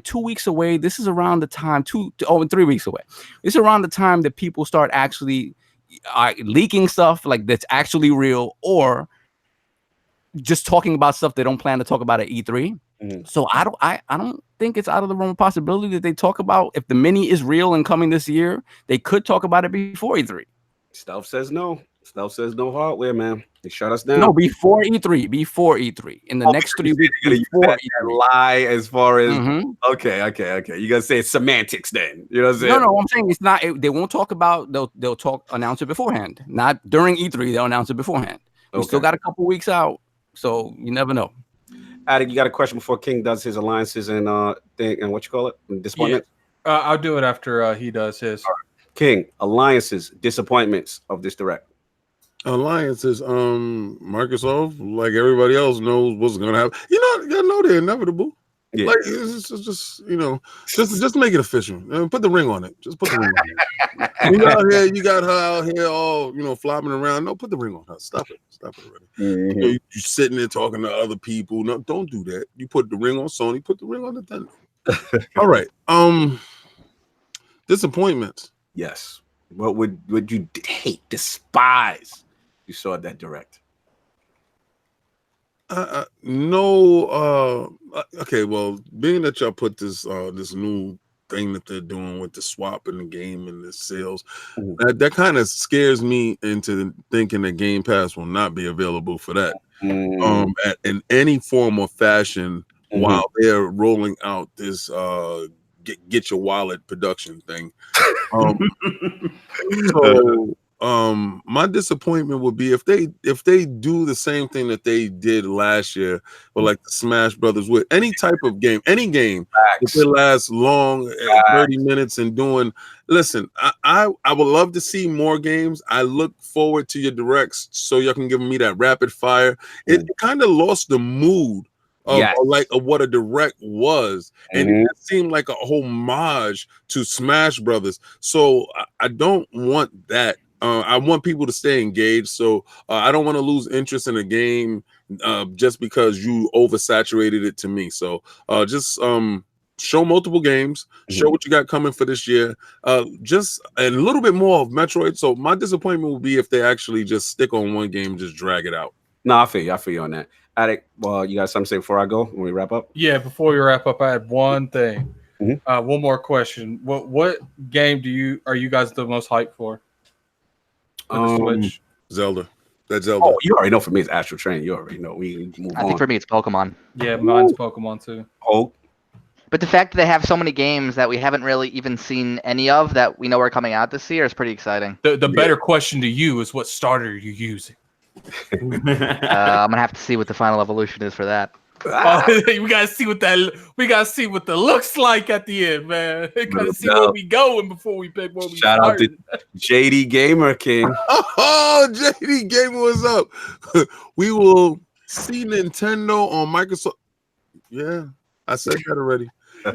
2 weeks away. This is around the time 3 weeks away. This is around the time that people start actually leaking stuff like that's actually real, or just talking about stuff they don't plan to talk about at E3. So I don't think it's out of the realm of possibility that they talk about, if the mini is real and coming this year, they could talk about it before E3. Stealth says no. Stealth says no hardware, man. They shut us down. No, before E3. In the next 3 weeks. Before E3. Lie as far as okay. You gotta say it's semantics then. You know what I'm saying? No, I'm saying it's not. They won't talk about. They'll announce it beforehand. Not during E3. They'll announce it beforehand. We still got a couple weeks out, so you never know. Adik, you got a question before King does his alliances and thing and what you call it? Disappointment? Yeah. I'll do it after he does his. Right. King, alliances, disappointments of this direct. Alliances, Microsoft, like everybody else, knows what's gonna happen. You know they're inevitable. Yeah. Like it's just just make it official. Put the ring on it. Just put the ring on it. You got her out here all flopping around. No, put the ring on her. Stop it already. You're sitting there talking to other people. No, don't do that. You put the ring on Sony. Put the ring on Nintendo. All right. Disappointments. Yes. What would you hate, despise? You saw that direct. No. Okay. Well, being that y'all put this new thing that they're doing with the swap in the game and the sales, that kind of scares me into thinking that Game Pass will not be available for that. In any form or fashion while they're rolling out this get your wallet production thing. My disappointment would be if they do the same thing that they did last year, or like the Smash Brothers with any type of game, any game if it lasts long, 30 minutes and doing. Listen, I would love to see more games. I look forward to your directs so y'all can give me that rapid fire. It kind of lost the mood of what a direct was, and it seemed like a homage to Smash Brothers. So I don't want that. I want people to stay engaged. So I don't want to lose interest in a game just because you oversaturated it to me. So just show multiple games, show what you got coming for this year. Just a little bit more of Metroid. So my disappointment will be if they actually just stick on one game and just drag it out. No, I feel you on that. Adik, well, you got something to say before I go when we wrap up? Yeah, before we wrap up, I had one thing. One more question. What game are you guys the most hyped for? Zelda. That's Zelda. Oh, you already know. For me, it's Astral Train. You already know. We move on. I think for me, it's Pokemon. Yeah, mine's Pokemon too. Oh, but the fact that they have so many games that we haven't really even seen any of that we know are coming out this year is pretty exciting. The better question to you is, what starter are you using? I'm gonna have to see what the final evolution is for that. We gotta see what the looks like at the end, man. We gotta see where we going before we pick where we Shout out to JD Gamer King. Oh, JD Gamer, what's up? We will see Nintendo on Microsoft. Yeah, I said that already.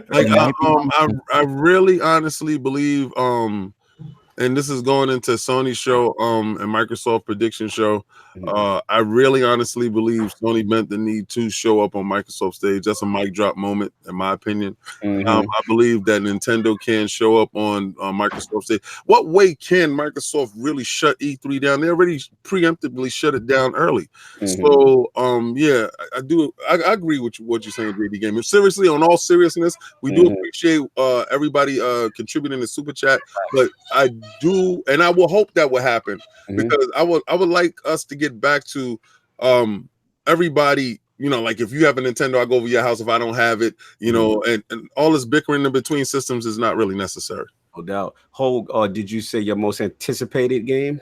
Like, I really honestly believe, and this is going into Sony show and Microsoft prediction show. I really honestly believe Sony bent the knee to show up on Microsoft stage. That's a mic drop moment, in my opinion. I believe that Nintendo can show up on Microsoft stage. What way can Microsoft really shut E3 down? They already preemptively shut it down early. So, yeah, I do. I agree with what you're saying, JD Gamer. Seriously, on all seriousness, we do appreciate everybody contributing to Super Chat, but I do, and I will hope that will happen because I would like us to get back to everybody, you know, like if you have a Nintendo, I go over your house if I don't have it, you know, and all this bickering in between systems is not really necessary. No doubt. Hoeg, did you say your most anticipated game?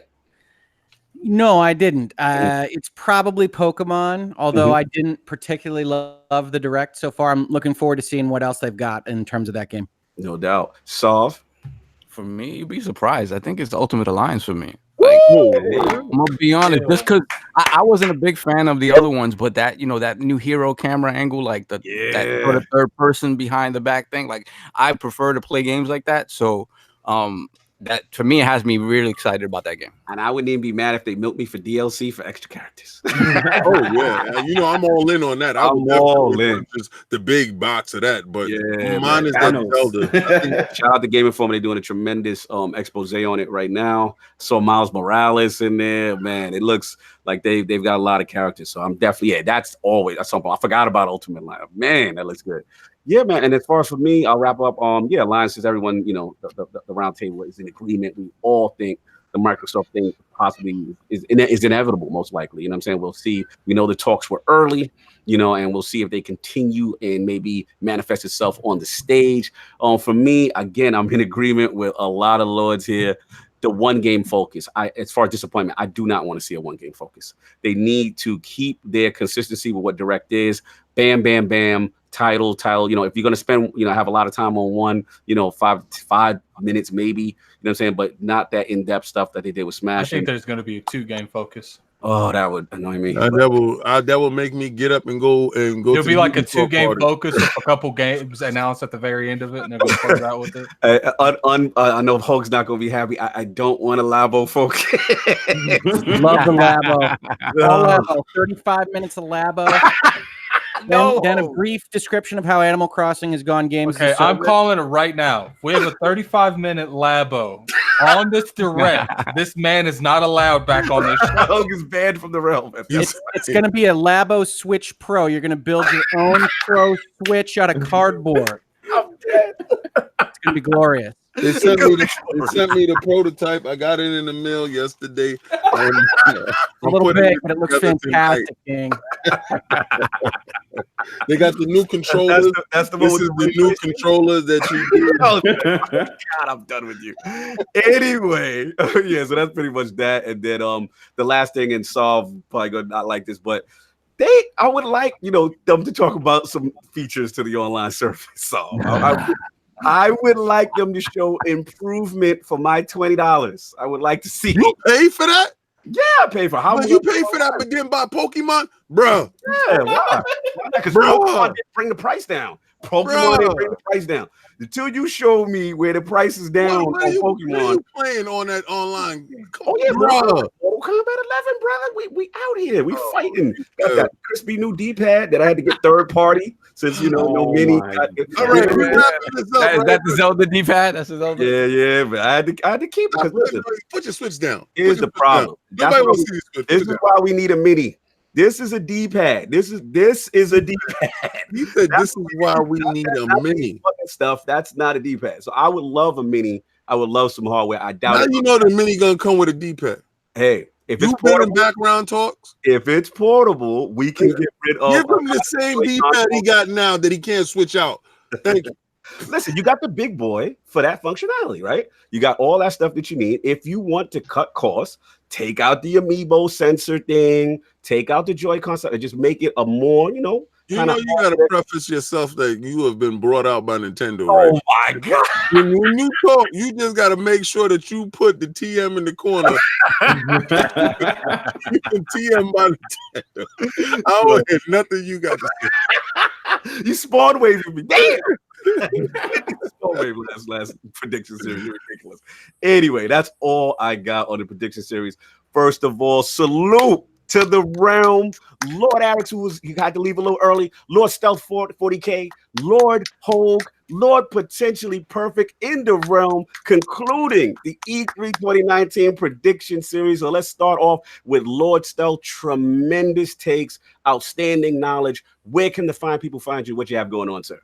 No, I didn't. It's probably Pokemon, although I didn't particularly love the Direct so far. I'm looking forward to seeing what else they've got in terms of that game. No doubt. Solve. For me, you'd be surprised. I think it's Ultimate Alliance for me. Like, I'm gonna be honest, just because I wasn't a big fan of the other ones, but that, you know, that new hero camera angle, like that sort of third person behind the back thing, like I prefer to play games like that. So that for me, it has me really excited about that game. And I wouldn't even be mad if they milked me for DLC for extra characters. Oh yeah, you know I'm all in on that. I'm all in. Just the big box of that, but mine is that Zelda. Shout out to Game Informer. They're doing a tremendous expose on it right now. So Miles Morales in there, man. It looks like they've got a lot of characters. So I'm definitely that's something I forgot about Ultimate Line. Man, that looks good. Yeah, man. And as far as for me, I'll wrap up. Alliances. Everyone, you know, the round table is in agreement. We all think the Microsoft thing possibly is inevitable, most likely. You know what I'm saying? We'll see. We know the talks were early, you know, and we'll see if they continue and maybe manifest itself on the stage. For me, again, I'm in agreement with a lot of lords here. The one game focus. As far as disappointment, I do not want to see a one game focus. They need to keep their consistency with what Direct is. Bam, bam, bam. Title. You know, if you're gonna spend, you know, have a lot of time on one, you know, five minutes maybe. You know what I'm saying, but not that in-depth stuff that they did with Smash. I think there's gonna be a 2-game focus. Oh, that would annoy me. That will make me get up and go. There'll be like a 2-game focus with a couple games announced at the very end of it, and they're gonna close out with it. I know Hoeg's not gonna be happy. I don't want a Labo focus. Love the Labo. All Labo. 35 minutes of Labo. Then a brief description of how Animal Crossing has gone games. Okay, I'm calling it right now. We have a 35-minute Labo on this Direct. This man is not allowed back on this show. Hoeg is banned from the realm. It's going to be a Labo Switch Pro. You're going to build your own Pro Switch out of cardboard. I'm dead. It's going to be glorious. They sent me the prototype. I got it in the mail yesterday. A little big, but it looks fantastic, King. They got the new controllers. This is the new controllers that you do. God, I'm done with you. Anyway, yeah, so that's pretty much that. And then the last thing, and Solve probably gonna not like this, but I would like, you know, them to talk about some features to the online service. So I would like them to show improvement for my $20. I would like to see. You pay for that? Yeah, I pay for how much you pay for that, but then buy Pokemon, bro. Yeah, why? Because Pokemon didn't bring the price down. Pokemon didn't bring the price down. Until you show me where the price is down on Pokemon. What are you playing on that online? Oh yeah, bro. Combat 11, brother. We out here. We fighting. Got that crispy new D-pad that I had to get third party since no mini. All right, that's the Zelda D-pad. That's the Zelda. Yeah, but I had to keep it. Listen, put your Switch down. Here's the problem. This is why we need a mini. This is a D-pad. This is a D-pad. You said this is why we need a mini. Stuff that's not a D-pad. So I would love a mini. I would love some hardware. I doubt. Now you know the mini gonna come with a D-pad. Hey, if it's portable, background talks. If it's portable, we can get rid of. Give him the same D-pad he got now that he can't switch out. Thank you. Listen, you got the big boy for that functionality, right? You got all that stuff that you need. If you want to cut costs, take out the Amiibo sensor thing, take out the Joy-Con and just make it a more, You know, you gotta preface yourself that you have been brought out by Nintendo, Oh right? my god! When you talk, you just gotta make sure that you put the TM in the corner. You can TM by Nintendo. I don't hear nothing you got to say. You spawn waving me. Damn! Spawn wave with last prediction series. You're ridiculous. Anyway, that's all I got on the prediction series. First of all, salute to the realm. Lord Arekkz, he had to leave a little early. Lord Stealth40k, Lord Hoeg, Lord Potentially Perfect in the realm, concluding the E3 2019 prediction series. So let's start off with Lord Stealth. Tremendous takes, outstanding knowledge. Where can the fine people find you? What you have going on, sir?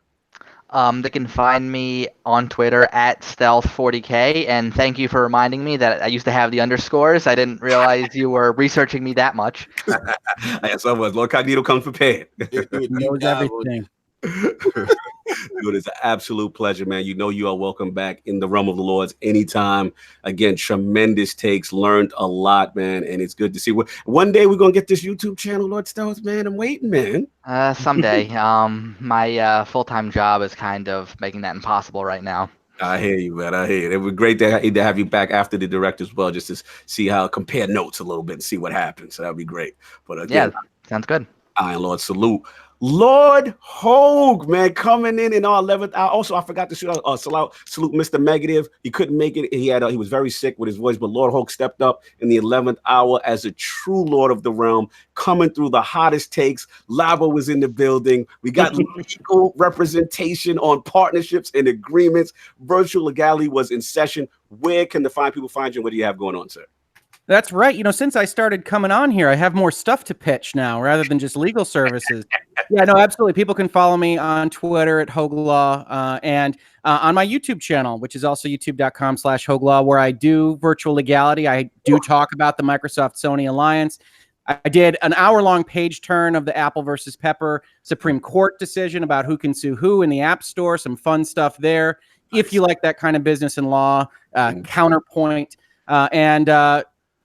They can find me on Twitter at Stealth40k, and thank you for reminding me that I used to have the underscores. I didn't realize you were researching me that much. Yes, I was. LordCognito comes prepared. He knows everything. Dude, it's an absolute pleasure, man. You know you are welcome back in the realm of the Lords anytime. Again, tremendous takes, learned a lot, man, and it's good to see. One day we're gonna get this YouTube channel, Lord Stealth, man. I'm waiting, man. Someday. My full-time job is kind of making that impossible right now. I hear you, man. I hear you. It would be great to have you back after the direct as well, just to see how compare notes a little bit and see what happens. So that would be great. But again, yeah, sounds good. Iron Lord, salute. Lord Hoeg, man, coming in our 11th hour. Also, I forgot to salute Mr. Negative. He couldn't make it. He was very sick with his voice, but Lord Hoeg stepped up in the 11th hour as a true Lord of the realm, coming through the hottest takes. Labo was in the building. We got legal representation on partnerships and agreements. Virtual legality was in session. Where can the fine people find you? What do you have going on, sir? That's right. You know, since I started coming on here, I have more stuff to pitch now rather than just legal services. Yeah, no, absolutely. People can follow me on Twitter at HoegLaw and on my YouTube channel, which is also youtube.com/HoegLaw, where I do virtual legality. I do talk about the Microsoft Sony alliance. I did an hour-long page turn of the Apple versus Pepper Supreme Court decision about who can sue who in the App Store. Some fun stuff there. Nice. If you like that kind of business and law, counterpoint.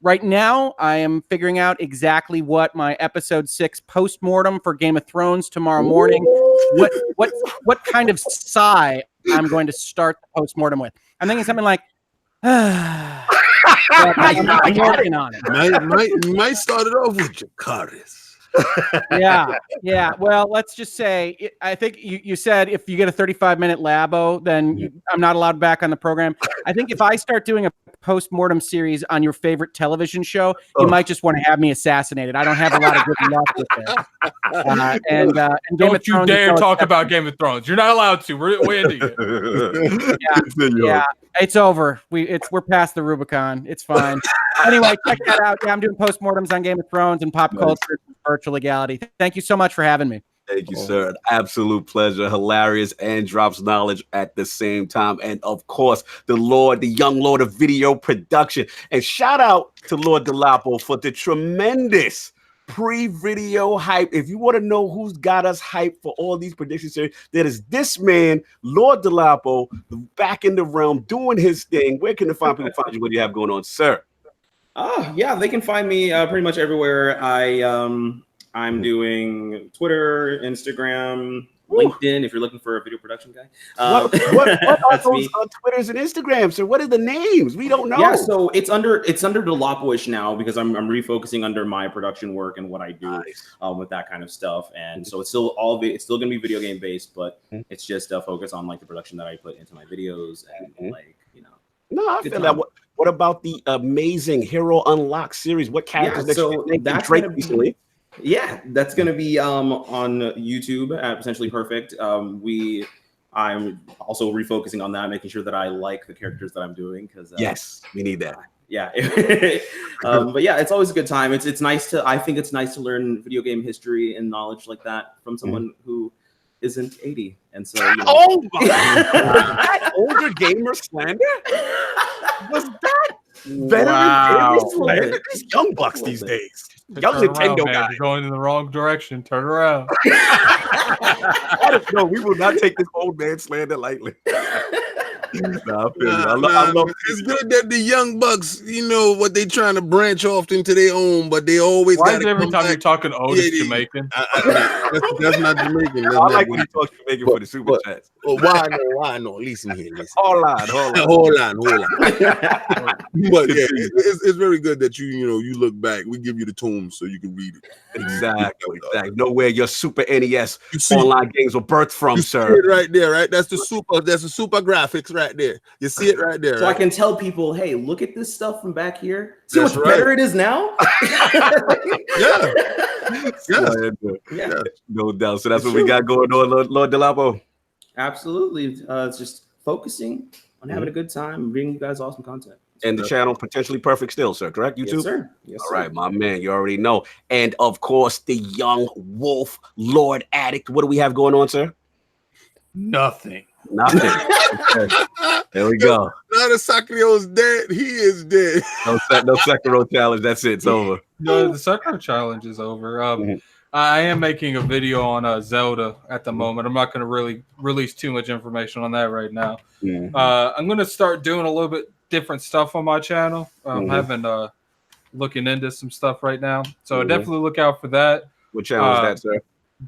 Right now, I am figuring out exactly what my episode 6 postmortem for Game of Thrones tomorrow morning. What kind of sigh I'm going to start the postmortem with. I'm thinking something like, I'm working on it. Might start it off with Jakaris. Yeah. Well, let's just say, I think you said if you get a 35-minute labo, then I'm not allowed back on the program. I think if I start doing a post-mortem series on your favorite television show, you might just want to have me assassanated. I don't have a lot of good luck with it. And don't you dare talk about Game of Thrones. You're not allowed to. We're ending it. Yeah, it's over. We're past the Rubicon. It's fine. Anyway, check that out. Yeah, I'm doing postmortems on Game of Thrones and pop culture, virtual legality. Thank you so much for having me. Thank you, sir. An absolute pleasure. Hilarious and drops knowledge at the same time. And of course, the young Lord of video production. And shout out to Lord Delapo for the tremendous pre-video hype. If you want to know who's got us hyped for all these prediction series, that is this man, Lord Delapo, back in the realm, doing his thing. Where can the fine people find you? What do you have going on, sir? Yeah, they can find me pretty much everywhere. I'm doing Twitter, Instagram, LinkedIn. If you're looking for a video production guy, what are those on Twitters and Instagrams? So what are the names? We don't know. Yeah, so it's under Delapo-ish now because I'm refocusing under my production work and what I do with that kind of stuff. And so it's still it's still gonna be video game based, but it's just focus on like the production that I put into my videos and like No, I feel that. What about the amazing Hero Unlock series? What characters that's Drake recently? Yeah, that's going to be on YouTube at Potentially Perfect. I'm also refocusing on that, making sure that I like the characters that I'm doing. Because yes, we need that. Yeah, but yeah, it's always a good time. I think it's nice to learn video game history and knowledge like that from someone who isn't 80. And so, oh my God. Older gamer slander? Was that veteran slander? These young bucks these days. Young Nintendo guy. You're going in the wrong direction. Turn around. No, we will not take this old man slander lightly. It's good that the young bucks, you know what they trying to branch off into their own, but they always Why got is every time you're talking Otis Jamaican? That's not Jamaican. That's I not like when you talk Jamaican for the super chats. Why no? Listen here, listen. Hold on. hold on. But yeah, it's very good that you look back. We give you the tomes so you can read it. Exactly. Know where your Super NES online games were birthed from, sir. See it right there, right? That's the super graphics right there. You see it right there. So right? I can tell people, hey, look at this stuff from back here. See how much better it is now? Yeah. No doubt. So that's what we got going on, Lord Delapo. Absolutely. It's just focusing on having a good time and bringing you guys awesome content. And the channel potentially perfect still, sir. Correct? YouTube? Yes, sir. Yes, all right, my man. You already know. And of course, the young wolf, Lord Addict. What do we have going on, sir? Nothing. Okay. There we go. Now that Sakurio's dead, he is dead. No Sekiro challenge. That's it. It's over. No, the Sekiro challenge is over. I am making a video on Zelda at the moment. I'm not going to really release too much information on that right now. I'm going to start doing a little bit different stuff on my channel. I'm having looking into some stuff right now. So definitely look out for that. What channel is that, sir?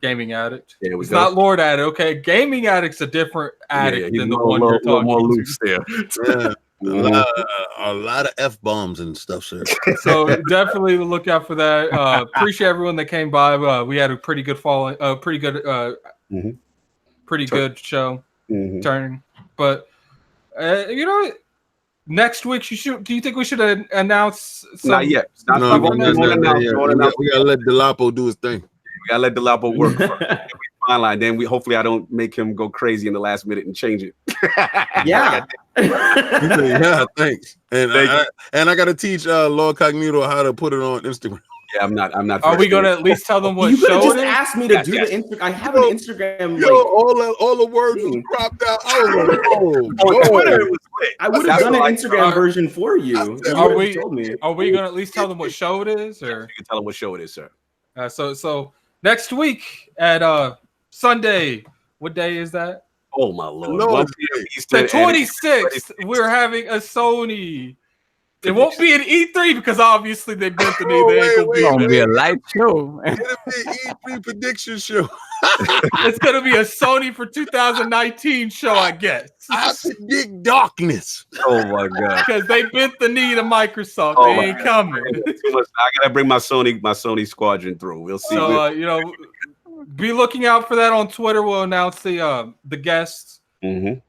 Gaming Addict. There we it's go. not Lord Addict, okay? Gaming Addict's a different addict than the one you're talking more to. loose there. A lot of F-bombs and stuff, sir. So definitely look out for that. Appreciate everyone that came by. We had a pretty good pretty good show turning. But next week do you think we should announce some? Not yet. We gotta let Delapo do his thing. We gotta let Delapo work first. Online, then hopefully I don't make him go crazy in the last minute and change it. Yeah. Yeah, thanks. And I gotta teach LordCognito how to put it on Instagram. Yeah, I'm not. Are we gonna at least tell them what you show just it is? asked me to do the Instagram. I have an Instagram. All the words was cropped out. I would have done an Instagram version for you. Are we gonna at least tell them what show it is, or you can tell them what show it is, sir? So next week at Sunday, what day is that? Oh my Lord! The 26th. We're having a Sony. It won't be an E3 because obviously they bent the knee. It's gonna be a live show. It'll be an E3 prediction show. It's gonna be a Sony for 2019 show, I guess. I predict darkness. Oh my God! Because they bent the knee to Microsoft. They ain't coming. I gotta bring my Sony squadron through. We'll see. So be looking out for that on Twitter. We'll announce the guests.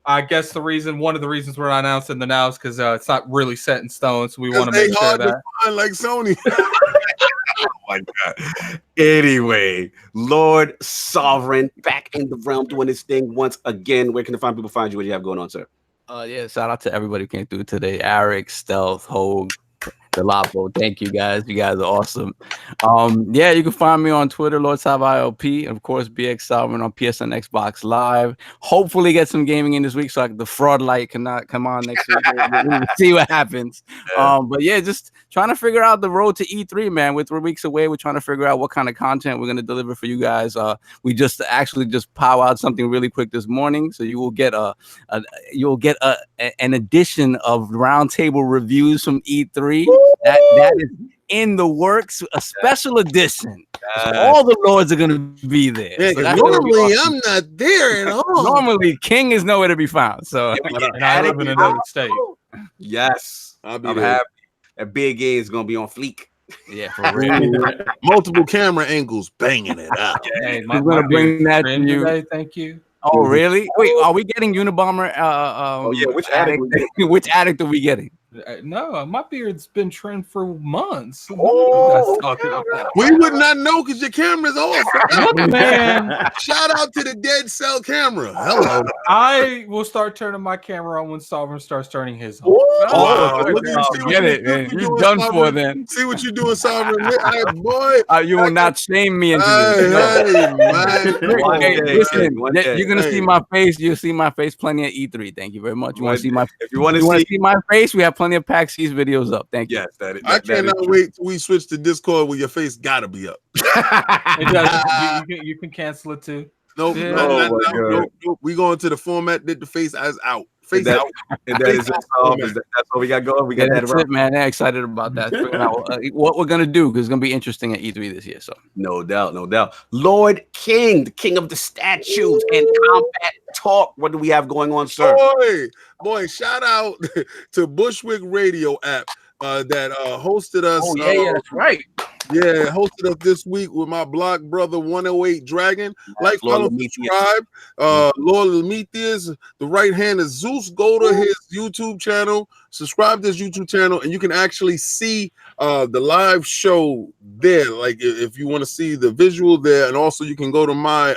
I guess one of the reasons we're not announcing the now is because it's not really set in stone, so we want to make sure that. Like Sony. Oh my God. Anyway, Lord Sovereign back in the realm doing his thing once again. Where can the fine people find you? What do you have going on, sir? Yeah, shout out to everybody who came through today. Arekkz, Stealth, Hoeg, Delapo. Thank you guys. You guys are awesome. Yeah, you can find me on Twitter, LordSavILP, and of course BX Sovereign on PSN Xbox Live. Hopefully get some gaming in this week so the fraud light cannot come on next week. We'll see what happens. But yeah, just trying to figure out the road to E3, man. We're 3 weeks away. We're trying to figure out what kind of content we're gonna deliver for you guys. We just pow out something really quick this morning, so you will get an edition of roundtable reviews from E3. That is in the works, a special edition. So all the lords are going to be there. Yeah, so normally I'm not there at all. Normally King is nowhere to be found. So and I live in another state. Yes, I'm happy. That big A is going to be on fleek. Yeah, for real. Multiple camera angles, banging it out. Hey, I'm going to bring that to you. Today, thank you. Oh, really? Wait, are we getting Unabomber? Which addict? Which addict are we getting? No, my beard's been trimmed for months. We would not know because your camera's off. Man, shout out to the dead cell camera. Hello. I will start turning my camera on when Sovereign starts turning his on. Get it, man. You're done for then. See what you're doing, Sovereign. Hey, boy. You will not shame me into this. Listen, you're gonna see my face. You'll see my face plenty at E3. Thank you very much. You want to see my? If you want to see my face, we have plenty of PAX East videos up. Thank you. Yes, I cannot wait till we switch to Discord where your face gotta be up. It does. You can cancel it too. Nope. Yeah. Nope. We going to the format that the face is out. Face out. And that is that's what we got going. We got that that's it, man. I'm excited about that. What we're gonna do, because it's gonna be interesting at E3 this year. So no doubt. Lord King, the king of the statues and combat talk. What do we have going on, sir? Boy, shout out to Bushwick Radio app that hosted us. Oh yeah, that's right. Yeah, hosted us this week with my block brother 108 Dragon. Like, follow, subscribe. Lord Lemetius, the right hand is Zeus. Go to his YouTube channel, subscribe to his YouTube channel, and you can actually see the live show there. Like, if you want to see the visual there, and also you can go to my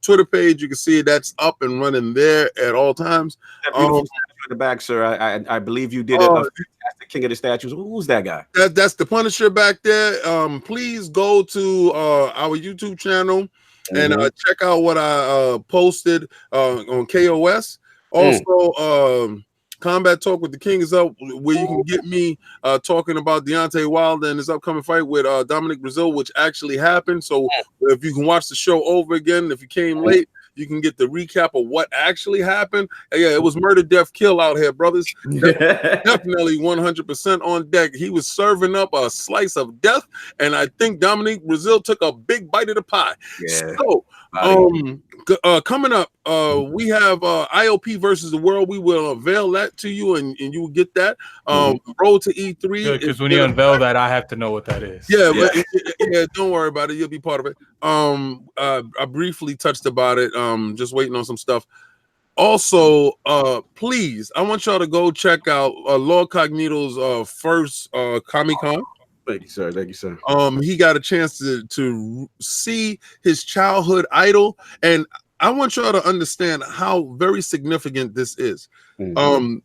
Twitter page. You can see that's up and running there at all times. In the back, sir. I believe you did a fantastic King of the Statues. Who's that guy? That's the Punisher back there. Please go to our YouTube channel and check out what I posted on KOS. Also, Combat Talk with the King is up, where you can get me talking about Deontay Wilder and his upcoming fight with Dominic Brazil, which actually happened. So if you can watch the show over again, if you came late, you can get the recap of what actually happened. Yeah, it was murder, death, kill out here, brothers. Definitely 100% on deck. He was serving up a slice of death, and I think Dominic Brazil took a big bite of the pie. Yeah. So, coming up, we have IOP versus the world. We will unveil that to you, and you will get that. Road to E3. Because when you unveil that, I have to know what that is. Yeah, yeah. Don't worry about it. You'll be part of it. I briefly touched about it. Just waiting on some stuff. Also, please, I want y'all to go check out LordCognito's first Comic-Con. Thank you, sir. Thank you, sir. He got a chance to see his childhood idol, and I want y'all to understand how very significant this is.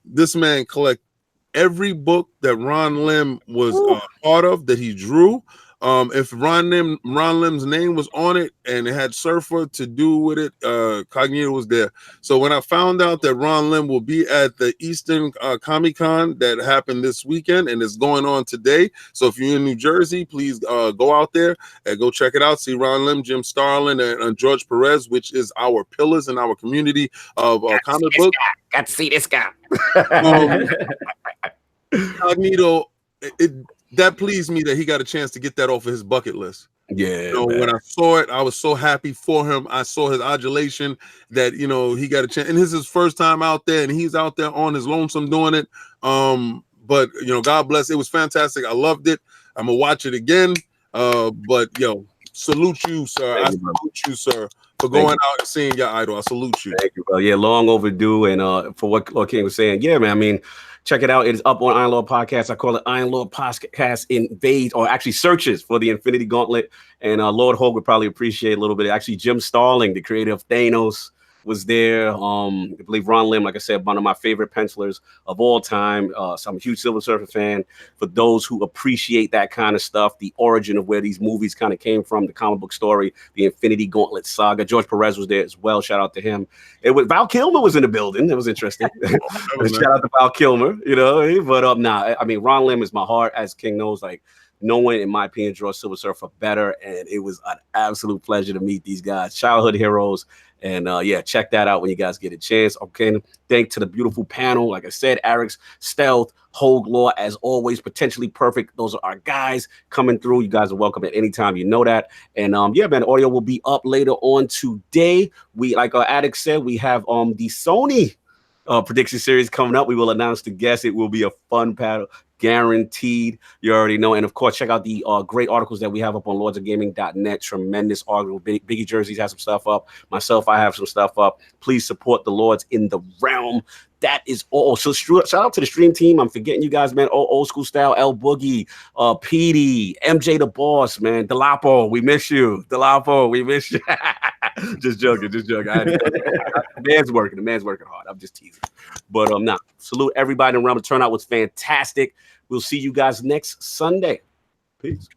This man collect every book that Ron Lim was part of, that he drew. If Ron Lim's name was on it and it had Surfer to do with it, Cognito was there. So when I found out that Ron Lim will be at the Eastern Comic-Con that happened this weekend and is going on today, so if you're in New Jersey, please go out there and go check it out. See Ron Lim, Jim Starlin, and George Perez, which is our pillars in our community of comic book. Got to see this guy. Cognito, that pleased me that he got a chance to get that off of his bucket list. Yeah, when I saw it, I was so happy for him. I saw his adulation that he got a chance, and this is his first time out there, and he's out there on his lonesome doing it. But God bless. It was fantastic. I loved it. I'm gonna watch it again. But salute you, sir. I salute you, sir, for going out and seeing your idol. I salute you. Thank you, bro. Yeah, long overdue. And for what Lord King was saying, yeah, man. I mean, check it out. It is up on Iron Lord Podcast. I call it Iron Lord Podcast Invades, or actually searches for the Infinity Gauntlet. And Lord Hoeg would probably appreciate a little bit. Actually, Jim Starling, the creator of Thanos, was there. I believe Ron Lim, like I said, one of my favorite pencilers of all time. So I'm a huge Silver Surfer fan. For those who appreciate that kind of stuff, the origin of where these movies kind of came from, the comic book story, the Infinity Gauntlet saga. George Perez was there as well. Shout out to him. Val Kilmer was in the building. That was interesting. Shout out to Val Kilmer, But I mean, Ron Lim is my heart, as King knows. Like, no one, in my opinion, draws Silver Surfer better, and it was an absolute pleasure to meet these guys, childhood heroes. And check that out when you guys get a chance. Okay, thanks to the beautiful panel. Like I said, Arekkz, Stealth, Hoeg, Law, as always, potentially perfect. Those are our guys coming through. You guys are welcome at any time. You know that. And man, audio will be up later on today. We, like Arekkz said, we have the Sony prediction series coming up. We will announce the guests. It will be a fun panel, guaranteed. You already know. And of course, check out the great articles that we have up on lordsofgaming.net. Tremendous article. Biggie Jerseys has some stuff up. Myself, I have some stuff up. Please support the Lords in the realm. That is all. So shout out to the stream team. I'm forgetting you guys, man. Old school style, L Boogie, PD, MJ the Boss, man. Delapo, we miss you. Delapo, we miss you. Just joking. The man's working hard. I'm just teasing. But salute everybody in the realm. The turnout was fantastic. We'll see you guys next Sunday. Peace.